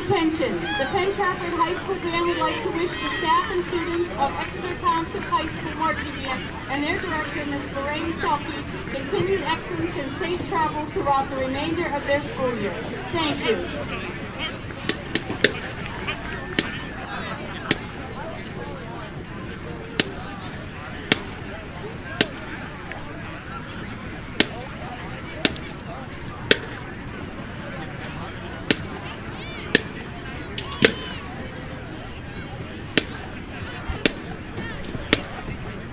attention. The Penn-Trafford High School Band would like to wish the staff and students of Exeter Township High School Marching Band and their director, Ms. Lorraine Selke, continued excellence and safe travels throughout the remainder of their school year. Thank you.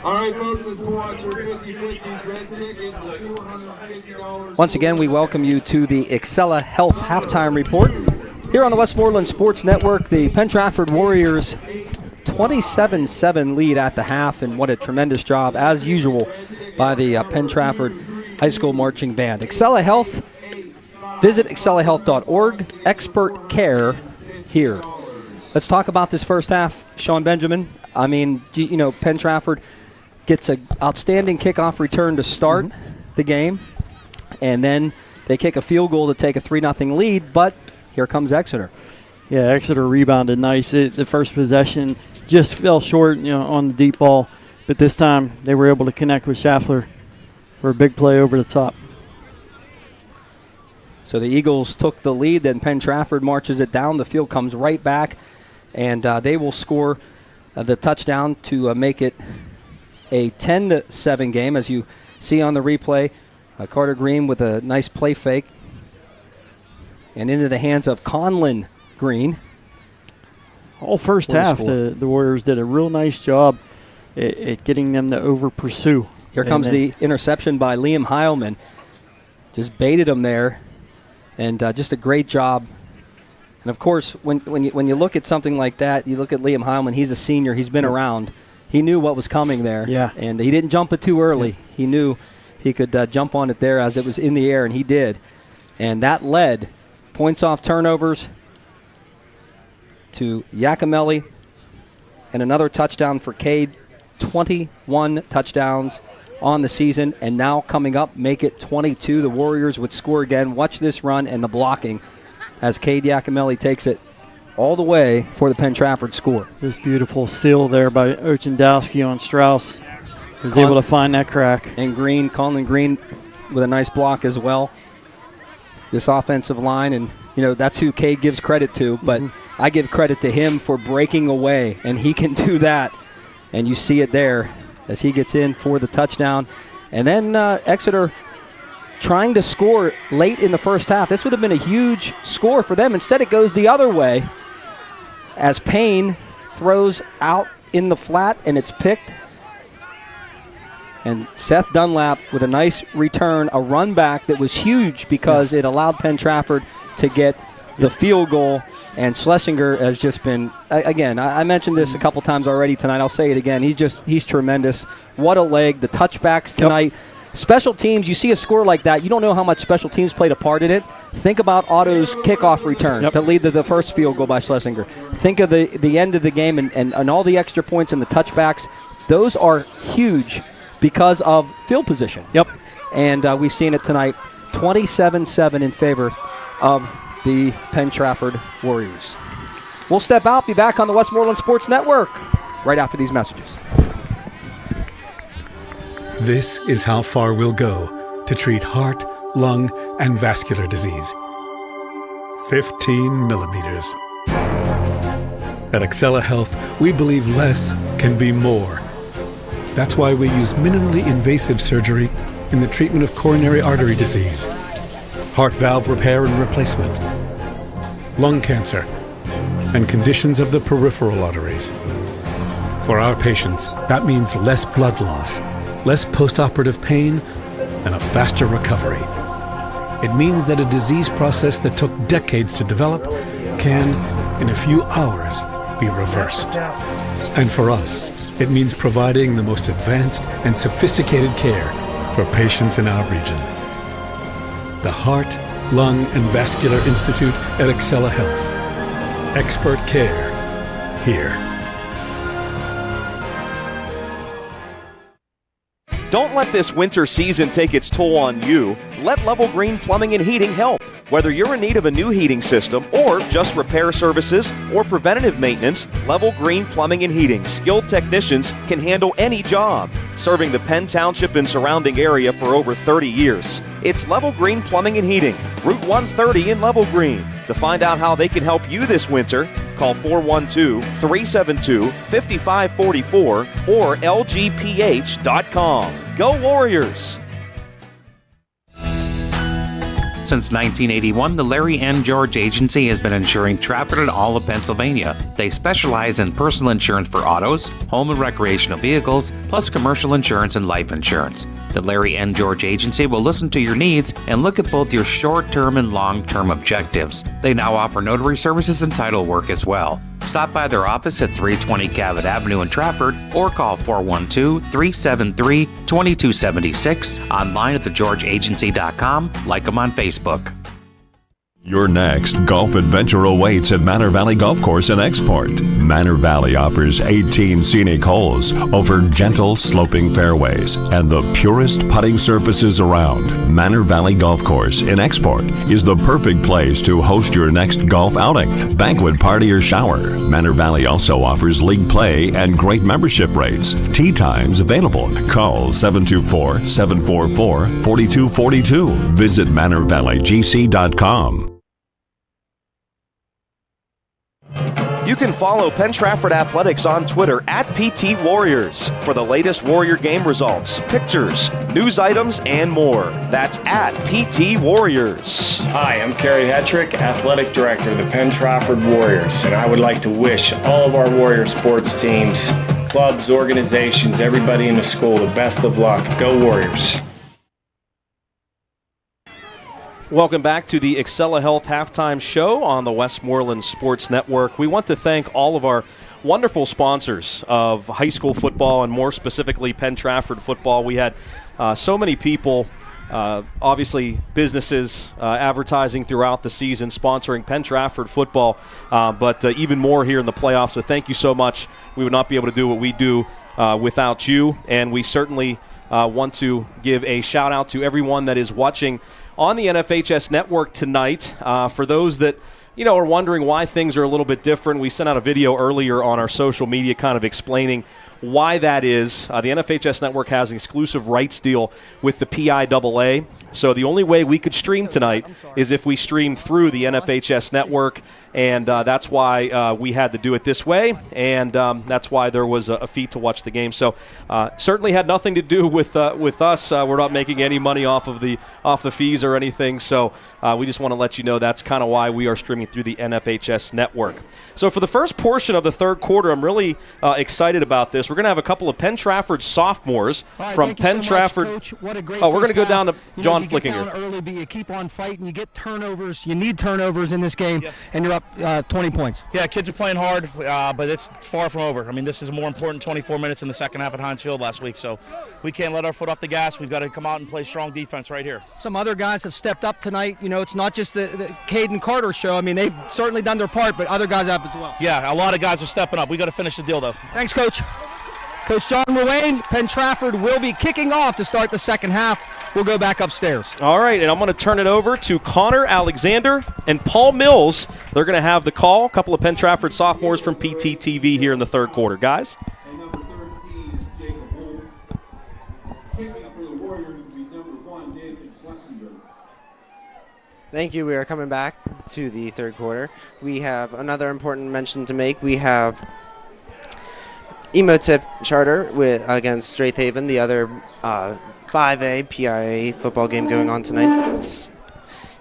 All right, folks, let's pull out your 50/50s red ticket for $250. Once again, we welcome you to the Exela Health Halftime Report. Here on the Westmoreland Sports Network, the Penn-Trafford Warriors 27-7 lead at the half, and what a tremendous job, as usual, by the Penn-Trafford High School Marching Band. Exela Health, visit excelahealth.org, expert care here. Let's talk about this first half, Sean Benjamin. I mean, you know, Penn-Trafford gets an outstanding kickoff return to start the game, and then they kick a field goal to take a 3-0 lead, but here comes Exeter. Yeah, Exeter rebounded nice. The first possession just fell short, you know, on the deep ball, but this time they were able to connect with Schaffler for a big play over the top. So the Eagles took the lead, then Penn-Trafford marches it down. The field comes right back, and they will score the touchdown to make it a 10-7 game, as you see on the replay. Carter Green with a nice play fake, and into the hands of Conlon Green. All first half, the Warriors did a real nice job at getting them to over-pursue. Here comes the interception by Liam Heilman. Just baited him there, and just a great job. And, of course, when you look at something like that, you look at Liam Heilman. He's a senior. He's been around. He knew what was coming there. Yeah. And he didn't jump it too early. Yeah. He knew he could jump on it there as it was in the air, and he did. And that led points off turnovers to Iacomelli, and another touchdown for Cade. 21 touchdowns on the season, and now coming up, make it 22. The Warriors would score again. Watch this run and the blocking as Cade Iacomelli takes it all the way for the Penn-Trafford score. This beautiful steal there by Ochendowski on Strauss. He was able to find that crack. And Green, Conlon Green with a nice block as well. This offensive line, and you know, that's who Cade gives credit to, but I give credit to him for breaking away, and he can do that. And you see it there as he gets in for the touchdown. And then Exeter trying to score late in the first half. This would have been a huge score for them. Instead, it goes the other way as Payne throws out in the flat, and it's picked. And Seth Dunlap with a nice return, a run back that was huge because it allowed Penn-Trafford to get the field goal. And Schlesinger has just been, again, I mentioned this a couple times already tonight. I'll say it again. He's tremendous. What a leg. The touchbacks tonight. Yep. Special teams, you see a score like that, you don't know how much special teams played a part in it. Think about Otto's kickoff return to lead to the first field goal by Schlesinger. Think of the end of the game and all the extra points and the touchbacks. Those are huge because of field position. Yep. And we've seen it tonight. 27-7 in favor of the Penn-Trafford Warriors. We'll step out, be back on the Westmoreland Sports Network right after these messages. This is how far we'll go to treat heart, lung, and vascular disease. 15 millimeters. At Exela Health, we believe less can be more. That's why we use minimally invasive surgery in the treatment of coronary artery disease, heart valve repair and replacement, lung cancer, and conditions of the peripheral arteries. For our patients, that means less blood loss, less post-operative pain, and a faster recovery. It means that a disease process that took decades to develop can, in a few hours, be reversed. And for us, it means providing the most advanced and sophisticated care for patients in our region. The Heart, Lung, and Vascular Institute at Exela Health. Expert care here. Don't let this winter season take its toll on you. Let Level Green Plumbing and Heating help. Whether you're in need of a new heating system or just repair services or preventative maintenance, Level Green Plumbing and Heating skilled technicians can handle any job. Serving the Penn Township and surrounding area for over 30 years. It's Level Green Plumbing and Heating, Route 130 in Level Green. To find out how they can help you this winter, call 412-372-5544 or lgph.com. Go Warriors! Since 1981, the Larry N. George Agency has been insuring Trafford and all of Pennsylvania. They specialize in personal insurance for autos, home and recreational vehicles, plus commercial insurance and life insurance. The Larry N. George Agency will listen to your needs and look at both your short-term and long-term objectives. They now offer notary services and title work as well. Stop by their office at 320 Cabot Avenue in Trafford or call 412-373-2276, online at thegeorgeagency.com, like them on Facebook. Your next golf adventure awaits at Manor Valley Golf Course in Export. Manor Valley offers 18 scenic holes over gentle sloping fairways and the purest putting surfaces around. Manor Valley Golf Course in Export is the perfect place to host your next golf outing, banquet party, or shower. Manor Valley also offers league play and great membership rates. Tee times available. Call 724-744-4242. Visit ManorValleyGC.com. You can follow Penn-Trafford Athletics on Twitter at PT Warriors for the latest Warrior game results, pictures, news items, and more. That's at PT Warriors. Hi, I'm Kerry Hetrick, Athletic Director of the Penn-Trafford Warriors, and I would like to wish all of our Warrior sports teams, clubs, organizations, everybody in the school the best of luck. Go Warriors. Welcome back to the Exeter Health Halftime Show on the Westmoreland Sports Network. We want to thank all of our wonderful sponsors of high school football and more specifically Penn-Trafford football. We had so many people, obviously businesses, advertising throughout the season, sponsoring Penn-Trafford football, but even more here in the playoffs. So thank you so much. We would not be able to do what we do without you, and we certainly want to give a shout out to everyone that is watching on the NFHS network tonight. For those that are wondering why things are a little bit different, we sent out a video earlier on our social media kind of explaining why that is. The NFHS network has an exclusive rights deal with the PIAA. So the only way we could stream tonight is if we stream through the NFHS network, and that's why we had to do it this way, and that's why there was a fee to watch the game. So certainly had nothing to do with us. We're not making any money off the fees or anything. So we just want to let you know that's kind of why we are streaming through the NFHS network. So for the first portion of the third quarter, I'm really excited about this. We're going to have a couple of Penn-Trafford sophomores from Penn-Trafford. So much, Coach. What a great we're going to go half. down to John You Flickinger. get down early, but you keep on fighting. You get turnovers. You need turnovers in this game, and you're up 20 points. Yeah, kids are playing hard, but it's far from over. I mean, this is a more important 24 minutes in the second half at Heinz Field last week, so we can't let our foot off the gas. We've got to come out and play strong defense right here. Some other guys have stepped up tonight. It's not just the Caden Carter show. I mean, they've certainly done their part, but other guys have as well. Yeah, a lot of guys are stepping up. We got to finish the deal, though. Thanks, Coach. Coach John Ruane, Penn-Trafford will be kicking off to start the second half. We'll go back upstairs. All right, and I'm going to turn it over to Connor Alexander and Paul Mills. They're going to have the call. A couple of Penn-Trafford sophomores from PTTV here in the third quarter. Guys? Thank you. We are coming back to the third quarter. We have another important mention to make. We have Emotip Charter against Strathaven, the other 5A PIAA football game going on tonight.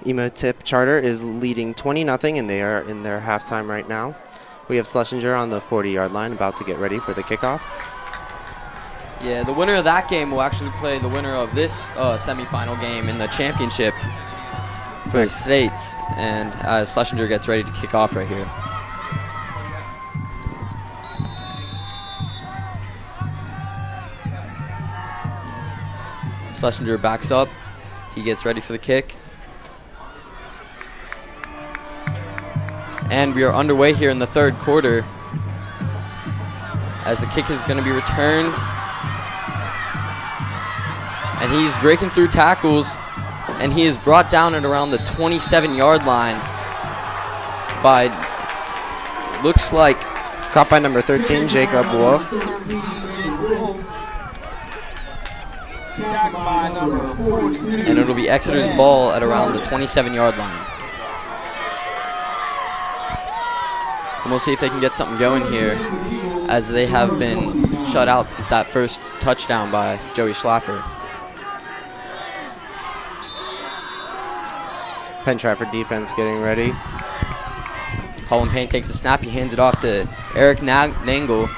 Emotip Charter is leading 20-0, and they are in their halftime right now. We have Schlesinger on the 40-yard line about to get ready for the kickoff. Yeah, the winner of that game will actually play the winner of this semifinal game in the championship for the states, and Schlesinger gets ready to kick off right here. Schlesinger backs up. He gets ready for the kick. And we are underway here in the third quarter as the kick is going to be returned. And he's breaking through tackles, and he is brought down at around the 27-yard line by, looks like, caught by number 13, Jacob Wolf. And it'll be Exeter's ball at around the 27-yard line. And we'll see if they can get something going here, as they have been shut out since that first touchdown by Joey Schlaffer. Penn-Trafford defense getting ready. Colin Payne takes a snap. He hands it off to Eric Nangle.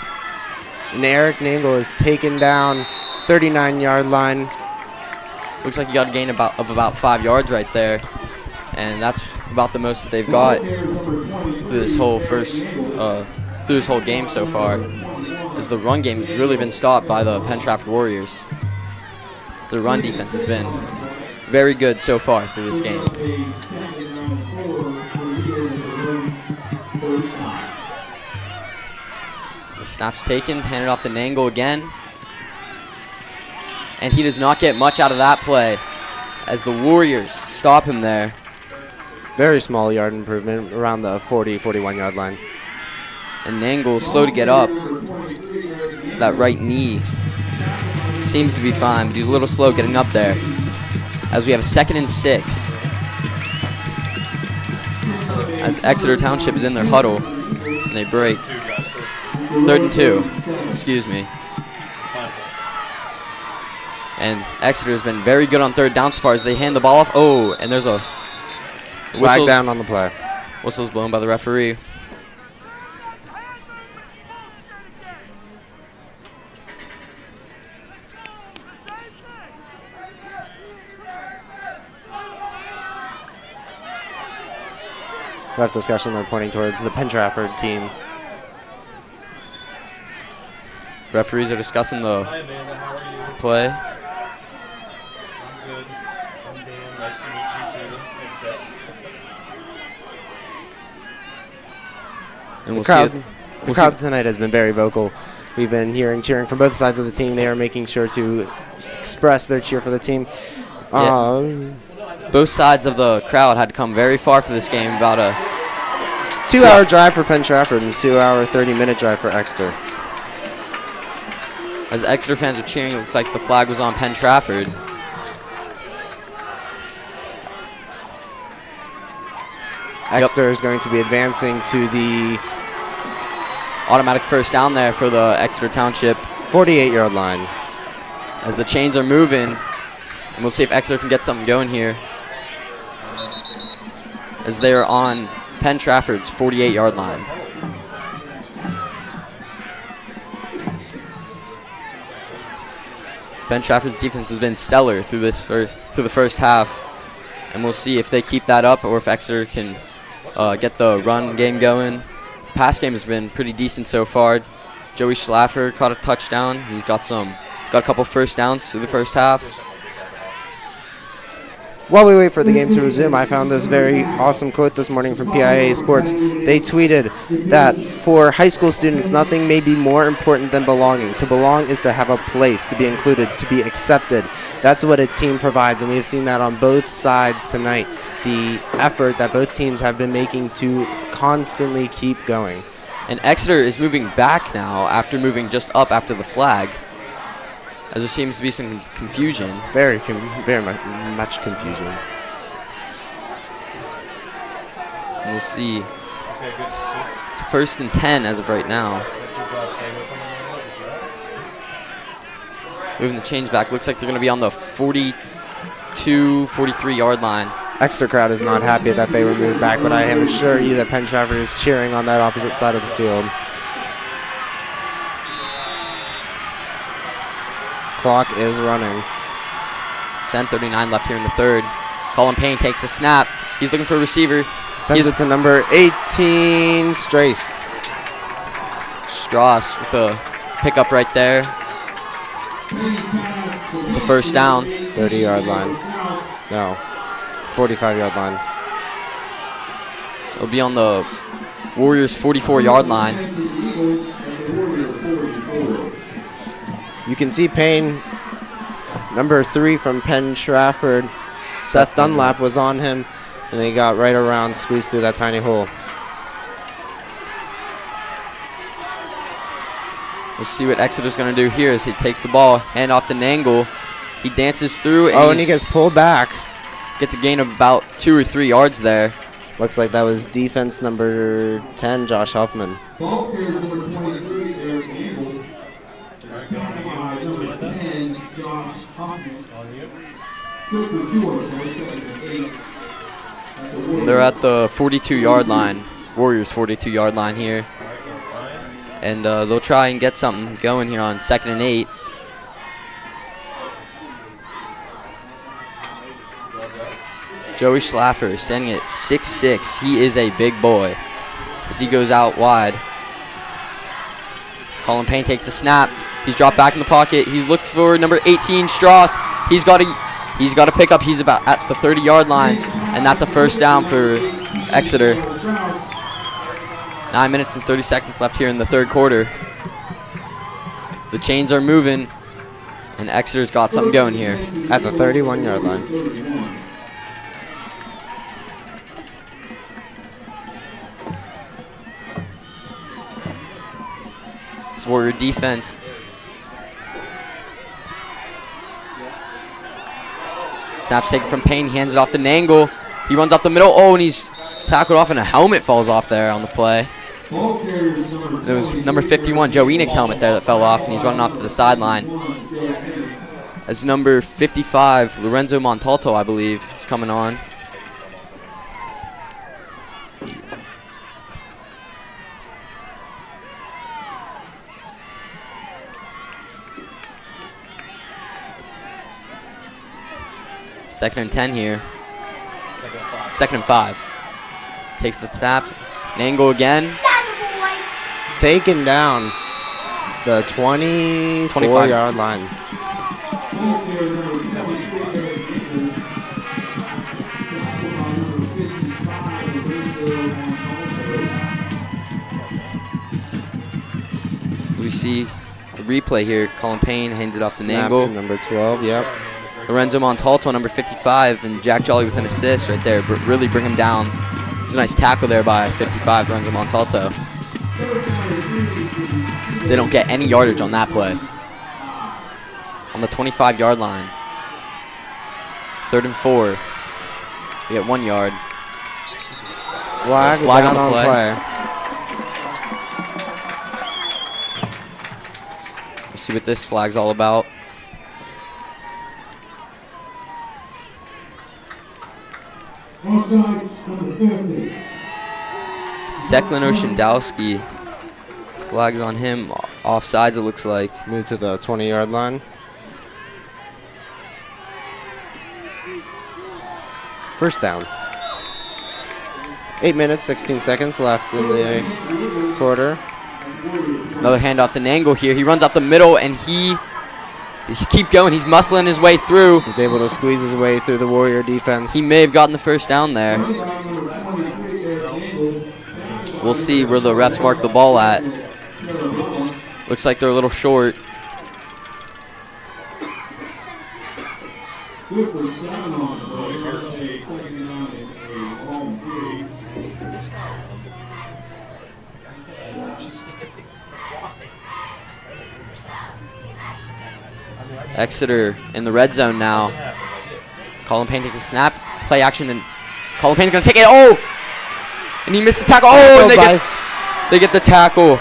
And Eric Nangle is taken down 39-yard line. Looks like he got a gain of about 5 yards right there. And that's about the most that they've got through this whole game so far. As the run game has really been stopped by the Penn-Trafford Warriors. The run defense has been very good so far through this game. The snap's taken, handed off to Nangle again. And he does not get much out of that play as the Warriors stop him there. Very small yard improvement around the 41-yard line. And Nangle slow to get up. So that right knee seems to be fine, but he's a little slow getting up there. As we have a 2nd and 6. As Exeter Township is in their huddle, and they break. 3rd and 2, excuse me. And Exeter has been very good on 3rd down so far as they hand the ball off. Oh, and there's a flag down on the play. Whistle's blown by the referee. Ref discussion, they're pointing towards the Penn-Trafford team. Referees are discussing the play. I'm good. I'm Dan. Nice to meet you through the headset. And we'll the crowd tonight has been very vocal. We've been cheering from both sides of the team. They are making sure to express their cheer for the team. Both sides of the crowd had to come very far for this game. About a 2-hour drive for Penn-Trafford and 2-hour, 30-minute drive for Exeter. As Exeter fans are cheering, it looks like the flag was on Penn-Trafford. Exeter is going to be advancing to the automatic 1st down there for the Exeter Township 48-yard line. As the chains are moving, and we'll see if Exeter can get something going here. As they are on Penn-Trafford's 48-yard line. Penn-Trafford's defense has been stellar through the first half, and we'll see if they keep that up or if Exeter can get the run game going. Pass game has been pretty decent so far. Joey Schlaffer caught a touchdown. He's got a couple 1st downs through the first half. While we wait for the game to resume, I found this very awesome quote this morning from PIAA Sports. They tweeted that for high school students, nothing may be more important than belonging. To belong is to have a place, to be included, to be accepted. That's what a team provides, and we have seen that on both sides tonight. The effort that both teams have been making to constantly keep going. And Exeter is moving back now after moving just up after the flag, as there seems to be some confusion. Very much confusion. And we'll see. It's 1st and 10 as of right now. Moving the chains back. Looks like they're going to be on the 42, 43-yard line. Exeter crowd is not happy that they were moved back, but I am assure you that Penn-Trafford is cheering on that opposite side of the field. Clock is running. 10:39 left here in the 3rd. Colin Payne takes a snap. He's looking for a receiver. Sends it to number 18, Strauss. Strauss with a pickup right there. It's a 1st down. 30-yard line. No, 45-yard line. It'll be on the Warriors' 44-yard line. You can see Payne, number 3 from Penn-Trafford. Seth Dunlap was on him, and they got right around, squeezed through that tiny hole. We'll see what Exeter's going to do here as he takes the ball, hand off to Nangle. He dances through. And he gets pulled back. Gets a gain of about 2 or 3 yards there. Looks like that was defense number 10, Josh Huffman. They're at the 42-yard line, Warriors 42-yard line here. And they'll try and get something going here on 2nd and 8. Joey Schlaffer standing at 6'6". He is a big boy as he goes out wide. Colin Payne takes a snap. He's dropped back in the pocket. He looks for number 18, Strauss. He's got to pick up. He's about at the 30-yard line, and that's a first down for Exeter. 9 minutes and 30 seconds left here in the third quarter. The chains are moving, and Exeter's got something going here. At the 31-yard line. This Warrior defense. Snap's taken from Payne. He hands it off to Nangle. He runs up the middle. Oh, and he's tackled off, and a helmet falls off there on the play. There was number 51, Joe Enoch's helmet there that fell off, and he's running off to the sideline. As number 55, Lorenzo Montalto, I believe, is coming on. Second and 10 here. 2nd and 5. Takes the snap. Nangle again. Taken down the 24-yard line. We see the replay here. Colin Payne hands it off to Snap Nangle. to number 12, yep. Lorenzo Montalto, number 55, and Jack Jolly with an assist right there. Really bring him down. It was a nice tackle there by 55, Lorenzo Montalto. They don't get any yardage on that play. On the 25-yard line. 3rd and 4. They get 1 yard. Flag down on play. Let's see what this flag's all about. Declan Oshindowski. Flags on him. Offsides, it looks like. Move to the 20-yard line. First down. 8 minutes, 16 seconds left in the quarter. Another handoff to Nangle here. He runs up the middle, and he's keep going. He's muscling his way through. He's able to squeeze his way through the Warrior defense. He may have gotten the first down there. We'll see where the refs mark the ball at. Looks like they're a little short. Exeter in the red zone now. Colin Payne takes a snap, play action, and Colin Payne's gonna take it. Oh! And he missed the tackle. Oh, and they get the tackle.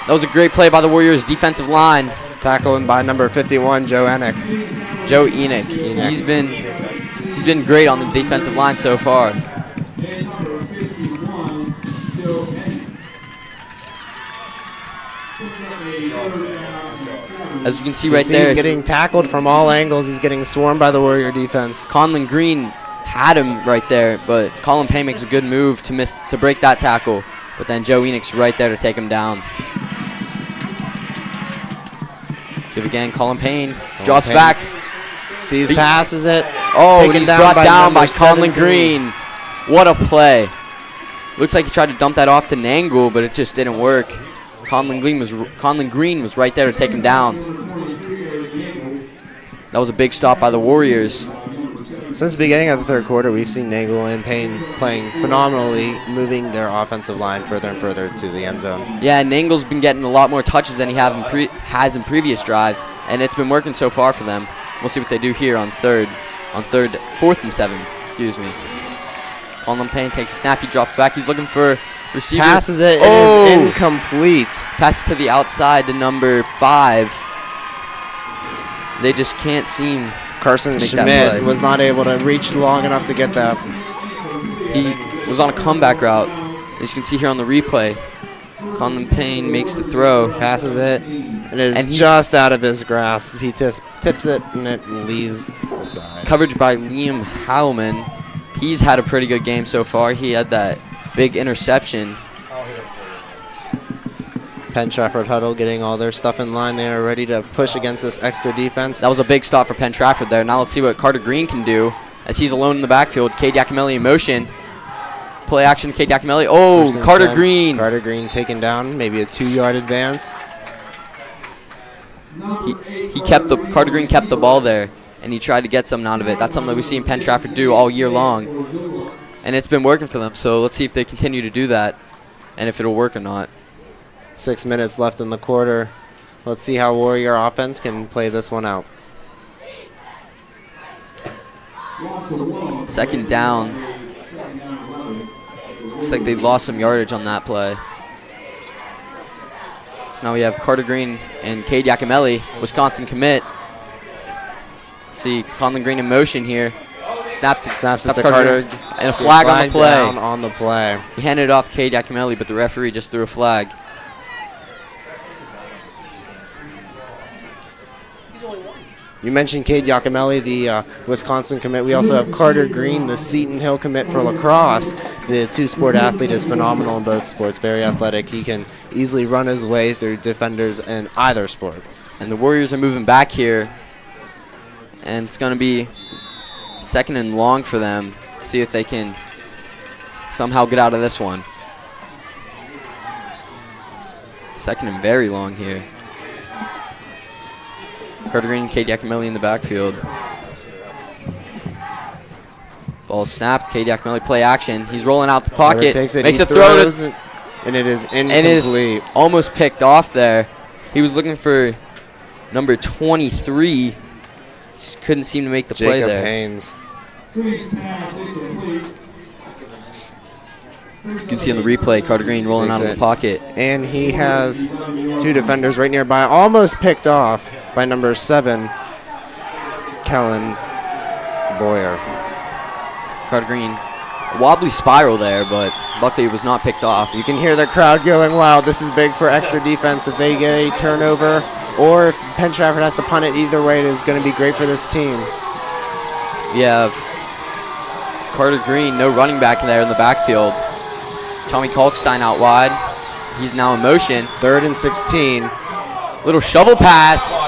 That was a great play by the Warriors defensive line. Tackling by number 51, Joe Enoch. Joe Enoch. He's been great on the defensive line so far. As you can see right there, he's getting tackled from all angles. He's getting swarmed by the Warrior defense. Conlon Green had him right there, but Colin Payne makes a good move to break that tackle. But then Joe Enoch's right there to take him down. So again, Colin Payne drops back. Sees, passes it. Oh, and he's brought down by Conlon Green. What a play. Looks like he tried to dump that off to Nangle, but it just didn't work. Conlon Green was right there to take him down. That was a big stop by the Warriors. Since the beginning of the third quarter, we've seen Nangle and Payne playing phenomenally, moving their offensive line further and further to the end zone. Yeah, Nangle's been getting a lot more touches than he has in previous drives, and it's been working so far for them. We'll see what they do here on 4th and 7. Excuse me. Colin Payne takes a snap. He drops back. He's looking for receiver. Passes it. Oh! It is incomplete. Passes to the outside to number 5. They just can't seem Carson make that play. Schmidt was not able to reach long enough to get that. He was on a comeback route. As you can see here on the replay, Conlon Payne makes the throw. Passes it, and it is just out of his grasp. He tips it, and it leaves the side. Coverage by Liam Heilman. He's had a pretty good game so far. He had that big interception. Penn-Trafford huddle getting all their stuff in line. They are ready to push against this extra defense. That was a big stop for Penn-Trafford there. Now let's see what Carter Green can do as he's alone in the backfield. Cade Yakimelli in motion. Play action, Cade Yakimelli. Oh, Carter Green. Carter Green taken down, maybe a 2-yard advance. Carter Green kept the ball there, and he tried to get something out of it. That's something that we've seen Penn-Trafford do all year long, and it's been working for them. So let's see if they continue to do that and if it'll work or not. 6 minutes left in the quarter. Let's see how Warrior offense can play this one out. Second down. Looks like they lost some yardage on that play. Now we have Carter Green and Cade Yakimelli, Wisconsin commit. See Conlon Green in motion here. Snaps it to Carter. And a flag on the play. Down on the play. He handed it off to Cade Yakimelli, but the referee just threw a flag. You mentioned Cade Yakimelli, the Wisconsin commit. We also have Carter Green, the Seton Hill commit for lacrosse. The two-sport athlete is phenomenal in both sports, very athletic. He can easily run his way through defenders in either sport. And the Warriors are moving back here, and it's going to be second and long for them. See if they can somehow get out of this one. Second and very long here. Carter Green and Cade Yakimelli in the backfield. Ball snapped. Cade Yakimelli play action. He's rolling out the pocket. Takes it, makes a throw and it is incomplete. And it is almost picked off there. He was looking for number 23. Just couldn't seem to make the play there. Jacob Haynes. You can see on the replay, Carter Green rolling out of the pocket. And he has two defenders right nearby, almost picked off by number 7, Kellen Boyer. Carter Green, wobbly spiral there, but luckily it was not picked off. You can hear the crowd going wild. This is big for Exeter defense. If they get a turnover or if Penn-Trafford has to punt it, either way, it is going to be great for this team. We have Carter Green, no running back there in the backfield. Tommy Kalkstein out wide. He's now in motion. 3rd and 16. Little shovel pass.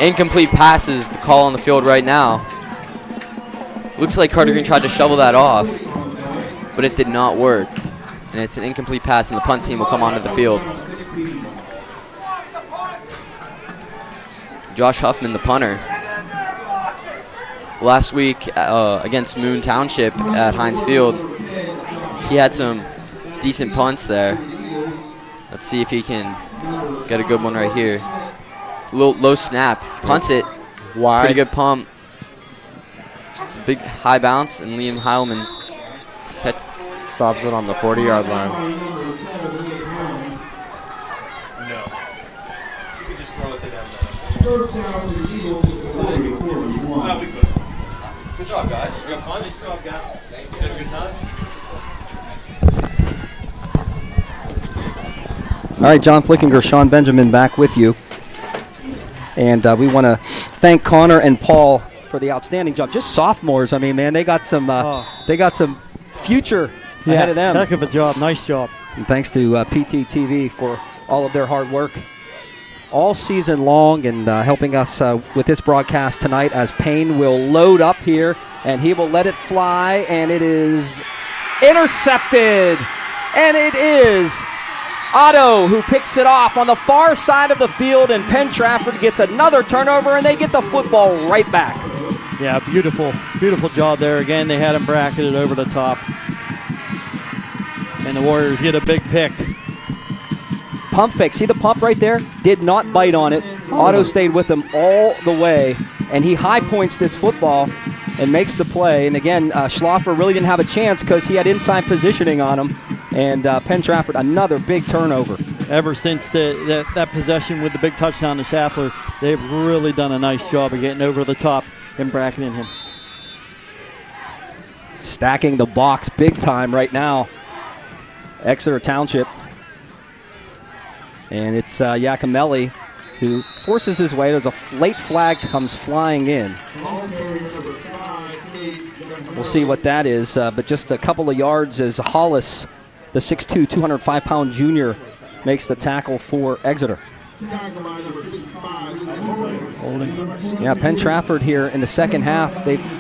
Incomplete pass is the call on the field right now. Looks like Carter Green tried to shovel that off, but it did not work. And it's an incomplete pass, and the punt team will come onto the field. Josh Huffman, the punter. Last week against Moon Township at Heinz Field, he had some decent punts there. Let's see if he can get a good one right here. Low snap, punts it. Wide. Pretty good pump. It's a big high bounce, and Liam Heilman stops it on the 40-yard line. No. You could just throw it to them. No, we could. Good job, guys. We have fun. Good job, guys. Thank you. Had a good time. All right, John Flickinger, Sean Benjamin back with you. And we want to thank Connor and Paul for the outstanding job. Just sophomores. I mean, man, they got some future ahead of them. Heck of a job. Nice job. And thanks to PTTV for all of their hard work all season long and helping us with this broadcast tonight as Payne will load up here and he will let it fly, and it is intercepted. And it is Otto who picks it off on the far side of the field, and Penn-Trafford gets another turnover, and they get the football right back. Yeah, beautiful job there. Again, they had him bracketed over the top. And the Warriors get a big pick. Pump fake. See the pump right there? Did not bite on it. Otto stayed with him all the way, and he high points this football and makes the play. And again, Schlaffer really didn't have a chance because he had inside positioning on him. And Penn-Trafford, another big turnover. ever since that possession with the big touchdown to Schaffler, they've really done a nice job of getting over the top and bracketing him. Stacking the box big time right now, Exeter Township. And it's Iacomelli who forces his way. There's a late flag comes flying in. We'll see what that is, but just a couple of yards as Hollis, the 6'2", 205-pound junior, makes the tackle for Exeter. Yeah, Penn-Trafford here in the second half, they've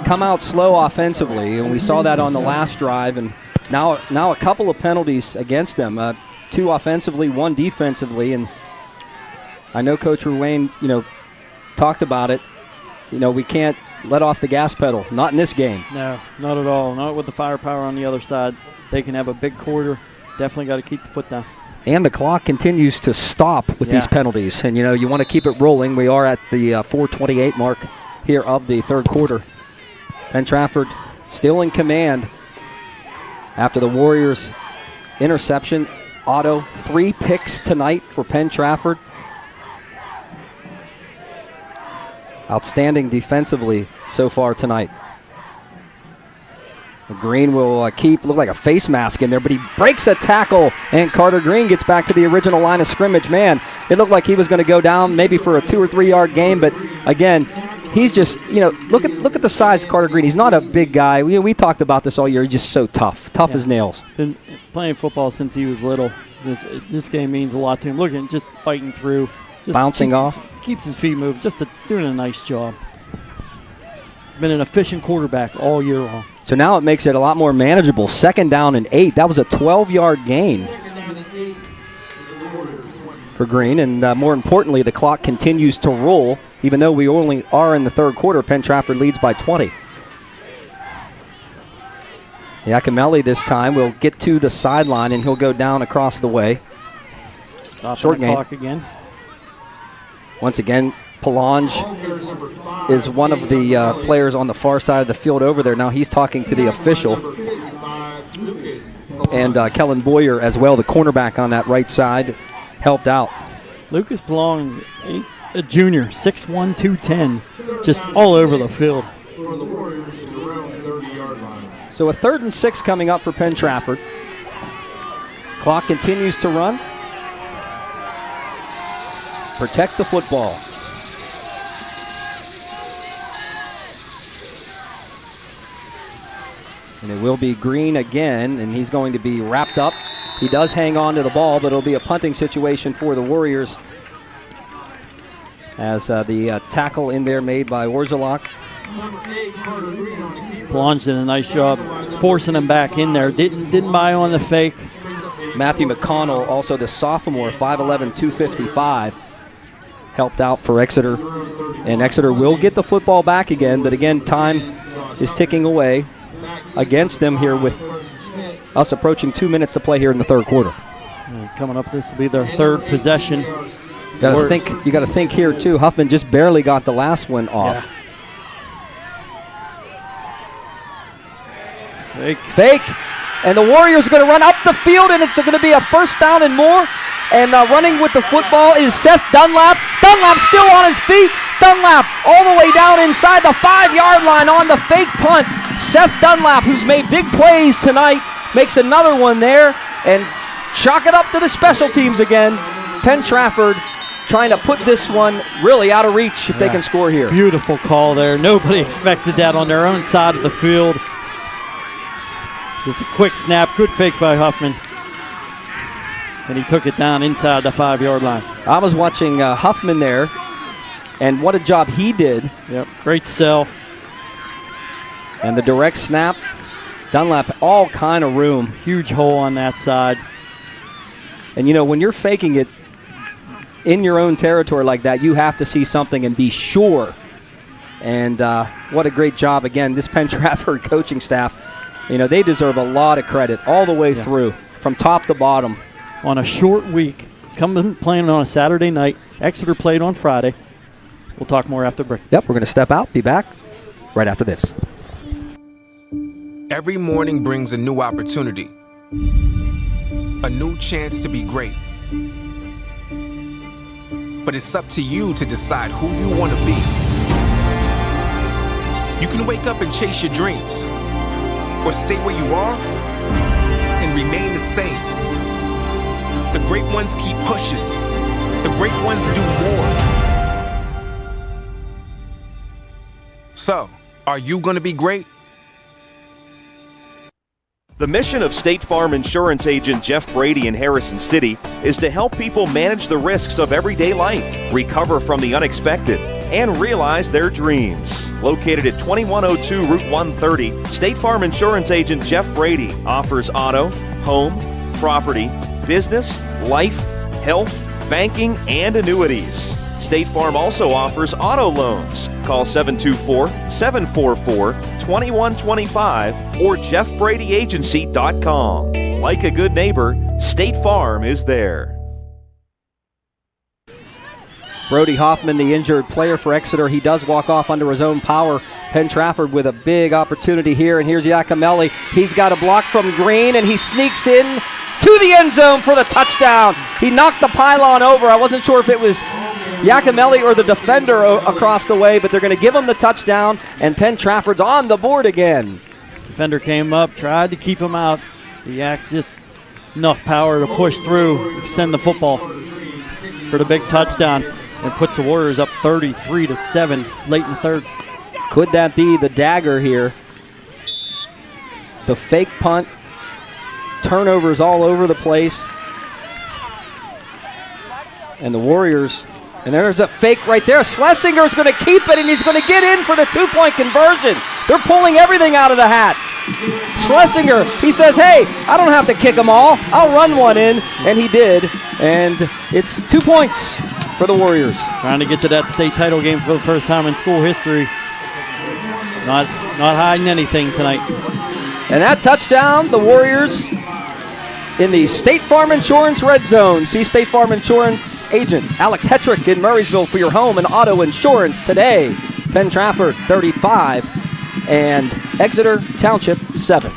come out slow offensively, and we saw that on the last drive, and now a couple of penalties against them, 2 offensively, 1 defensively, and I know Coach Ruane, talked about it. We can't let off the gas pedal, not in this game. No, not at all. Not with the firepower on the other side. They can have a big quarter. Definitely got to keep the foot down. And the clock continues to stop with these penalties. And, you want to keep it rolling. We are at the 4:28 mark here of the third quarter. Penn-Trafford still in command after the Warriors' interception. Otto, 3 picks tonight for Penn-Trafford. Outstanding defensively so far tonight. Green will look like a face mask in there, but he breaks a tackle, and Carter Green gets back to the original line of scrimmage. Man, it looked like he was going to go down maybe for a 2 or 3 yard gain, but again, he's just, look at the size of Carter Green. He's not a big guy. We talked about this all year. He's just so tough as nails. Been playing football since he was little. This game means a lot to him. Look at him just fighting through. Just bouncing off. Keeps his feet moving, doing a nice job. He's been an efficient quarterback all year long. So now it makes it a lot more manageable. 2nd down and 8. That was a 12-yard gain for Green. And more importantly, the clock continues to roll. Even though we only are in the third quarter, Penn-Trafford leads by 20. Iacomelli this time will get to the sideline, and he'll go down across the way. Short the clock again. Once again, Palange is one of the players on the far side of the field over there. Now he's talking to the official. And Kellen Boyer as well, the cornerback on that right side, helped out. Lucas Palange, he's a junior, 6'1", 210, just all over the field. So a 3rd and 6 coming up for Penn-Trafford. Clock continues to run. Protect the football. And it will be Green again, and he's going to be wrapped up. He does hang on to the ball, but it'll be a punting situation for the Warriors as the tackle in there made by Orzalak. Palange did a nice job forcing him back in there. Didn't buy on the fake. Matthew McConnell, also the sophomore, 5'11", 255, helped out for Exeter. And Exeter will get the football back again, but again, time is ticking away against them here with us approaching 2 minutes to play here in the third quarter. Coming up, this will be their 3rd possession. You got to think here too. Huffman just barely got the last one off. Yeah. Fake. And the Warriors are going to run up the field, and it's going to be a 1st down and more. And running with the football is Seth Dunlap. Dunlap still on his feet. Dunlap all the way down inside the 5-yard line on the fake punt. Seth Dunlap, who's made big plays tonight, makes another one there. And chalk it up to the special teams again. Penn-Trafford trying to put this one really out of reach if they can score here. Beautiful call there. Nobody expected that on their own side of the field. Just a quick snap. Good fake by Huffman. And he took it down inside the 5-yard line. I was watching Huffman there, and what a job he did. Yep, great sell. And the direct snap. Dunlap, all kind of room. Huge hole on that side. And, when you're faking it in your own territory like that, you have to see something and be sure. And what a great job. Again, this Penn-Trafford coaching staff, they deserve a lot of credit all the way through, from top to bottom. On a short week, playing on a Saturday night. Exeter played on Friday. We'll talk more after break. Yep, we're going to step out, be back right after this. Every morning brings a new opportunity. a new chance to be great. But it's up to you to decide who you want to be. You can wake up and chase your dreams, or stay where you are and remain the same. The great ones keep pushing. The great ones do more. So, are you going to be great? The mission of State Farm Insurance agent Jeff Brady in Harrison City is to help people manage the risks of everyday life, recover from the unexpected, and realize their dreams. Located at 2102 Route 130, State Farm Insurance agent Jeff Brady offers auto, home, property, business, life, health, banking, and annuities. State Farm also offers auto loans. Call 724-744-2125 or jeffbradyagency.com. Like a good neighbor, State Farm is there. Brody Hoffman, the injured player for Exeter, he does walk off under his own power. Penn-Trafford with a big opportunity here, and here's Iacomelli. He's got a block from Green, and he sneaks in to the end zone for the touchdown. He knocked the pylon over. I wasn't sure if it was Iacomelli or the defender across the way, but they're going to give him the touchdown, and Penn-Trafford's on the board again. Defender came up, tried to keep him out. Iac just enough power to push through, extend the football for the big touchdown, and puts the Warriors up 33-7 late in the third. Could that be the dagger here? The fake punt, turnovers all over the place. And the Warriors, and there's a fake right there. Schlesinger's going to keep it, and he's going to get in for the two-point conversion. They're pulling everything out of the hat. Schlesinger, he says, hey, I don't have to kick them all. I'll run one in, and he did. And it's 2 points for the Warriors. Trying to get to that state title game for the first time in school history. Not hiding anything tonight. And that touchdown, the Warriors in the State Farm Insurance Red Zone. See State Farm Insurance agent Alex Hetrick in Murraysville for your home and auto insurance today. Penn-Trafford 35 and Exeter Township 7.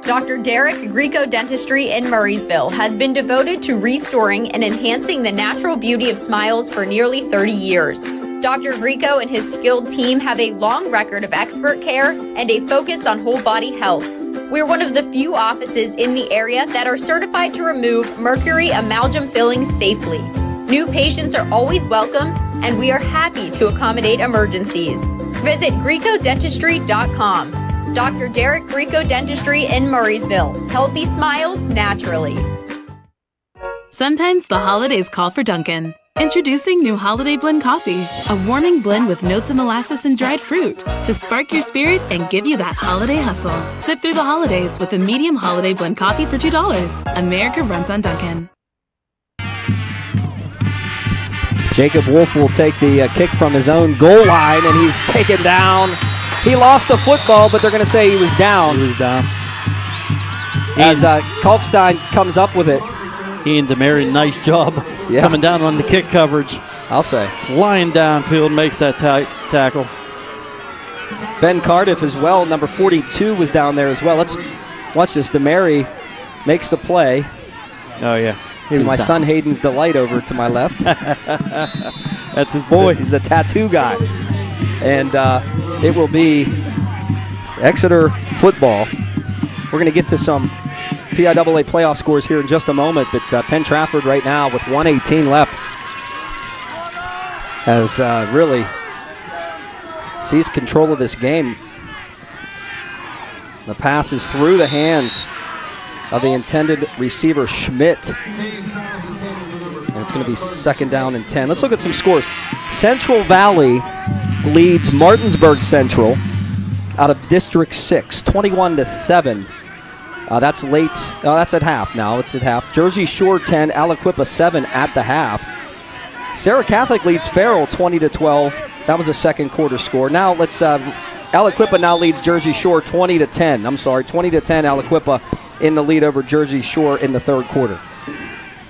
Dr. Derek Greco Dentistry in Murraysville has been devoted to restoring and enhancing the natural beauty of smiles for nearly 30 years. Dr. Greco and his skilled team have a long record of expert care and a focus on whole body health. We're one of the few offices in the area that are certified to remove mercury amalgam fillings safely. New patients are always welcome, and we are happy to accommodate emergencies. Visit GrecoDentistry.com. Dr. Derek Greco Dentistry in Murraysville. Healthy smiles naturally. Sometimes the holidays call for Dunkin'. Introducing new Holiday Blend Coffee, a warming blend with notes of molasses and dried fruit to spark your spirit and give you that holiday hustle. Sip through the holidays with a medium Holiday Blend Coffee for $2. America runs on Dunkin'. Jacob Wolf will take the kick from his own goal line, and he's taken down. He lost the football, but they're going to say he was down. He was down. As Kalkstein comes up with it. He and DeMary, nice job coming down on the kick coverage. I'll say. Flying downfield, makes that tackle. Ben Cardiff as well, number 42 was down there as well. Let's watch this. DeMary makes the play. Oh, yeah. To my son Hayden's delight over to my left. That's his boy. He's the tattoo guy. And it will be Exeter football. We're going to get to some PIAA playoff scores here in just a moment, but Penn-Trafford right now with 1:18 left has really seized control of this game. The pass is through the hands of the intended receiver, Schmidt. And it's going to be second down and 10. Let's look at some scores. Central Valley leads Martinsburg Central out of District 6, 21-7. That's late. That's at half now. It's at half. Jersey Shore 10, Aliquippa 7 at the half. Sarah Catholic leads Farrell 20-12. That was a second quarter score. Now let's. Aliquippa now leads Jersey Shore 20-10. I'm sorry, 20-10. Aliquippa in the lead over Jersey Shore in the third quarter.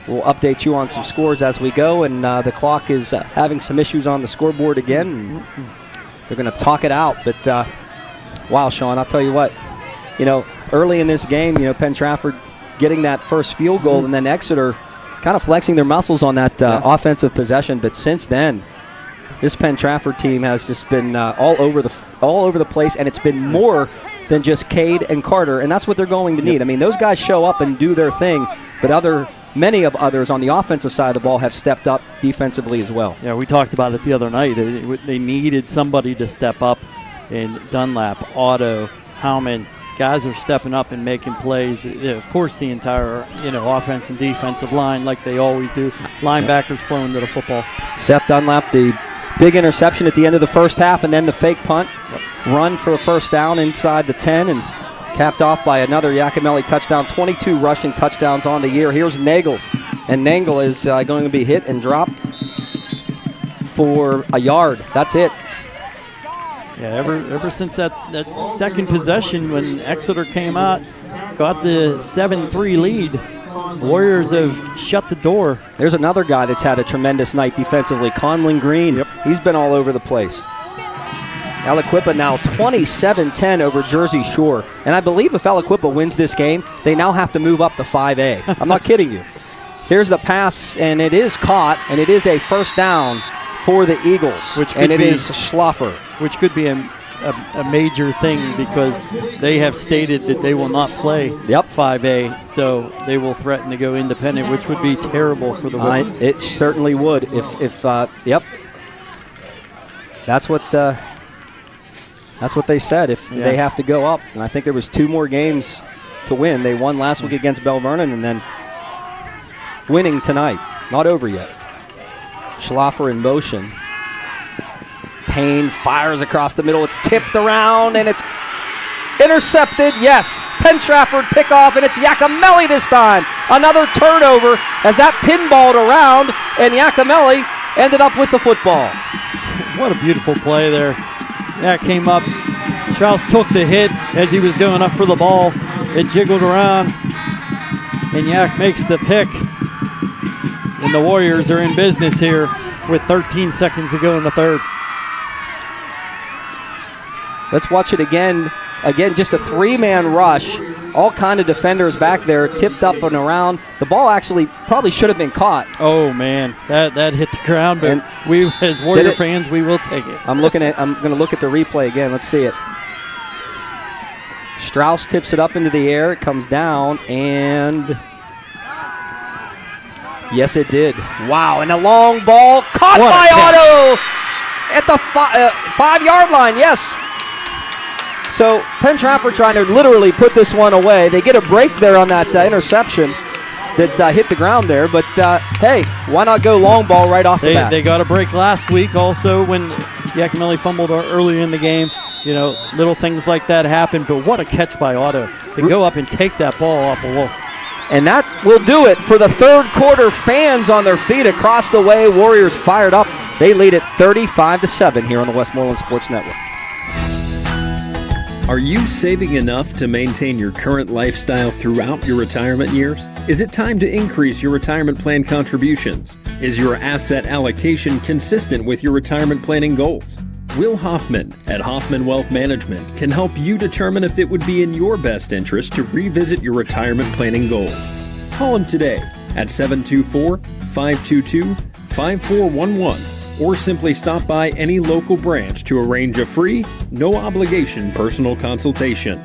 We'll update you on some scores as we go, and the clock is having some issues on the scoreboard again. They're going to talk it out, but wow, Sean, I'll tell you what. Early in this game, Penn-Trafford getting that first field goal, and then Exeter kind of flexing their muscles on that offensive possession. But since then, this Penn-Trafford team has just been all over the place, and it's been more than just Cade and Carter, and that's what they're going to need. I mean, those guys show up and do their thing, but many of others on the offensive side of the ball have stepped up defensively as well. Yeah, we talked about it the other night. They needed somebody to step up, and Dunlap, Otto, Howman, guys are stepping up and making plays. Of course, the entire offense and defensive line, like they always do. Linebackers flowing to the football. Seth Dunlap, the big interception at the end of the first half, and then the fake punt. Run for a first down inside the 10, and capped off by another Yakimelli touchdown. 22 rushing touchdowns on the year. Here's Nagel, and Nagel is going to be hit and dropped for a yard. That's it. Yeah, ever since that second possession when Exeter came out, got the 7-3 lead, the Warriors have shut the door. There's another guy that's had a tremendous night defensively, Conlon Green. Yep. He's been all over the place. Aliquippa now 27-10 over Jersey Shore. And I believe if Aliquippa wins this game, they now have to move up to 5A. I'm not kidding you. Here's the pass, and it is caught, and it is a first down for the Eagles. It is Schlaffer. Which could be a major thing because they have stated that they will not play 5A, so they will threaten to go independent, which would be terrible for the Warriors. It certainly would. That's what they said, if they have to go up. And I think there was 2 more games to win. They won last week against Bell Vernon and then winning tonight. Not over yet. Schlaffer in motion. Payne fires across the middle. It's tipped around and it's intercepted. Yes, Penn-Trafford pickoff, and it's Yakimelli this time. Another turnover as that pinballed around, and Yakimelli ended up with the football. What a beautiful play there. Yeah, came up. Strauss took the hit as he was going up for the ball. It jiggled around, and Yak makes the pick. And the Warriors are in business here with 13 seconds to go in the third. Let's watch it again. Again, just a 3-man rush. All kind of defenders back there, tipped up and around. The ball actually probably should have been caught. Oh man, that hit the ground. But we, as Warrior fans, we will take it. I'm going to look at the replay again. Let's see it. Strauss tips it up into the air. It comes down, and yes, it did. Wow, and a long ball caught by Otto at the 5-yard line. Yes. So Penn-Trafford trying to literally put this one away. They get a break there on that interception that hit the ground there. But, hey, why not go long ball right off the bat? They got a break last week also when Yakimelli fumbled early in the game. Little things like that happen. But what a catch by Otto to go up and take that ball off of Wolf. And that will do it for the third quarter. Fans on their feet across the way. Warriors fired up. They lead it 35-7 here on the Westmoreland Sports Network. Are you saving enough to maintain your current lifestyle throughout your retirement years? Is it time to increase your retirement plan contributions? Is your asset allocation consistent with your retirement planning goals? Will Hoffman at Hoffman Wealth Management can help you determine if it would be in your best interest to revisit your retirement planning goals. Call him today at 724-522-5411. Or simply stop by any local branch to arrange a free, no-obligation personal consultation.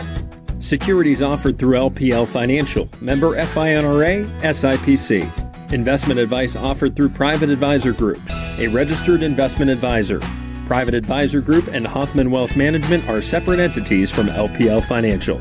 Securities offered through LPL Financial, member FINRA, SIPC. Investment advice offered through Private Advisor Group, a registered investment advisor. Private Advisor Group and Hoffman Wealth Management are separate entities from LPL Financial.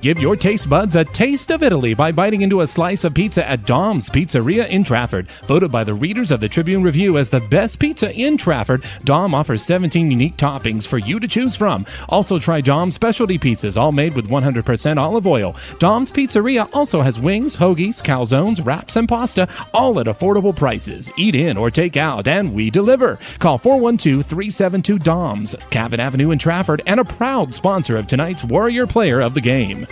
Give your taste buds a taste of Italy by biting into a slice of pizza at Dom's Pizzeria in Trafford. Voted by the readers of the Tribune Review as the best pizza in Trafford, Dom offers 17 unique toppings for you to choose from. Also try Dom's specialty pizzas, all made with 100% olive oil. Dom's Pizzeria also has wings, hoagies, calzones, wraps, and pasta, all at affordable prices. Eat in or take out, and we deliver. Call 412-372-DOMS, Cabot Avenue in Trafford, and a proud sponsor of tonight's Warrior Player of the Game.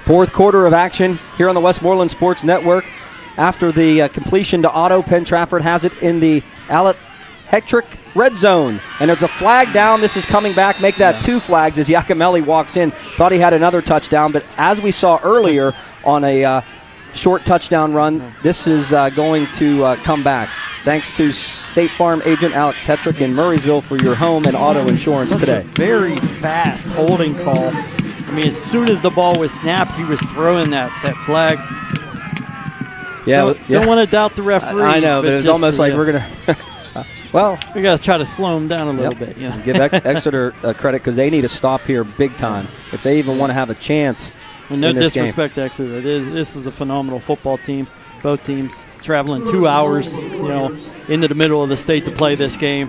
Fourth quarter of action here on the Westmoreland Sports Network. After the completion to Otto, Penn-Trafford has it in the Alex Hetrick red zone. And there's a flag down. This is coming back. Make that 2 flags as Yakimelli walks in. Thought he had another touchdown, but as we saw earlier on a short touchdown run, this is going to come back. Thanks to State Farm agent Alex Hetrick in Murraysville for your home and auto insurance today. A very fast holding call. I mean, as soon as the ball was snapped, he was throwing that flag. Yeah, don't want to doubt the referees. I know, but it's almost like we're going to well, we got to try to slow them down a little bit. You know? Give Exeter credit because they need to stop here big time if they even want to have a chance. And no in this disrespect game. to Exeter. This is a phenomenal football team. Both teams traveling 2 hours, into the middle of the state to play this game.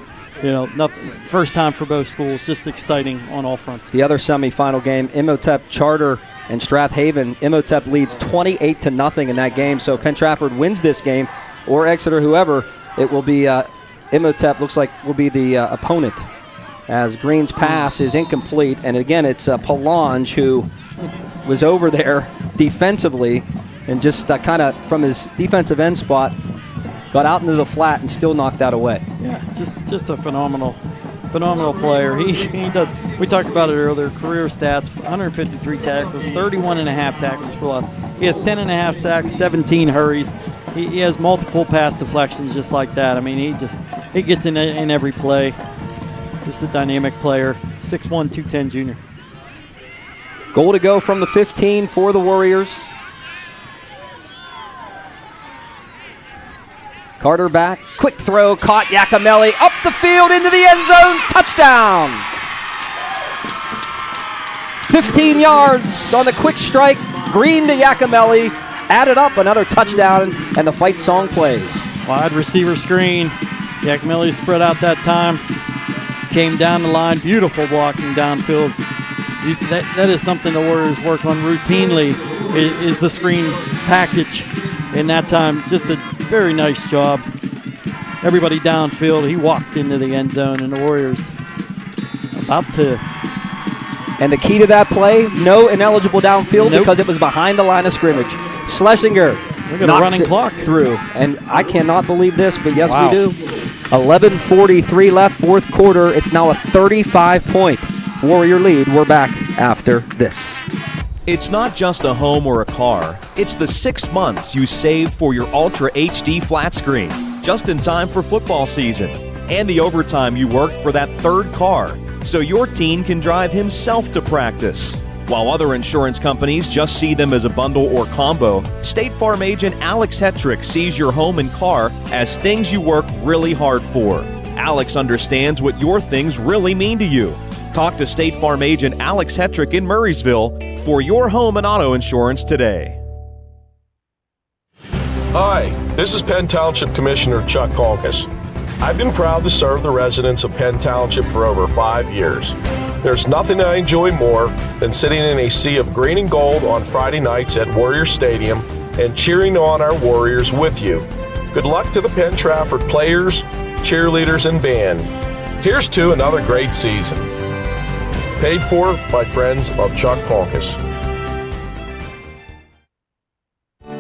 First time for both schools. Just exciting on all fronts. The other semifinal game, Imhotep Charter and Strathaven. Imhotep leads 28-0 in that game. So if Penn-Trafford wins this game, or Exeter, whoever, it will be Imhotep looks like will be the opponent, as Green's pass is incomplete. And again, it's Palange who was over there defensively and just kind of from his defensive end spot got out into the flat and still knocked that away. Yeah, just a phenomenal player. He does. We talked about it earlier. Career stats: 153 tackles, 31.5 tackles for loss. He has 10.5 sacks, 17 hurries. He has multiple pass deflections just like that. I mean, he gets in every play. Just a dynamic player. 6'1", 210 junior. Goal to go from the 15 for the Warriors. Carter back, quick throw, caught Yakimelli, up the field into the end zone, touchdown! 15 yards on the quick strike, Green to Yakimelli, added up another touchdown, and the fight song plays. Wide receiver screen, Yakimelli spread out that time, came down the line, beautiful blocking downfield. That is something the Warriors work on routinely, is the screen package. In that time, just a very nice job. Everybody downfield. He walked into the end zone, and the Warriors about to. And the key to that play, no ineligible downfield because it was behind the line of scrimmage. Schlesinger knocks it clock through. And I cannot believe this, but yes, wow. we do. 11:43 left, fourth quarter. It's now a 35-point Warrior lead. We're back after this. It's not just a home or a car. It's the 6 months you save for your Ultra HD flat screen, just in time for football season. And the overtime you worked for that third car, so your teen can drive himself to practice. While other insurance companies just see them as a bundle or combo, State Farm agent Alex Hetrick sees your home and car as things you work really hard for. Alex understands what your things really mean to you. Talk to State Farm agent Alex Hetrick in Murraysville for your home and auto insurance today. Hi, this is Penn Township Commissioner Chuck Colkus. I've been proud to serve the residents of Penn Township for over 5 years. There's nothing I enjoy more than sitting in a sea of green and gold on Friday nights at Warrior Stadium and cheering on our Warriors with you. Good luck to the Penn-Trafford players, cheerleaders, and band. Here's to another great season. Paid for by friends of Chuck Colkus.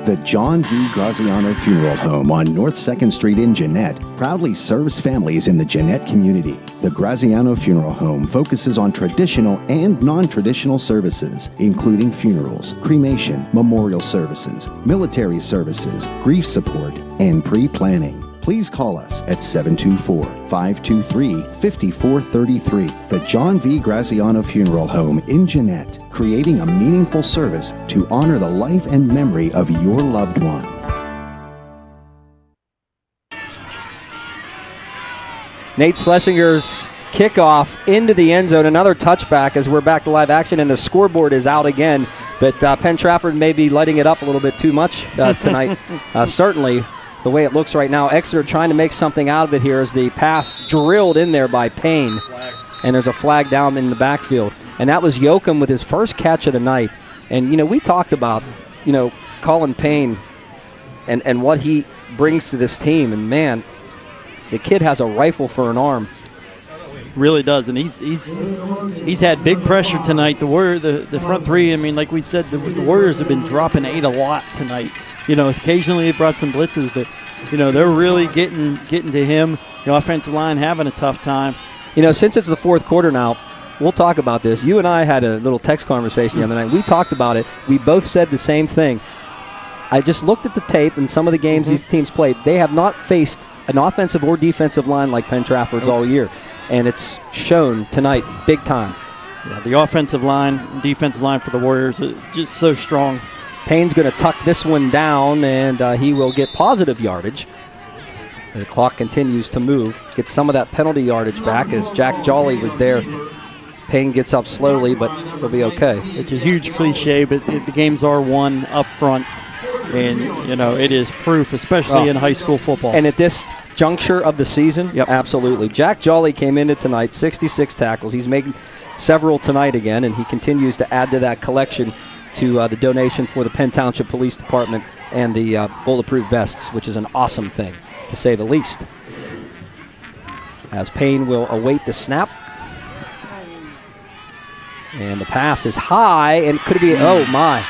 The John V. Graziano Funeral Home on North 2nd Street in Jeanette proudly serves families in the Jeanette community. The Graziano Funeral Home focuses on traditional and non-traditional services, including funerals, cremation, memorial services, military services, grief support, and pre-planning. Please call us at 724-523-5433. The John V. Graziano Funeral Home in Jeanette, creating a meaningful service to honor the life and memory of your loved one. Nate Schlesinger's kickoff into the end zone, another touchback as we're back to live action, and the scoreboard is out again. But Penn-Trafford may be lighting it up a little bit too much tonight. Certainly, the way it looks right now, Exeter trying to make something out of it here as the pass drilled in there by Payne. And there's a flag down in the backfield. And that was Yoakum with his first catch of the night. And, we talked about, Colin Payne and what he brings to this team. And, man, the kid has a rifle for an arm. Really does, and he's had big pressure tonight. The front three, I mean, like we said, the Warriors have been dropping 8 a lot tonight. Occasionally they brought some blitzes, but they're really getting to him. The offensive line having a tough time. Since it's the fourth quarter now, we'll talk about this. You and I had a little text conversation the other night. We talked about it. We both said the same thing. I just looked at the tape and some of the games these teams played. They have not faced an offensive or defensive line like Penn-Trafford's all year, and it's shown tonight big time. Yeah, the offensive line, defensive line for the Warriors is just so strong. Payne's going to tuck this one down, and he will get positive yardage. The clock continues to move. Gets some of that penalty yardage back as Jack Jolly was there. Payne gets up slowly, but he'll be okay. It's a huge cliche, but the games are won up front. And, it is proof, especially in high school football. And at this juncture of the season, absolutely. Jack Jolly came into tonight, 66 tackles. He's making several tonight again, and he continues to add to that collection to the donation for the Penn Township Police Department and the bulletproof vests, which is an awesome thing, to say the least. As Payne will await the snap. And the pass is high, and could it be, oh my.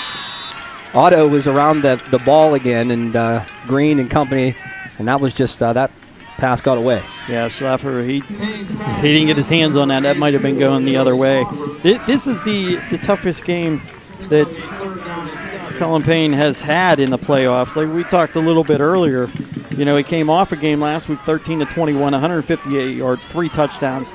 Otto was around the ball again, and Green and company, and that was just, that pass got away. Yeah, Schlaffer, he didn't get his hands on that. That might have been going the other way. This is the toughest game that Colin Payne has had in the playoffs. Like we talked a little bit earlier, he came off a game last week, 13-21, 158 yards, 3 touchdowns.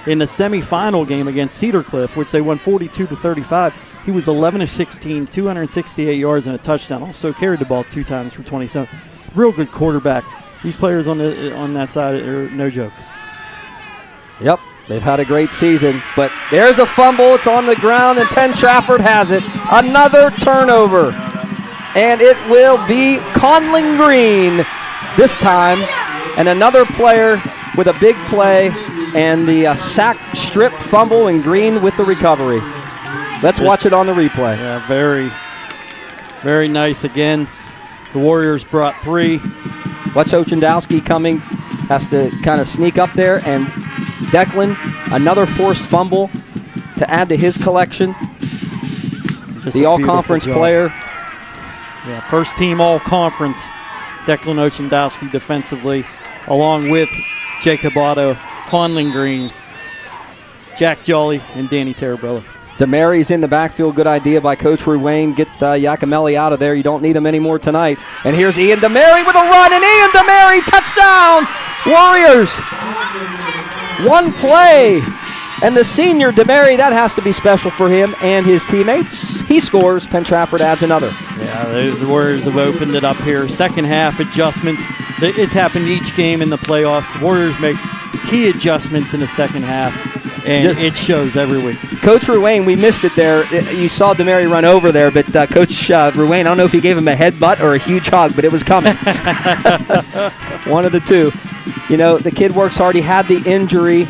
In the semifinal game against Cedar Cliff, which they won 42-35, he was 11-16, 268 yards and a touchdown. Also carried the ball 2 times for 27. Real good quarterback. These players on that side are no joke. Yep, they've had a great season, but there's a fumble. It's on the ground, and Penn-Trafford has it. Another turnover, and it will be Conlon Green this time, and another player with a big play, and the sack strip fumble, and Green with the recovery. Let's watch it on the replay. Yeah, very, very nice. Again, the Warriors brought 3. Watch Ochendowski coming, has to kind of sneak up there, and Declan, another forced fumble to add to his collection. Just the all-conference player. Yeah, first team all-conference, Declan Ochendowski defensively, along with Jacob Otto, Conlon Green, Jack Jolly, and Danny Tarabella. DeMary's in the backfield. Good idea by Coach Ruane. Get Iacomelli out of there. You don't need him anymore tonight. And here's Ian DeMary with a run, and Ian DeMary, touchdown! Warriors! 1 play. And the senior DeMary, that has to be special for him and his teammates. He scores. Penn-Trafford adds another. Yeah, the Warriors have opened it up here. Second half adjustments. It's happened each game in the playoffs. The Warriors make key adjustments in the second half, and it shows every week. Coach Ruane, we missed it there. You saw DeMary run over there, but Coach Ruane, I don't know if he gave him a headbutt or a huge hug, but it was coming. One of the two. The kid works hard. He had the injury.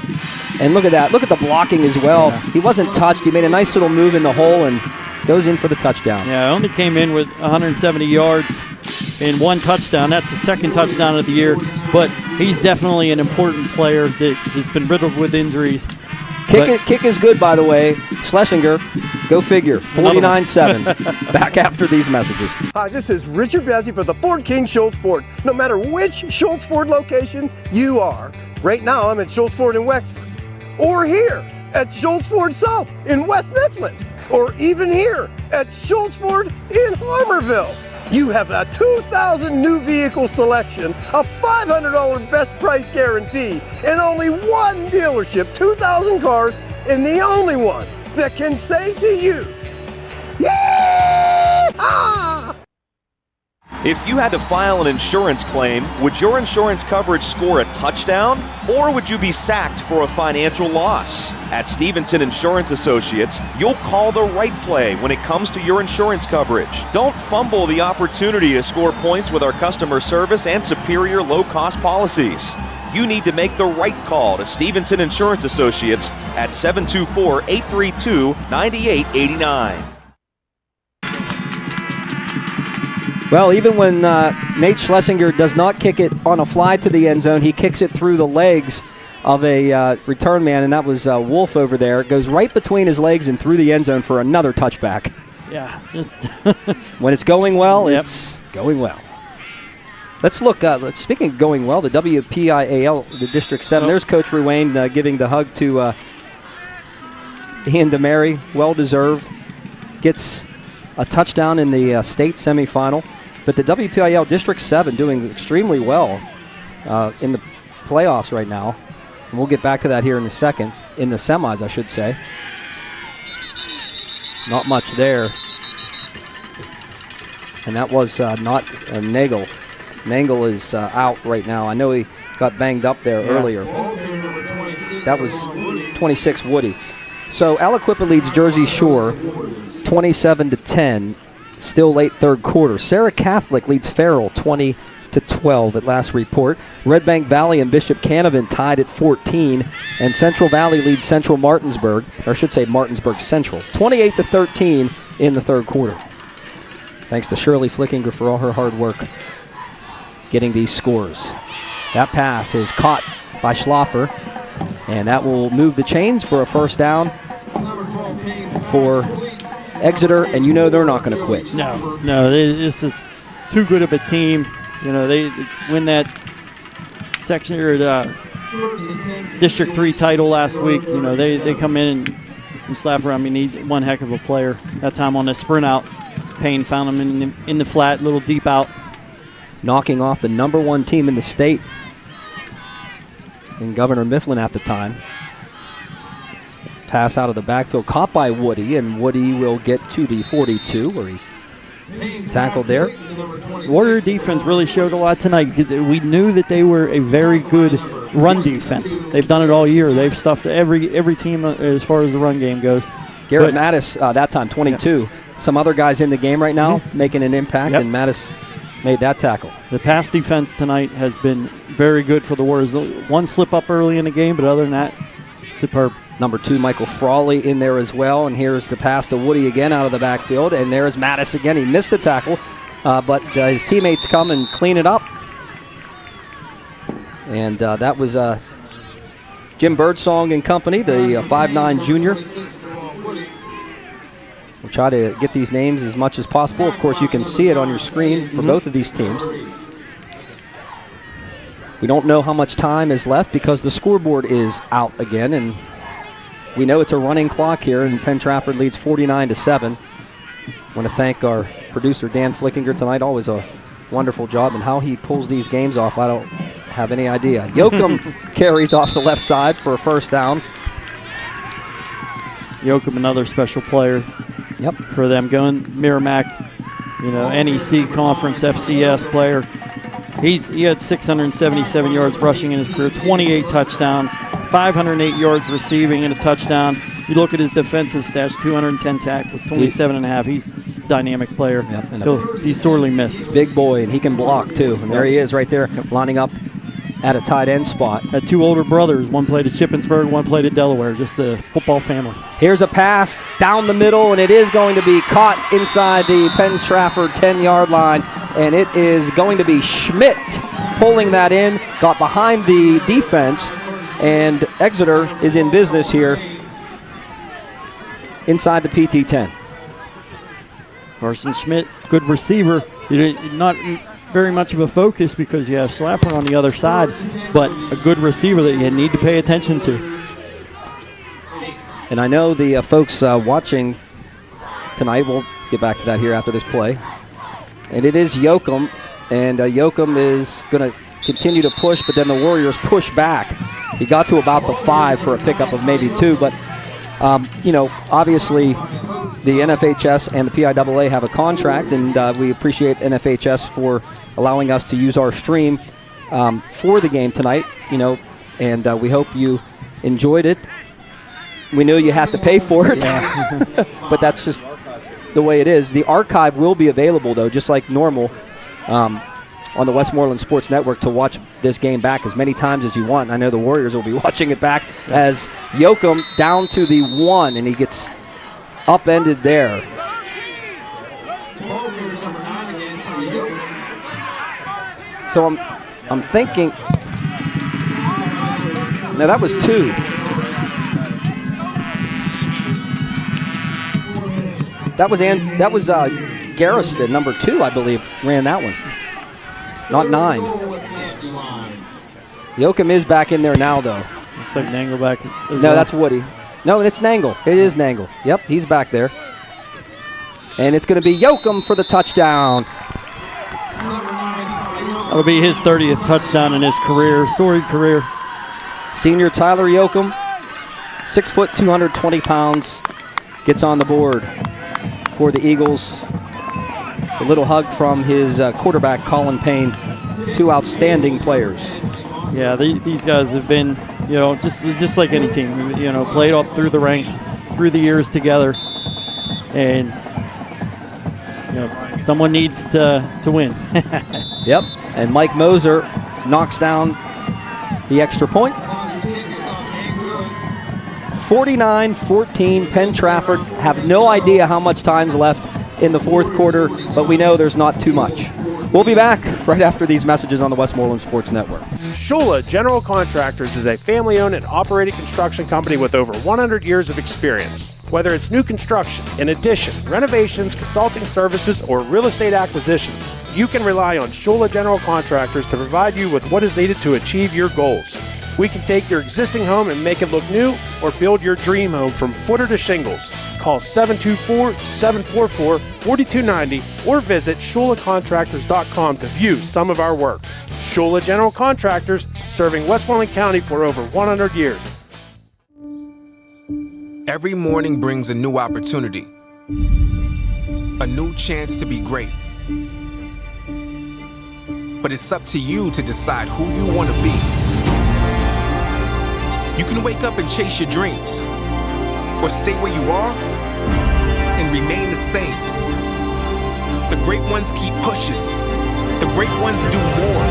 And look at that. Look at the blocking as well. Yeah. He wasn't touched. He made a nice little move in the hole and goes in for the touchdown. Yeah, only came in with 170 yards and 1 touchdown. That's the second touchdown of the year. But he's definitely an important player that has been riddled with injuries. Kick is good, by the way. Schlesinger, go figure, 49-7. Back after these messages. Hi, this is Richard Bezzi for the Ford King Schultz Ford. No matter which Schultz Ford location you are, right now I'm at Schultz Ford in Wexford. Or here at Schultz Ford South in West Mifflin, or even here at Schultz Ford in Harmerville. You have a 2,000 new vehicle selection, a $500 best price guarantee, and only one dealership, 2,000 cars, and the only one that can say to you, yeah! If you had to file an insurance claim, would your insurance coverage score a touchdown, or would you be sacked for a financial loss? At Stevenson Insurance Associates, you'll call the right play when it comes to your insurance coverage. Don't fumble the opportunity to score points with our customer service and superior low-cost policies. You need to make the right call to Stevenson Insurance Associates at 724-832-9889. Well, even when Nate Schlesinger does not kick it on a fly to the end zone, he kicks it through the legs of a return man, and that was Wolf over there. It goes right between his legs and through the end zone for another touchback. Yeah. When it's going well, it's going well. Let's look. Speaking of going well, the WPIAL, the District 7, there's Coach Ruane giving the hug to Ian DeMary, well-deserved. Gets a touchdown in the state semifinal. But the WPIAL District 7 doing extremely well in the playoffs right now. And we'll get back to that here in a second. In the semis, I should say. Not much there. And that was not Nagel. Nagel is out right now. I know he got banged up there earlier. That was 26 Woody. So Aliquippa leads Jersey Shore 27-10. Still late third quarter. Sarah Catholic leads Farrell 20-12 at last report. Red Bank Valley and Bishop Canevin tied at 14. And Central Valley leads Central Martinsburg, or I should say Martinsburg Central, 28-13 in the third quarter. Thanks to Shirley Flickinger for all her hard work getting these scores. That pass is caught by Schlaffer, and that will move the chains for a first down for Exeter, and you know they're not going to quit. No, this is too good of a team. You know, they win that section or District 3 title last week. You know, they come in and Schlaffer, I mean, he's one heck of a player. That time on the sprint out, Payne found him in the flat, little deep out. Knocking off the number 1 team in the state in Governor Mifflin at the time. Pass out of the backfield, caught by Woody, and Woody will get to the 42 where he's tackled there. Warrior defense really showed a lot tonight. We knew that they were a very good run defense. They've done it all year. They've stuffed every team as far as the run game goes. Garrett Mattis, that time, 22. Yeah. Some other guys in the game right now making an impact, and Mattis made that tackle. The pass defense tonight has been very good for the Warriors. One slip up early in the game, but other than that, superb. Number 2, Michael Frawley in there as well, and here's the pass to Woody again out of the backfield, and there's Mattis again. He missed the tackle, but his teammates come and clean it up. And that was Jim Birdsong and company, the 5'9 junior. We'll try to get these names as much as possible. Of course, you can see it on your screen for both of these teams. We don't know how much time is left because the scoreboard is out again, and we know it's a running clock here, and Penn-Trafford leads 49-7. I want to thank our producer, Dan Flickinger, tonight. Always a wonderful job, and how he pulls these games off, I don't have any idea. Yoakum carries off the left side for a first down. Yoakum, another special player. Yep. For them going Merrimack, you know, NEC Conference FCS player. He had 677 yards rushing in his career, 28 touchdowns, 508 yards receiving and a touchdown. You look at his defensive stats, 210 tackles, 27.5. He's a dynamic player. Yep, and he's sorely missed. Big boy, and he can block too. And there he is right there, lining up at a tight end spot. Had 2 older brothers. One played at Shippensburg, one played at Delaware. Just a football family. Here's a pass down the middle, and it is going to be caught inside the Penn-Trafford 10-yard line. And it is going to be Schmidt pulling that in, got behind the defense, and Exeter is in business here inside the PT-10. Carson Schmidt, good receiver. Not very much of a focus because you have Schlaffer on the other side, but a good receiver that you need to pay attention to. And I know the folks watching tonight, we'll get back to that here after this play. And it is Yoakum, and Yoakum is going to continue to push, but then the Warriors push back. He got to about the 5 for a pickup of maybe 2, but, you know, obviously the NFHS and the PIAA have a contract, and we appreciate NFHS for allowing us to use our stream for the game tonight, you know, and we hope you enjoyed it. We know you have to pay for it, but that's just the way it is. The archive will be available, though, just like normal, on the Westmoreland Sports Network to watch this game back as many times as you want. I know the Warriors will be watching it back as Yoakum down to the 1, and he gets upended there. So I'm thinking, no, that was 2. That was Garriston, number 2, I believe, ran that one. not 9. Yoakum is back in there now, though. Looks like Nangle back. No, that's Woody. No, it's Nangle. It is Nangle. Yep, he's back there. And it's going to be Yoakum for the touchdown. That'll be his 30th touchdown in his career, storied career. Senior Tyler Yoakum, 6 foot, 220 pounds, gets on the board for the Eagles. A little hug from his quarterback, Colin Payne. 2 outstanding players. Yeah, these guys have been, just like any team, played up through the ranks, through the years together. And, someone needs to win. Yep, and Mike Moser knocks down the extra point. 49-14, Penn-Trafford have no idea how much time's left in the fourth quarter, but we know there's not too much. We'll be back right after these messages on the Westmoreland Sports Network. Shula General Contractors is a family-owned and operated construction company with over 100 years of experience. Whether it's new construction, an addition, renovations, consulting services, or real estate acquisitions, you can rely on Shula General Contractors to provide you with what is needed to achieve your goals. We can take your existing home and make it look new, or build your dream home from footer to shingles. Call 724-744-4290 or visit ShulaContractors.com to view some of our work. Shula General Contractors, serving Westmoreland County for over 100 years. Every morning brings a new opportunity, a new chance to be great. But it's up to you to decide who you want to be. You can wake up and chase your dreams, or stay where you are and remain the same. The great ones keep pushing. The great ones do more.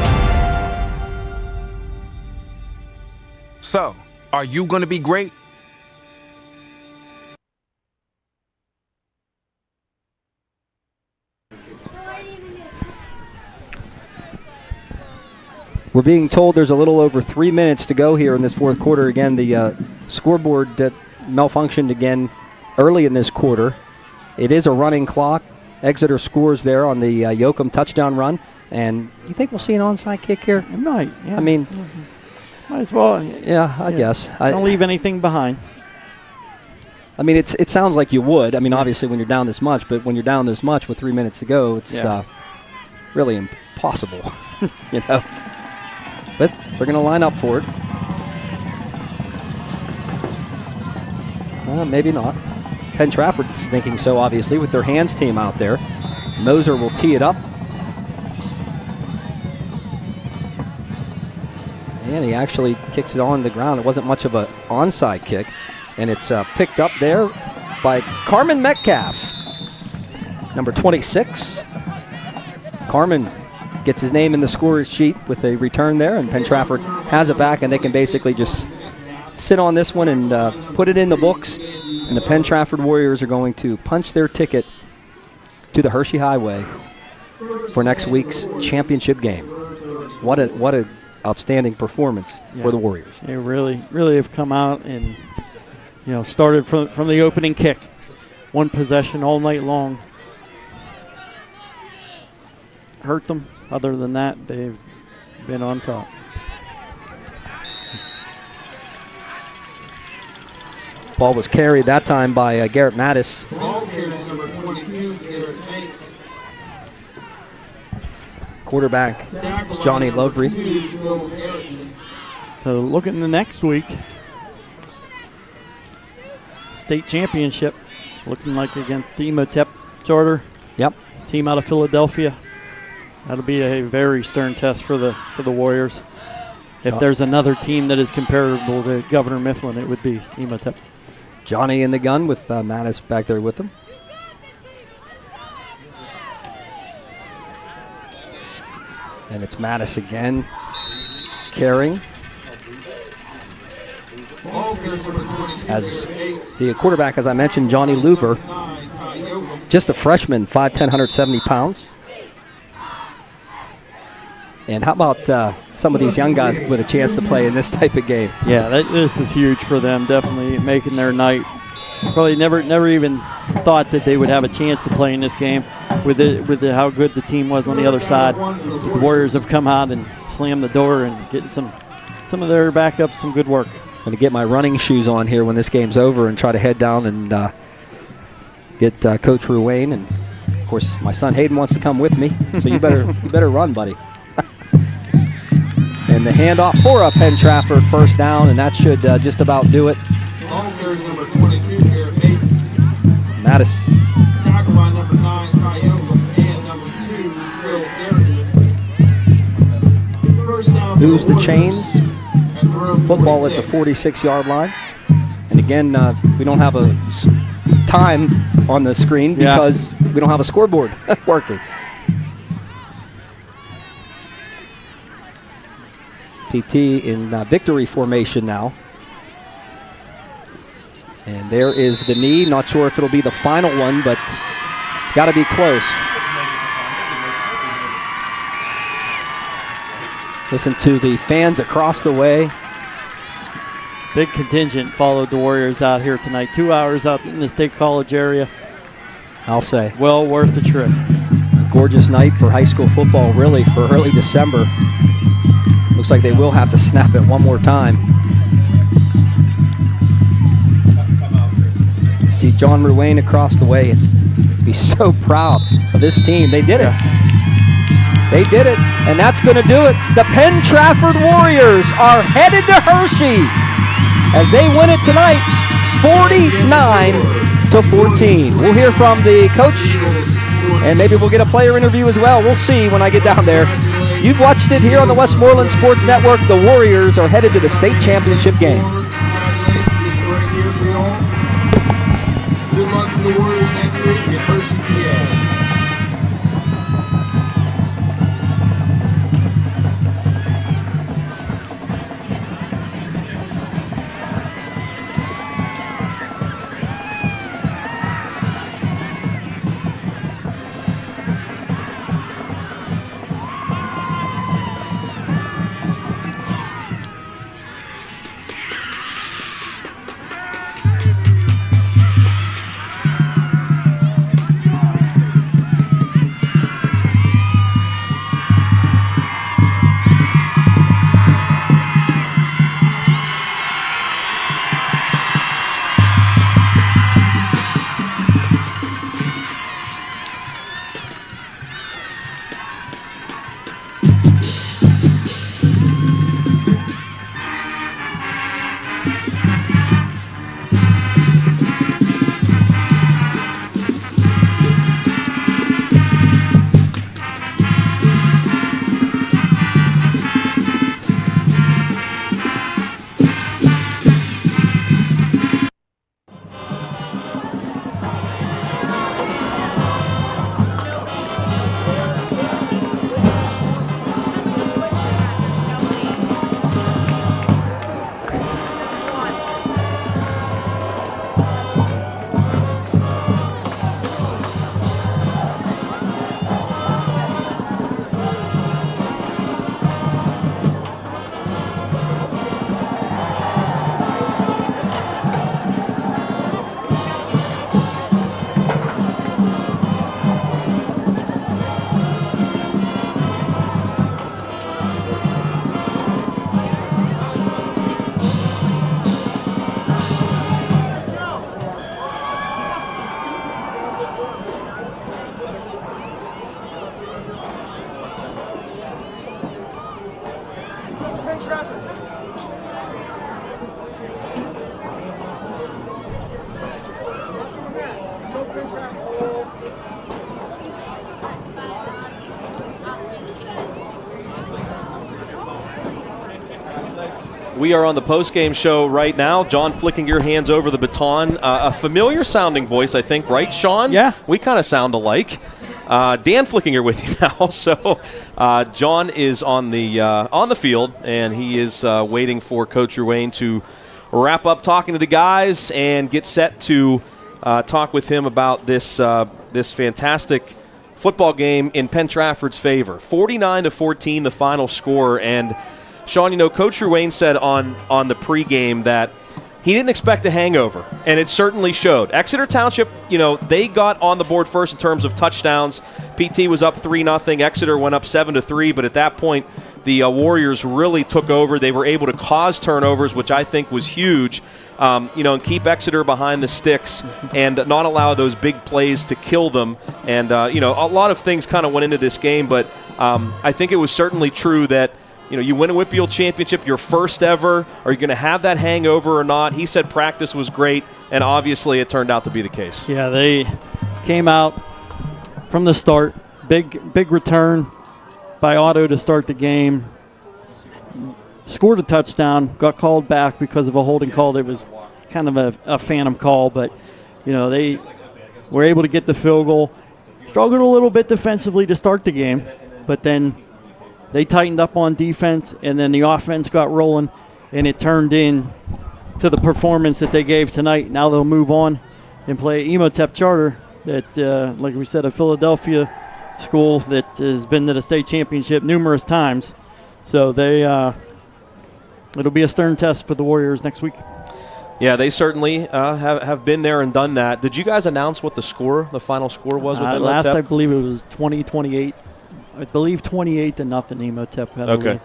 So, are you going to be great? We're being told there's a little over 3 minutes to go here in this fourth quarter. Again, the scoreboard malfunctioned again early in this quarter. It is a running clock. Exeter scores there on the Yoakum touchdown run. And you think we'll see an onside kick here? It might. Yeah. I mean, might as well. Yeah, I guess. Don't leave anything behind. I mean, it sounds like you would. I mean, obviously when you're down this much, but when you're down this much with 3 minutes to go, it's really impossible, But they're going to line up for it. Maybe not. Penn-Trafford is thinking so, obviously, with their hands team out there. Moser will tee it up. And he actually kicks it on the ground. It wasn't much of an onside kick. And it's picked up there by Carmen Metcalf, number 26. Carmen gets his name in the score sheet with a return there, and Penn-Trafford has it back, and they can basically just sit on this one and put it in the books, and the Penn-Trafford Warriors are going to punch their ticket to the Hershey Highway for next week's championship game. What a outstanding performance for the Warriors. They really have come out and started from the opening kick. One possession all night long. Hurt them. Other than that, they've been on top. Ball was carried that time by Garrett Mattis. Quarterback is Johnny Lovry. So looking the next week, state championship, looking like against the Emotep Charter. Yep. Team out of Philadelphia. That'll be a very stern test for the Warriors. If there's another team that is comparable to Governor Mifflin, it would be Emotep. Johnny in the gun with Mattis back there with him. And it's Mattis again, carrying. As the quarterback, as I mentioned, Johnny Louver, just a freshman, 5'10", 170 pounds. And how about some of these young guys with a chance to play in this type of game? Yeah, this is huge for them, definitely making their night. Probably never even thought that they would have a chance to play in this game with how good the team was on the other side. The Warriors have come out and slammed the door and getting some of their backups some good work. I'm going to get my running shoes on here when this game's over and try to head down and get Coach Ruane. And, of course, my son Hayden wants to come with me, so you better run, buddy. And the handoff for a Penn-Trafford first down, and that should just about do it. Long carries number 22, Eric Bates. Mattis. Tackle by number 9, Ty Yoakum, and number 2, Will Erickson. First down. Lose the chains. Football at the 46-yard line. And again, we don't have a time on the screen because we don't have a scoreboard working. PT in victory formation now. And there is the knee. Not sure if it'll be the final one, but it's got to be close. Listen to the fans across the way. Big contingent followed the Warriors out here tonight. 2 hours out in the State College area. I'll say. Well worth the trip. A gorgeous night for high school football, really, for early December. Looks like they will have to snap it one more time. See John Ruane across the way. It's to be so proud of this team. They did it. They did it, and that's going to do it. The Penn-Trafford Warriors are headed to Hershey as they win it tonight, 49-14. We'll hear from the coach, and maybe we'll get a player interview as well. We'll see when I get down there. You've watched it here on the Westmoreland Sports Network. The Warriors are headed to the state championship game. Good luck to the Warriors next week in Hershey, PA. We are on the post-game show right now. John flicking your hands over the baton. A familiar-sounding voice, I think, right, Sean? Yeah. We kind of sound alike. Dan Flickinger with you now. So John is on the field, and he is waiting for Coach Ruane to wrap up talking to the guys and get set to talk with him about this fantastic football game in Penn-Trafford's favor. 49-14, the final score. And Sean, Coach Ruane said on the pregame that he didn't expect a hangover, and it certainly showed. Exeter Township, they got on the board first in terms of touchdowns. PT was up 3-0. Exeter went up 7-3, but at that point, the Warriors really took over. They were able to cause turnovers, which I think was huge, and keep Exeter behind the sticks and not allow those big plays to kill them. And, a lot of things kind of went into this game, but I think it was certainly true that you win a Whitfield championship, your first ever. Are you going to have that hangover or not? He said practice was great, and obviously it turned out to be the case. Yeah, they came out from the start. Big return by Otto to start the game. Scored a touchdown, got called back because of a holding call that was kind of a phantom call, but they were able to get the field goal. Struggled a little bit defensively to start the game, but then they tightened up on defense, and then the offense got rolling, and it turned in to the performance that they gave tonight. Now they'll move on and play Emotep Charter, that, like we said, a Philadelphia school that has been to the state championship numerous times. So it'll be a stern test for the Warriors next week. Yeah, they certainly have been there and done that. Did you guys announce what the final score was with Emotep? Last, I believe it was 20-28. I believe 28-0 Emotep had a lead.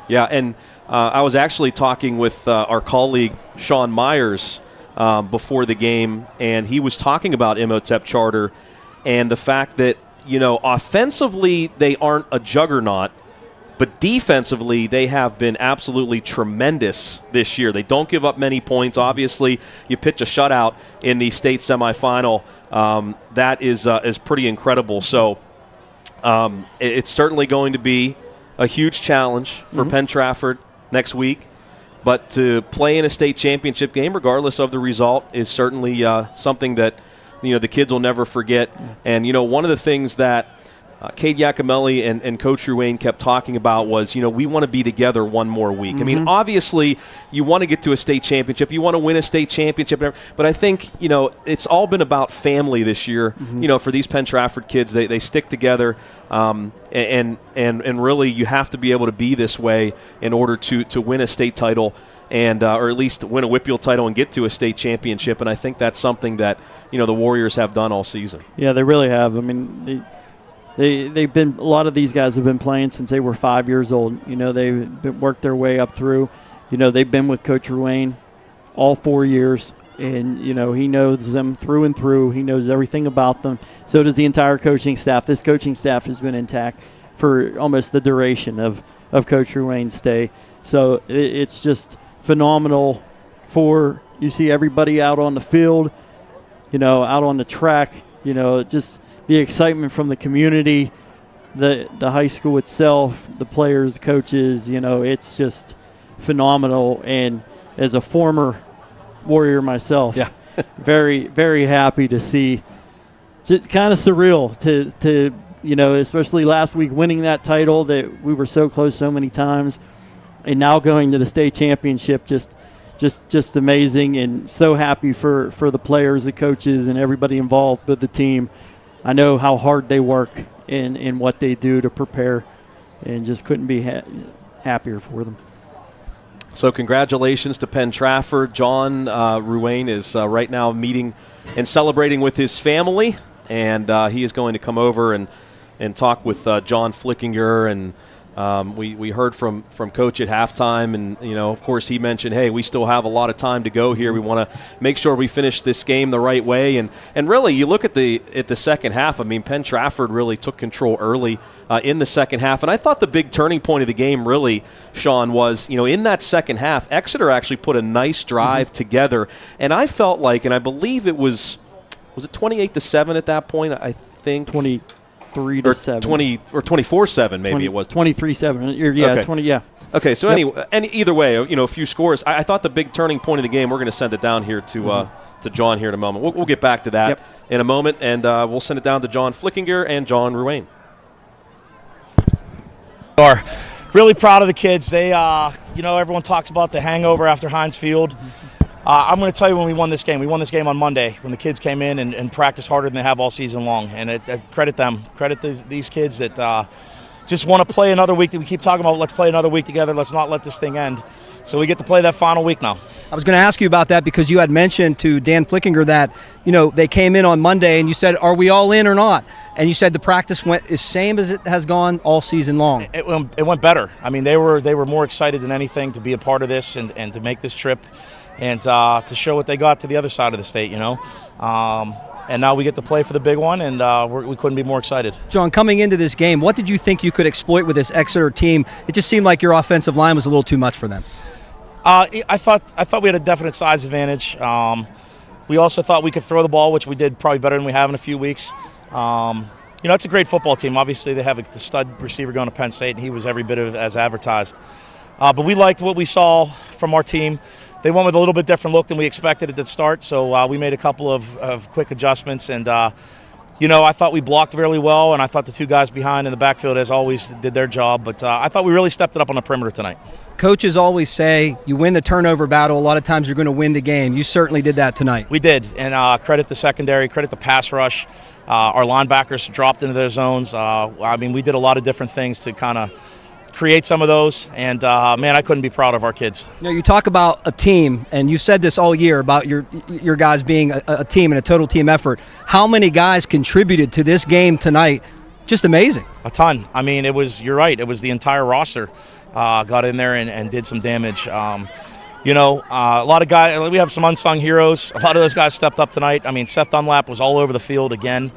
Yeah, and I was actually talking with our colleague Sean Myers before the game, and he was talking about Emotep Charter and the fact that, offensively they aren't a juggernaut, but defensively they have been absolutely tremendous this year. They don't give up many points. Obviously, you pitch a shutout in the state semifinal. That is pretty incredible. So it's certainly going to be a huge challenge for Penn-Trafford next week. But to play in a state championship game, regardless of the result, is certainly something that the kids will never forget. And one of the things that Cade Iacomelli and Coach Ruane kept talking about was, we want to be together one more week. I mean, obviously, you want to get to a state championship. You want to win a state championship. But I think, it's all been about family this year, for these Penn-Trafford kids. They stick together, and really you have to be able to be this way in order to win a state title. And or at least win a Whitfield title and get to a state championship. And I think that's something that, the Warriors have done all season. Yeah, they really have. I mean, They've been, a lot of these guys have been playing since they were 5 years old. They've worked their way up through. They've been with Coach Ruane all 4 years, and he knows them through and through. He knows everything about them. So does the entire coaching staff. This coaching staff has been intact for almost the duration of Coach Ruane's stay. So it's just phenomenal. You see everybody out on the field, out on the track, just the excitement from the community, the high school itself, the players, coaches, it's just phenomenal. And as a former Warrior myself, very, very happy to see. It's kind of surreal to especially last week winning that title that we were so close so many times, and now going to the state championship, just amazing, and so happy for the players, the coaches, and everybody involved with the team. I know how hard they work in what they do to prepare, and just couldn't be happier for them. So congratulations to Penn-Trafford. John Ruane is right now meeting and celebrating with his family, and he is going to come over and talk with John Flickinger. And we heard from Coach at halftime, and of course he mentioned, hey, we still have a lot of time to go here. We want to make sure we finish this game the right way. And really, you look at the second half. I mean, Penn-Trafford really took control early in the second half. And I thought the big turning point of the game, really, Sean, was in that second half, Exeter actually put a nice drive together. And I felt like, and I believe it was it 28-7 at that point? I think 23-7. 24-7 maybe it was. 23-7. Yeah, okay. 20. Yeah. Okay, so anyway, either way, a few scores. I thought the big turning point of the game. We're going to send it down here to John here in a moment. We'll get back to that in a moment, and we'll send it down to John Flickinger and John Ruane. Are really proud of the kids. They, everyone talks about the hangover after Heinz Field. I'm going to tell you when we won this game. We won this game on Monday when the kids came in and practiced harder than they have all season long. And I credit them. Credit these kids that just want to play another week. We keep talking about let's play another week together. Let's not let this thing end. So we get to play that final week now. I was going to ask you about that because you had mentioned to Dan Flickinger that, they came in on Monday and you said, are we all in or not? And you said the practice went the same as it has gone all season long. It went better. I mean, they were more excited than anything to be a part of this and to make this trip and to show what they got to the other side of the state, And now we get to play for the big one, and we couldn't be more excited. John, coming into this game, what did you think you could exploit with this Exeter team? It just seemed like your offensive line was a little too much for them. I thought we had a definite size advantage. We also thought we could throw the ball, which we did probably better than we have in a few weeks. It's a great football team. Obviously, they have the stud receiver going to Penn State, and he was every bit as advertised. But we liked what we saw from our team. They went with a little bit different look than we expected at the start, so we made a couple of quick adjustments. And, I thought we blocked really well, and I thought the two guys behind in the backfield, as always, did their job. But I thought we really stepped it up on the perimeter tonight. Coaches always say you win the turnover battle, a lot of times you're going to win the game. You certainly did that tonight. We did, and credit the secondary, credit the pass rush. Our linebackers dropped into their zones. We did a lot of different things to kind of create some of those, and I couldn't be proud of our kids. You talk about a team, and you've said this all year about your guys being a team and a total team effort. How many guys contributed to this game tonight? Just amazing. A ton. You're right, it was the entire roster got in there and did some damage. A lot of guys, we have some unsung heroes. A lot of those guys stepped up tonight. Seth Dunlap was all over the field again,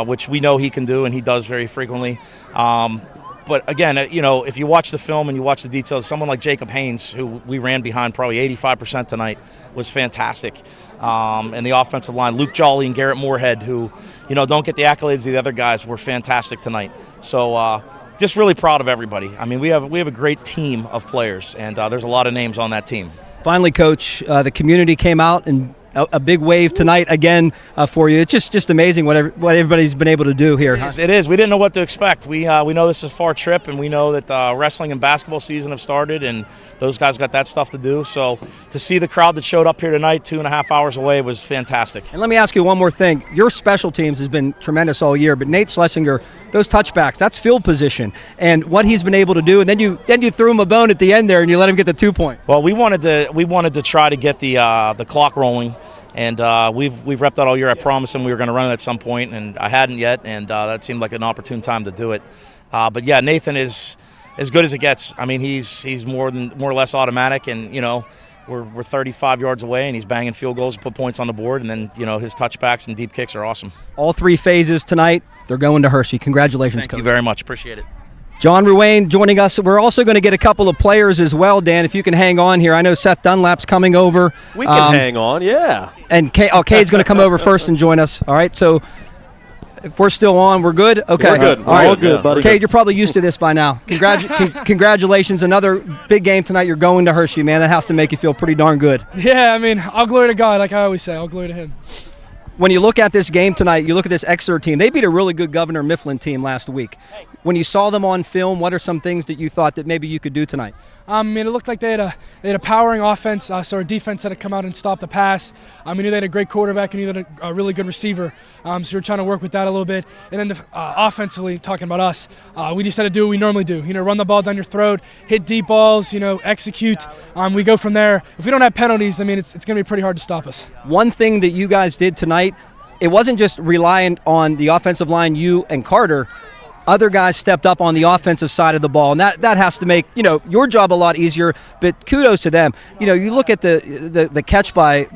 which we know he can do, and he does very frequently. But again, if you watch the film and you watch the details, someone like Jacob Haynes, who we ran behind probably 85% tonight, was fantastic. And the offensive line, Luke Jolly and Garrett Moorhead, who, don't get the accolades of the other guys, were fantastic tonight. So just really proud of everybody. We have a great team of players, and there's a lot of names on that team. Finally, Coach, the community came out and a big wave tonight again for you. It's just amazing what everybody's been able to do here. It is. We didn't know what to expect. We know this is a far trip, and we know that wrestling and basketball season have started, and those guys got that stuff to do. So to see the crowd that showed up here tonight 2.5 hours away was fantastic. And let me ask you one more thing. Your special teams has been tremendous all year, but Nate Schlesinger, those touchbacks, that's field position, and what he's been able to do. And then you threw him a bone at the end there, and you let him get the 2-point. Well, we wanted to try to get the clock rolling. And we've repped that all year. I promised him we were going to run it at some point, and I hadn't yet, and that seemed like an opportune time to do it. But yeah, Nathan is as good as it gets. He's more or less automatic, and we're 35 yards away, and he's banging field goals to put points on the board, and then his touchbacks and deep kicks are awesome. All 3 phases tonight. They're going to Hershey. Congratulations, Thank you very much. Appreciate it. John Ruane joining us. We're also going to get a couple of players as well, Dan, if you can hang on here. I know Seth Dunlap's coming over. We can hang on, yeah. And Cade's going to come over first and join us. All right, so if we're still on, we're good? Okay. We're good. All right. All good, buddy. Cade, you're probably used to this by now. Congratulations. Another big game tonight. You're going to Hershey, man. That has to make you feel pretty darn good. Yeah, all glory to God, like I always say. All glory to him. When you look at this game tonight, you look at this Exeter team, they beat a really good Governor Mifflin team last week. When you saw them on film, what are some things that you thought that maybe you could do tonight? It looked like they had a powering offense, so our defense had to come out and stop the pass. We knew they had a great quarterback and knew a really good receiver, so we were trying to work with that a little bit. And then offensively, talking about us, we just had to do what we normally do. Run the ball down your throat, hit deep balls, execute. We go from there. If we don't have penalties, it's going to be pretty hard to stop us. One thing that you guys did tonight, it wasn't just reliant on the offensive line, you and Carter. Other guys stepped up on the offensive side of the ball, and that has to make your job a lot easier. But kudos to them. You look at the catch by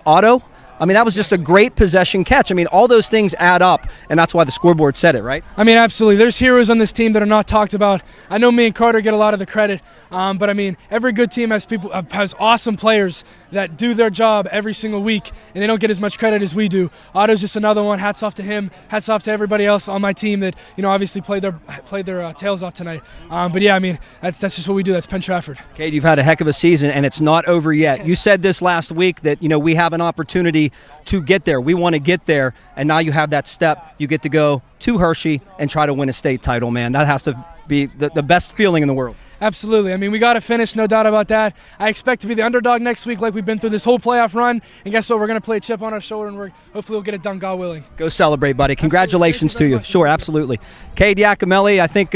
Otto. That was just a great possession catch. All those things add up, and that's why the scoreboard said it, right? Absolutely. There's heroes on this team that are not talked about. I know me and Carter get a lot of the credit, but every good team has awesome players that do their job every single week, and they don't get as much credit as we do. Otto's just another one. Hats off to him. Hats off to everybody else on my team that obviously played their tails off tonight. But yeah, that's just what we do. That's Penn-Trafford. Cade, you've had a heck of a season, and it's not over yet. You said this last week that we have an opportunity to get there. We want to get there, and now you have that step. You get to go to Hershey and try to win a state title, man. That has to be the best feeling in the world. Absolutely. We got to finish, no doubt about that. I expect to be the underdog next week like we've been through this whole playoff run, and guess what? We're going to play a chip on our shoulder, and hopefully we'll get it done, God willing. Go celebrate, buddy. Congratulations to you. Sure, absolutely. Cade Iacomelli, I think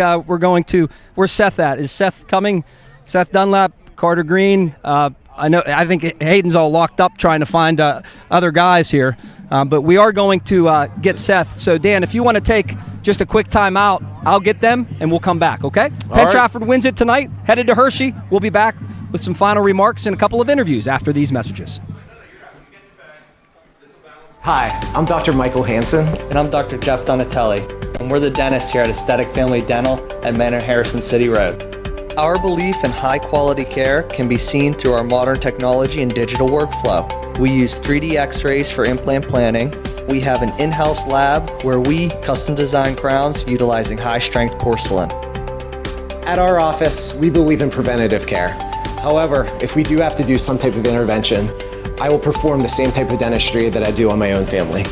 where's Seth at? Is Seth coming? Seth Dunlap, Carter Green, I think Hayden's all locked up trying to find other guys here. But we are going to get Seth. So, Dan, if you want to take just a quick timeout, I'll get them, and we'll come back, okay? Penn-Trafford wins it tonight, headed to Hershey. We'll be back with some final remarks and a couple of interviews after these messages. Hi, I'm Dr. Michael Hansen. And I'm Dr. Jeff Donatelli, and we're the dentists here at Aesthetic Family Dental at Manor Harrison City Road. Our belief in high-quality care can be seen through our modern technology and digital workflow. We use 3D x-rays for implant planning. We have an in-house lab where we custom design crowns utilizing high-strength porcelain. At our office, we believe in preventative care. However, if we do have to do some type of intervention, I will perform the same type of dentistry that I do on my own family.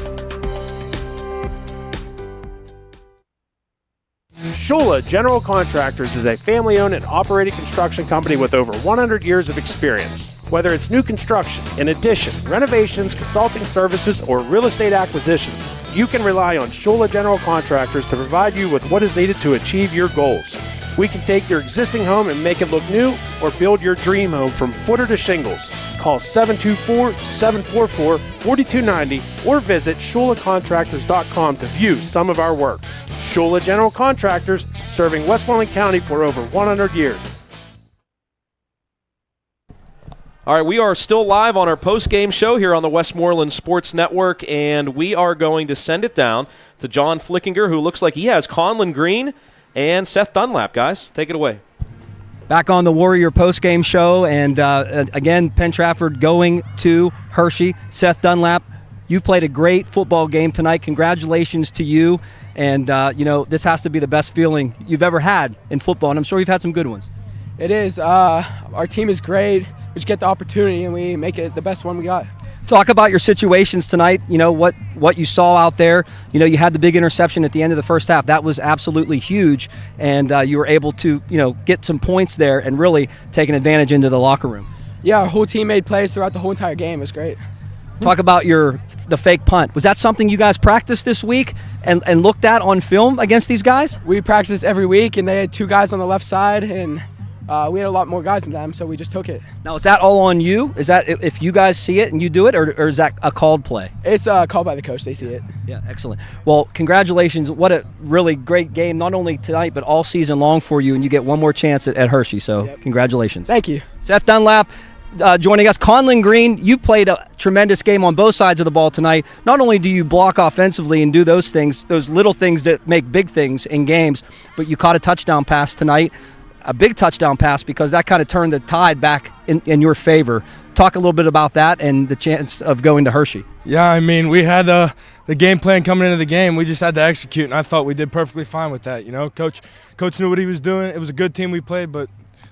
Shula General Contractors is a family-owned and operated construction company with over 100 years of experience. Whether it's new construction, in addition, renovations, consulting services, or real estate acquisitions, you can rely on Shula General Contractors to provide you with what is needed to achieve your goals. We can take your existing home and make it look new, or build your dream home from footer to shingles. Call 724-744-4290 or visit shulacontractors.com to view some of our work. Shula General Contractors, serving Westmoreland County for over 100 years. All right, we are still live on our post-game show here on the Westmoreland Sports Network, and we are going to send it down to John Flickinger, who looks like he has Conlon Green and Seth Dunlap. Guys, take it away. Back on the Warrior post-game show, and again, Penn-Trafford going to Hershey. Seth Dunlap, you played a great football game tonight. Congratulations to you. And, this has to be the best feeling you've ever had in football, and I'm sure you've had some good ones. It is. Our team is great. We just get the opportunity, and we make it the best one we got. Talk about your situations tonight, what you saw out there. You had the big interception at the end of the first half. That was absolutely huge, and you were able to, get some points there and really take an advantage into the locker room. Yeah, our whole team made plays throughout the whole entire game. It was great. Talk about the fake punt. Was that something you guys practiced this week and looked at on film against these guys? We practice every week, and they had two guys on the left side, and we had a lot more guys than them, so we just took it. Now, is that all on you? Is that if you guys see it and you do it, or is that a called play? It's called by the coach. They see it. Yeah, excellent. Well, congratulations. What a really great game, not only tonight, but all season long for you, and you get one more chance at Hershey, so Congratulations. Thank you. Seth Dunlap joining us. Conlon Green, you played a tremendous game on both sides of the ball tonight. Not only do you block offensively and do those things, those little things that make big things in games, but you caught a touchdown pass tonight. A big touchdown pass, because that kind of turned the tide back in your favor. Talk a little bit about that and the chance of going to Hershey. Yeah, I mean, we had the game plan coming into the game. We just had to execute, and I thought we did perfectly fine with that. Coach knew what he was doing. It was a good team we played, but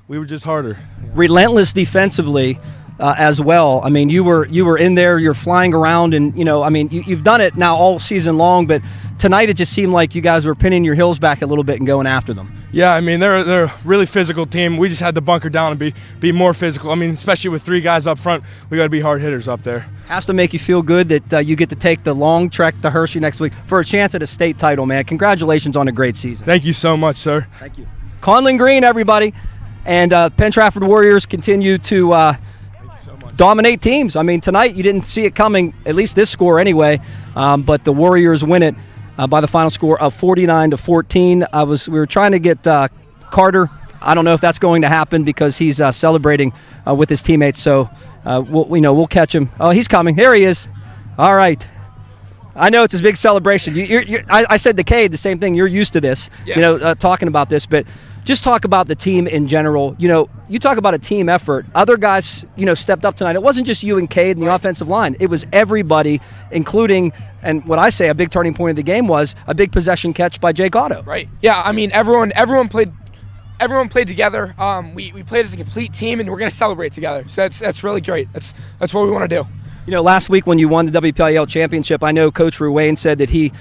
we were just harder. Relentless defensively as well. I mean, you were in there. You're flying around, and you've done it now all season long, but tonight it just seemed like you guys were pinning your heels back a little bit and going after them. Yeah, I mean, they're a really physical team. We just had to bunker down and be more physical. I mean, especially with three guys up front, we got to be hard hitters up there. Has to make you feel good that you get to take the long trek to Hershey next week for a chance at a state title, man. Congratulations on a great season. Thank you so much, sir. Thank you. Conlon Green, everybody. And Penn-Trafford Warriors continue to dominate teams. I mean, tonight you didn't see it coming, at least this score anyway, but the Warriors win it by the final score of 49-14. We were trying to get Carter. I don't know if that's going to happen because he's celebrating with his teammates. So we'll catch him. Oh, he's coming. Here he is. All right. I know it's his big celebration. I said to Cade the same thing. You're used to this, yes. Talking about this, but just talk about the team in general. You talk about a team effort. Other guys, stepped up tonight. It wasn't just you and Cade and the offensive line. It was everybody, including, and what I say a big turning point of the game was a big possession catch by Jake Otto. Right. Yeah. I mean, everyone played together. We played as a complete team, and we're going to celebrate together. So that's really great. That's what we want to do. Last week when you won the WPIAA championship, I know Coach Ruane said that he,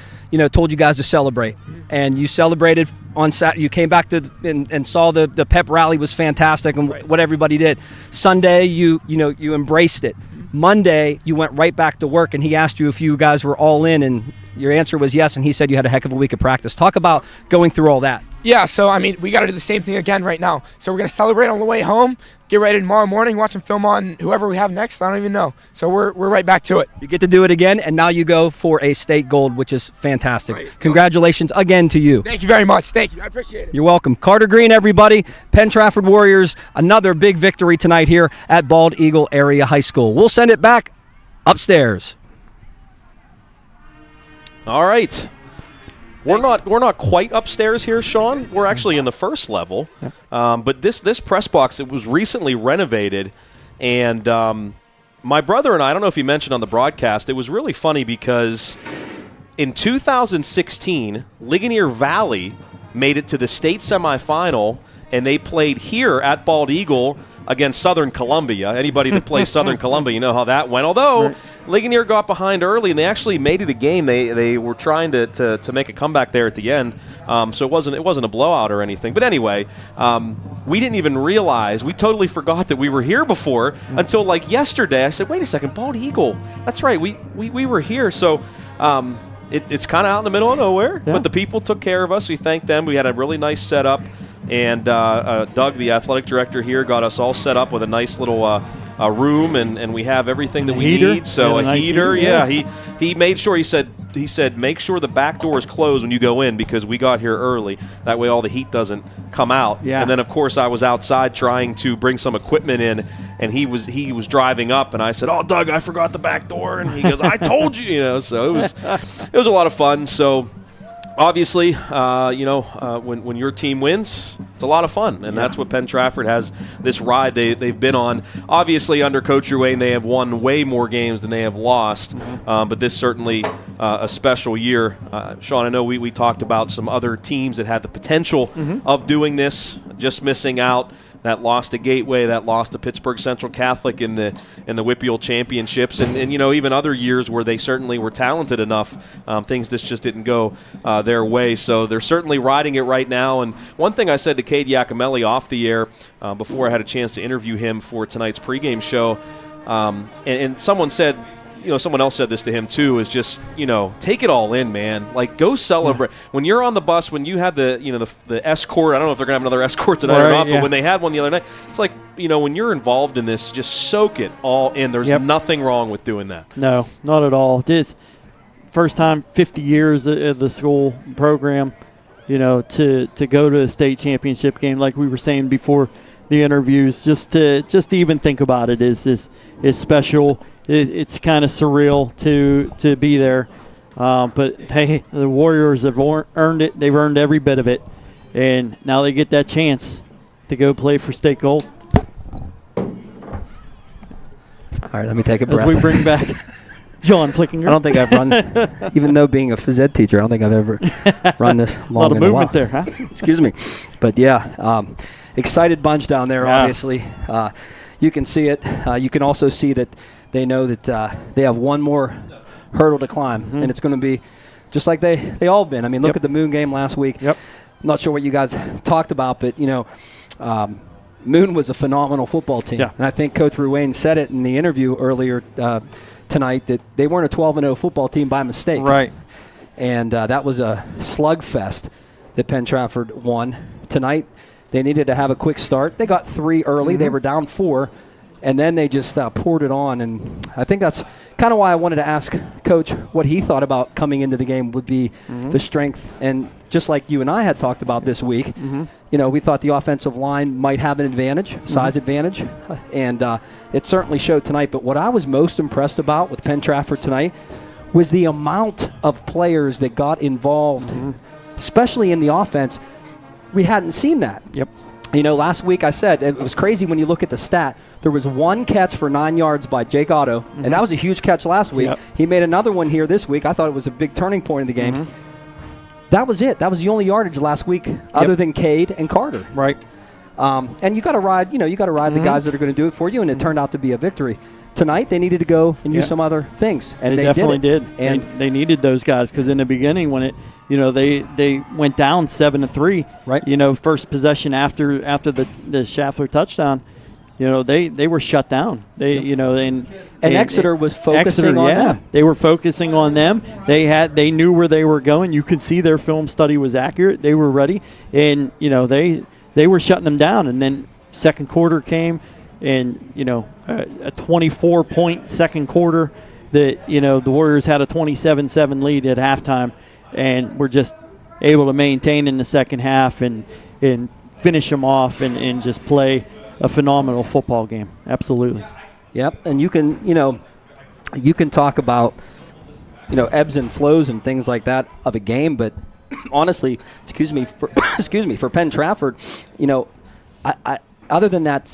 told you guys to celebrate, and you celebrated on Saturday. You came back and saw the pep rally was fantastic, and what everybody did. Sunday, you embraced it. Monday, you went right back to work, and he asked you if you guys were all in, and your answer was yes, and he said you had a heck of a week of practice. Talk about going through all that. Yeah, so, I mean, we got to do the same thing again right now. So we're going to celebrate on the way home, get ready tomorrow morning, watch some film on whoever we have next. I don't even know. So we're right back to it. You get to do it again, and now you go for a state gold, which is fantastic. Right. Congratulations again to you. Thank you very much. Thank you. I appreciate it. You're welcome. Carter Green, everybody. Penn-Trafford Warriors, another big victory tonight here at Bald Eagle Area High School. We'll send it back upstairs. All right. We're not quite upstairs here, Sean. We're actually in the first level. But this press box, it was recently renovated. And my brother and I don't know if he mentioned on the broadcast, it was really funny because in 2016, Ligonier Valley made it to the state semifinal, and they played here at Bald Eagle against Southern Columbia. Anybody that plays Southern Columbia, you know how that went. Although Ligonier got behind early, and they actually made it a game. They were trying to make a comeback there at the end, so it wasn't a blowout or anything. But anyway, we didn't even realize. We totally forgot that we were here before until like yesterday. I said, "Wait a second, Bald Eagle. That's right. We were here." So. It's kind of out in the middle of nowhere, but the people took care of us. We thanked them. We had a really nice setup, and Doug, the athletic director here, got us all set up with a nice little room, and we have everything that we need. So a nice heater, he made sure. He said make sure the back door is closed when you go in because we got here early. That way all the heat doesn't come out. Yeah. And then of course I was outside trying to bring some equipment in, and he was driving up, and I said, "Oh, Doug, I forgot the back door," and he goes, "I told you," So it was a lot of fun. So. Obviously, when your team wins, it's a lot of fun, and that's what Penn-Trafford has this ride they've been on. Obviously, under Coach Ruane, they have won way more games than they have lost, but this certainly a special year. Sean, I know we talked about some other teams that had the potential of doing this, just missing out. That lost to Gateway, that lost to Pittsburgh Central Catholic in the WPIAL championships, and even other years where they certainly were talented enough, things just didn't go their way. So they're certainly riding it right now. And one thing I said to Cade Iacomelli off the air before I had a chance to interview him for tonight's pregame show, and someone said. Someone else said this to him too, is just, take it all in, man. Like, go celebrate. When you're on the bus, when you had the escort, I don't know if they're going to have another escort tonight or not, but when they had one the other night, it's like, when you're involved in this, just soak it all in. There's nothing wrong with doing that. No, not at all. This first time 50 years of the school program, to go to a state championship game, like we were saying before the interviews, just to even think about it is special. It's kind of surreal to be there, but hey, the Warriors have earned it. They've earned every bit of it, and now they get that chance to go play for state gold. All right, let me take a breath. As we bring back John Flickinger. I don't think I've run, even though being a phys ed teacher, I don't think I've ever run this long. A lot of movement there, huh? Excuse me, but yeah, excited bunch down there. Obviously, you can see it. You can also see that. They know that they have one more hurdle to climb, and it's going to be just like they all been. I mean, look at the Moon game last week. I'm not sure what you guys talked about, but, Moon was a phenomenal football team. And I think Coach Ruane said it in the interview earlier tonight that they weren't a 12-0 football team by mistake. Right. And that was a slugfest that Penn-Trafford won. Tonight, they needed to have a quick start. They got 3 early. They were down 4. And then they just poured it on, and I think that's kind of why I wanted to ask Coach what he thought about coming into the game would be the strength. And just like you and I had talked about this week, we thought the offensive line might have an advantage, size advantage, and it certainly showed tonight. But what I was most impressed about with Penn-Trafford tonight was the amount of players that got involved, especially in the offense. We hadn't seen that. Last week I said it was crazy when you look at the stat. There was 1 catch for 9 yards by Jake Otto, and that was a huge catch last week. He made another one here this week. I thought it was a big turning point in the game. That was it. That was the only yardage last week other than Cade and Carter. Right. And you got to ride, the guys that are going to do it for you, and it turned out to be a victory. Tonight they needed to go and use some other things, and they definitely did. And they needed those guys because in the beginning when it, they went down 7-3. Right. First possession after the Schaffler touchdown, they were shut down. And Exeter was focusing on them. They were focusing on them. They knew where they were going. You could see their film study was accurate. They were ready, and they were shutting them down. And then second quarter came, and a 24-point second quarter that the Warriors had a 27-7 lead at halftime, and were just able to maintain in the second half and finish them off and just play a phenomenal football game. Absolutely. Yep, and you can talk about ebbs and flows and things like that of a game, but honestly, for Penn-Trafford, I other than that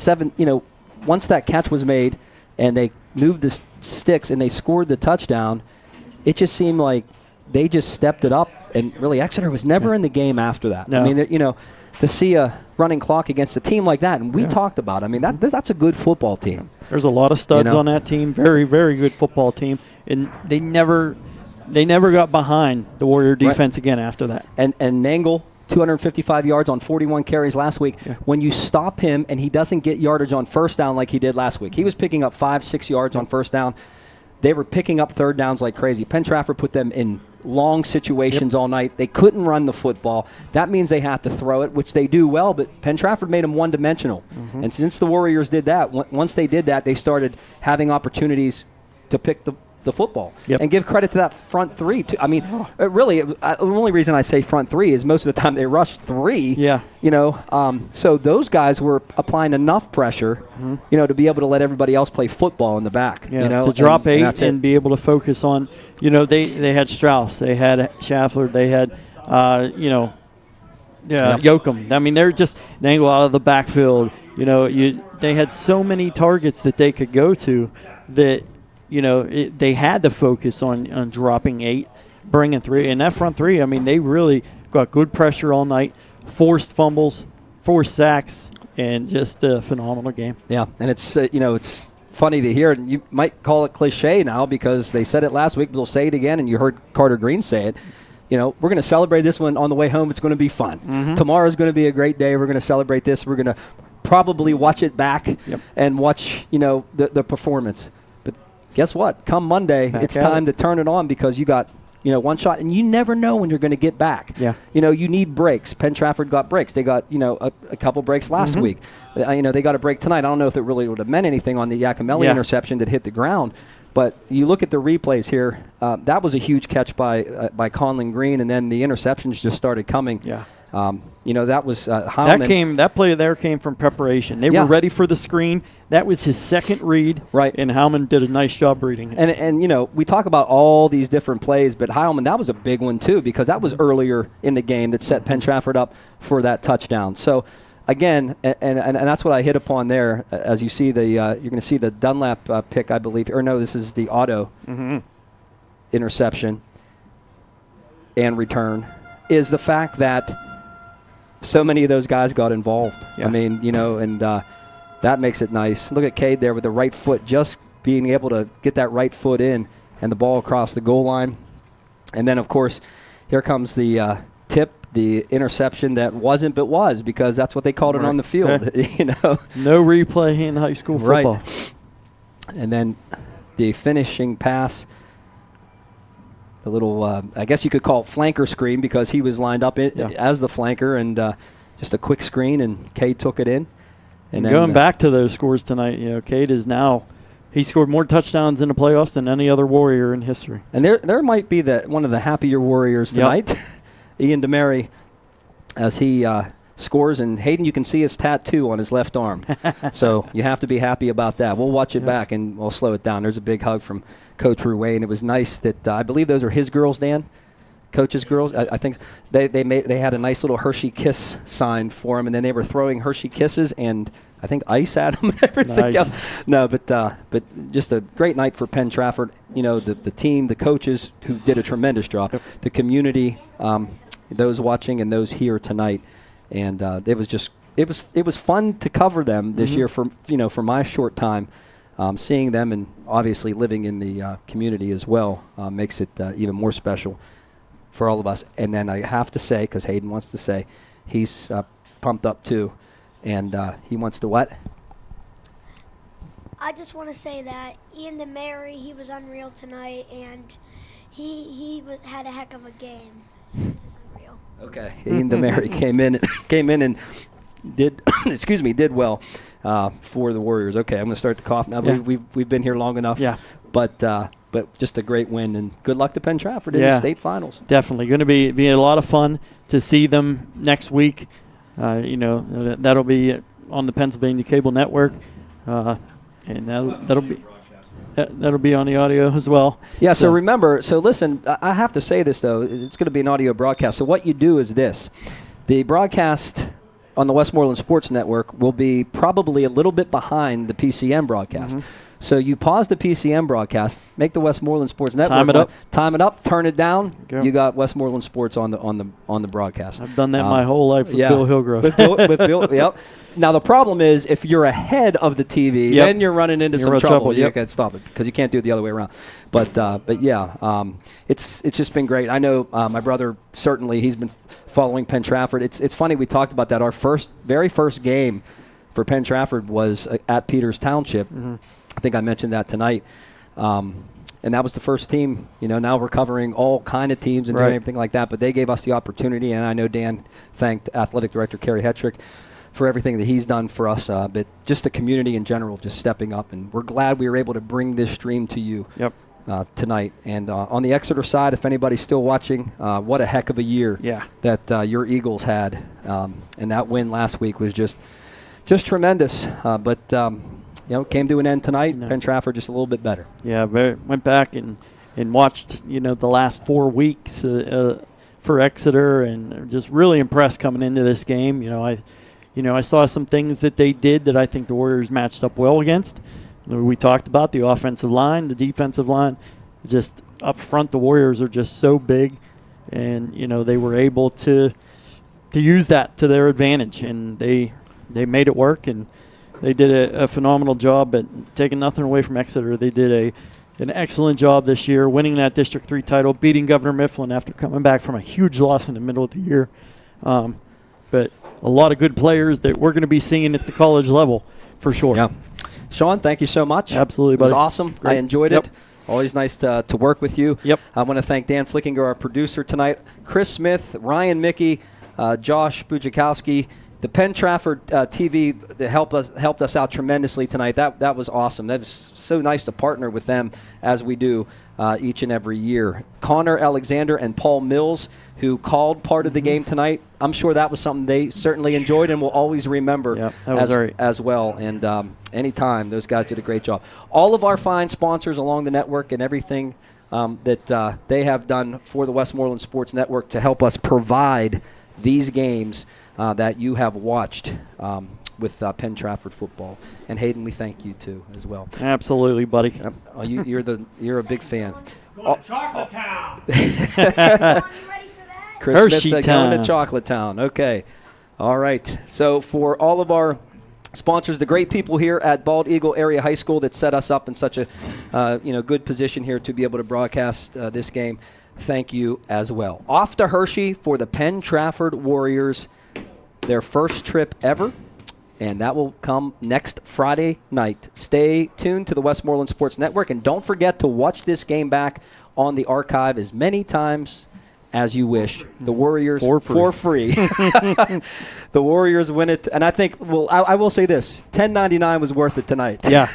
once that catch was made and they moved the sticks and they scored the touchdown, it just seemed like they just stepped it up, and really Exeter was never in the game after that. No. I mean, to see a running clock against a team like that, and we talked about it. I mean, that's a good football team. There's a lot of studs on that team. Very, very good football team, and they never got behind the Warrior defense again after that. And Nangle, 255 yards on 41 carries last week. Yeah. When you stop him and he doesn't get yardage on first down like he did last week, he was picking up 5-6 yards on first down. They were picking up third downs like crazy. Penn-Trafford put them in long situations all night. They couldn't run the football. That means they have to throw it, which they do well, but Penn-Trafford made them one-dimensional. Mm-hmm. And since the Warriors did that, once they did that, they started having opportunities to pick the football. Yep. And give credit to that front three, too. I mean, really, the only reason I say front three is most of the time they rushed three. Yeah. So those guys were applying enough pressure, to be able to let everybody else play football in the back. Yeah, to drop eight and be able to focus on, they had Strauss, they had Schaffler, they had, Yoakum. I mean, they're just Nangle out of the backfield. They had so many targets that they could go to that, they had to focus on dropping eight, bringing three. And that front three, I mean, they really got good pressure all night, forced fumbles, forced sacks, and just a phenomenal game. Yeah, and it's funny to hear, and you might call it cliche now because they said it last week, but they'll say it again, and you heard Carter Green say it. We're going to celebrate this one on the way home. It's going to be fun. Mm-hmm. Tomorrow's going to be a great day. We're going to celebrate this. We're going to probably watch it back and watch, the performance. But guess what? Come Monday, it's time to turn it on because you got, one shot, and you never know when you're going to get back. Yeah. You need breaks. Penn-Trafford got breaks. They got, a couple breaks last week. They got a break tonight. I don't know if it really would have meant anything on the Yakimelli interception that hit the ground. But you look at the replays here. That was a huge catch by Conlon Green, and then the interceptions just started coming. Yeah. That was Heilman. That play there came from preparation. They were ready for the screen. That was his second read. Right. And Heilman did a nice job reading it. And we talk about all these different plays, but Heilman, that was a big one too because that was earlier in the game that set Penn-Trafford up for that touchdown. So again, and that's what I hit upon there. As you see you're going to see the Dunlap pick, I believe. Or no, this is the auto interception and return. Is the fact that so many of those guys got involved. Yeah. I mean, and that makes it nice. Look at Cade there with the right foot, just being able to get that right foot in and the ball across the goal line. And then, of course, here comes the tip, the interception that wasn't but was, because that's what they called it on the field. No replay in high school football. Right. And then the finishing pass. A little, I guess you could call it flanker screen because he was lined up as the flanker, and just a quick screen, and Cade took it in. And then, going back to those scores tonight, Cade is now, he scored more touchdowns in the playoffs than any other Warrior in history. And there might be one of the happier Warriors tonight, Ian DeMary, as he scores. And Hayden, you can see his tattoo on his left arm. So you have to be happy about that. We'll watch it back, and we'll slow it down. There's a big hug from Coach Rouet, and it was nice that I believe those are his girls, Dan, Coach's girls. I think they had a nice little Hershey Kiss sign for him, and then they were throwing Hershey Kisses and I think ice at him and everything else. No, but just a great night for Penn-Trafford. The team, the coaches who did a tremendous job, the community, those watching and those here tonight, and it was fun to cover them this year for my short time. Seeing them and obviously living in the community as well makes it even more special for all of us. And then I have to say, because Hayden wants to say, he's pumped up too. And he wants to what? I just want to say that Ian the Mary, he was unreal tonight, and he had a heck of a game. He was unreal. Okay, Ian the Mary came in and did did well for the Warriors. Okay, I'm going to start the cough now. Yeah. We've been here long enough. Yeah. But just a great win, and good luck to Penn-Trafford in the state finals. Definitely going to be a lot of fun to see them next week. That'll be on the Pennsylvania Cable Network, and that'll be on the audio as well. Yeah. So remember. So listen. I have to say this though. It's going to be an audio broadcast. So what you do is this: the broadcast on the Westmoreland Sports Network will be probably a little bit behind the PCM broadcast. Mm-hmm. So you pause the PCM broadcast, make the Westmoreland Sports Network time it up, turn it down. You got Westmoreland Sports on the broadcast. I've done that my whole life with Bill Hillgrove. with Bill, yep. Now the problem is if you're ahead of the TV, then you're running into some trouble. You can't stop it because you can't do it the other way around. But yeah, it's just been great. I know my brother certainly he's been following Penn-Trafford. It's funny we talked about that. Our very first game for Penn-Trafford was at Peters Township. Mm-hmm. I think I mentioned that tonight. And that was the first team. Now we're covering all kind of teams and doing everything like that. But they gave us the opportunity, and I know Dan thanked Athletic Director Kerry Hetrick for everything that he's done for us. But just the community in general just stepping up. And we're glad we were able to bring this stream to you tonight. And on the Exeter side, if anybody's still watching, what a heck of a year that your Eagles had. And that win last week was just tremendous. Came to an end tonight. Penn-Trafford just a little bit better. Yeah, went back and watched, the last 4 weeks for Exeter, and just really impressed coming into this game. I saw some things that they did that I think the Warriors matched up well against. We talked about the offensive line, the defensive line. Just up front, the Warriors are just so big, and they were able to use that to their advantage, and they made it work, and they did a phenomenal job at taking nothing away from Exeter. They did an excellent job this year, winning that District 3 title, beating Governor Mifflin after coming back from a huge loss in the middle of the year. But a lot of good players that we're going to be seeing at the college level for sure. Yeah. Sean, thank you so much. Absolutely, buddy. It was awesome. Great. I enjoyed it. Always nice to work with you. Yep. I want to thank Dan Flickinger, our producer tonight, Chris Smith, Ryan Mickey, Josh Bujakowski, the Penn-Trafford TV that helped us out tremendously tonight. That was awesome. That was so nice to partner with them as we do each and every year. Connor Alexander and Paul Mills, who called part of the game tonight. I'm sure that was something they certainly enjoyed and will always remember as well. And anytime, those guys did a great job. All of our fine sponsors along the network and everything that they have done for the Westmoreland Sports Network to help us provide these games that you have watched with Penn-Trafford football. And Hayden, we thank you too as well. Absolutely, buddy. You're a big fan. Chocolate Town. Chris Smith said going to Chocolate Town. Okay. All right. So for all of our sponsors, the great people here at Bald Eagle Area High School that set us up in such a good position here to be able to broadcast this game, thank you as well. Off to Hershey for the Penn-Trafford Warriors, their first trip ever, and that will come next Friday night. Stay tuned to the Westmoreland Sports Network, and don't forget to watch this game back on the archive as many times as you wish. The Warriors for free. The Warriors win it, and I think I will say this: $10.99 was worth it tonight. Yeah.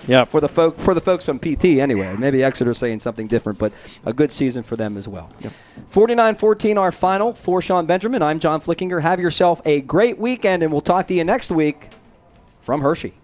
Yeah, for the folks from PT anyway. Maybe Exeter saying something different, but a good season for them as well. Yep. 49-14 our final. For Sean Benjamin, I'm John Flickinger. Have yourself a great weekend, and we'll talk to you next week from Hershey.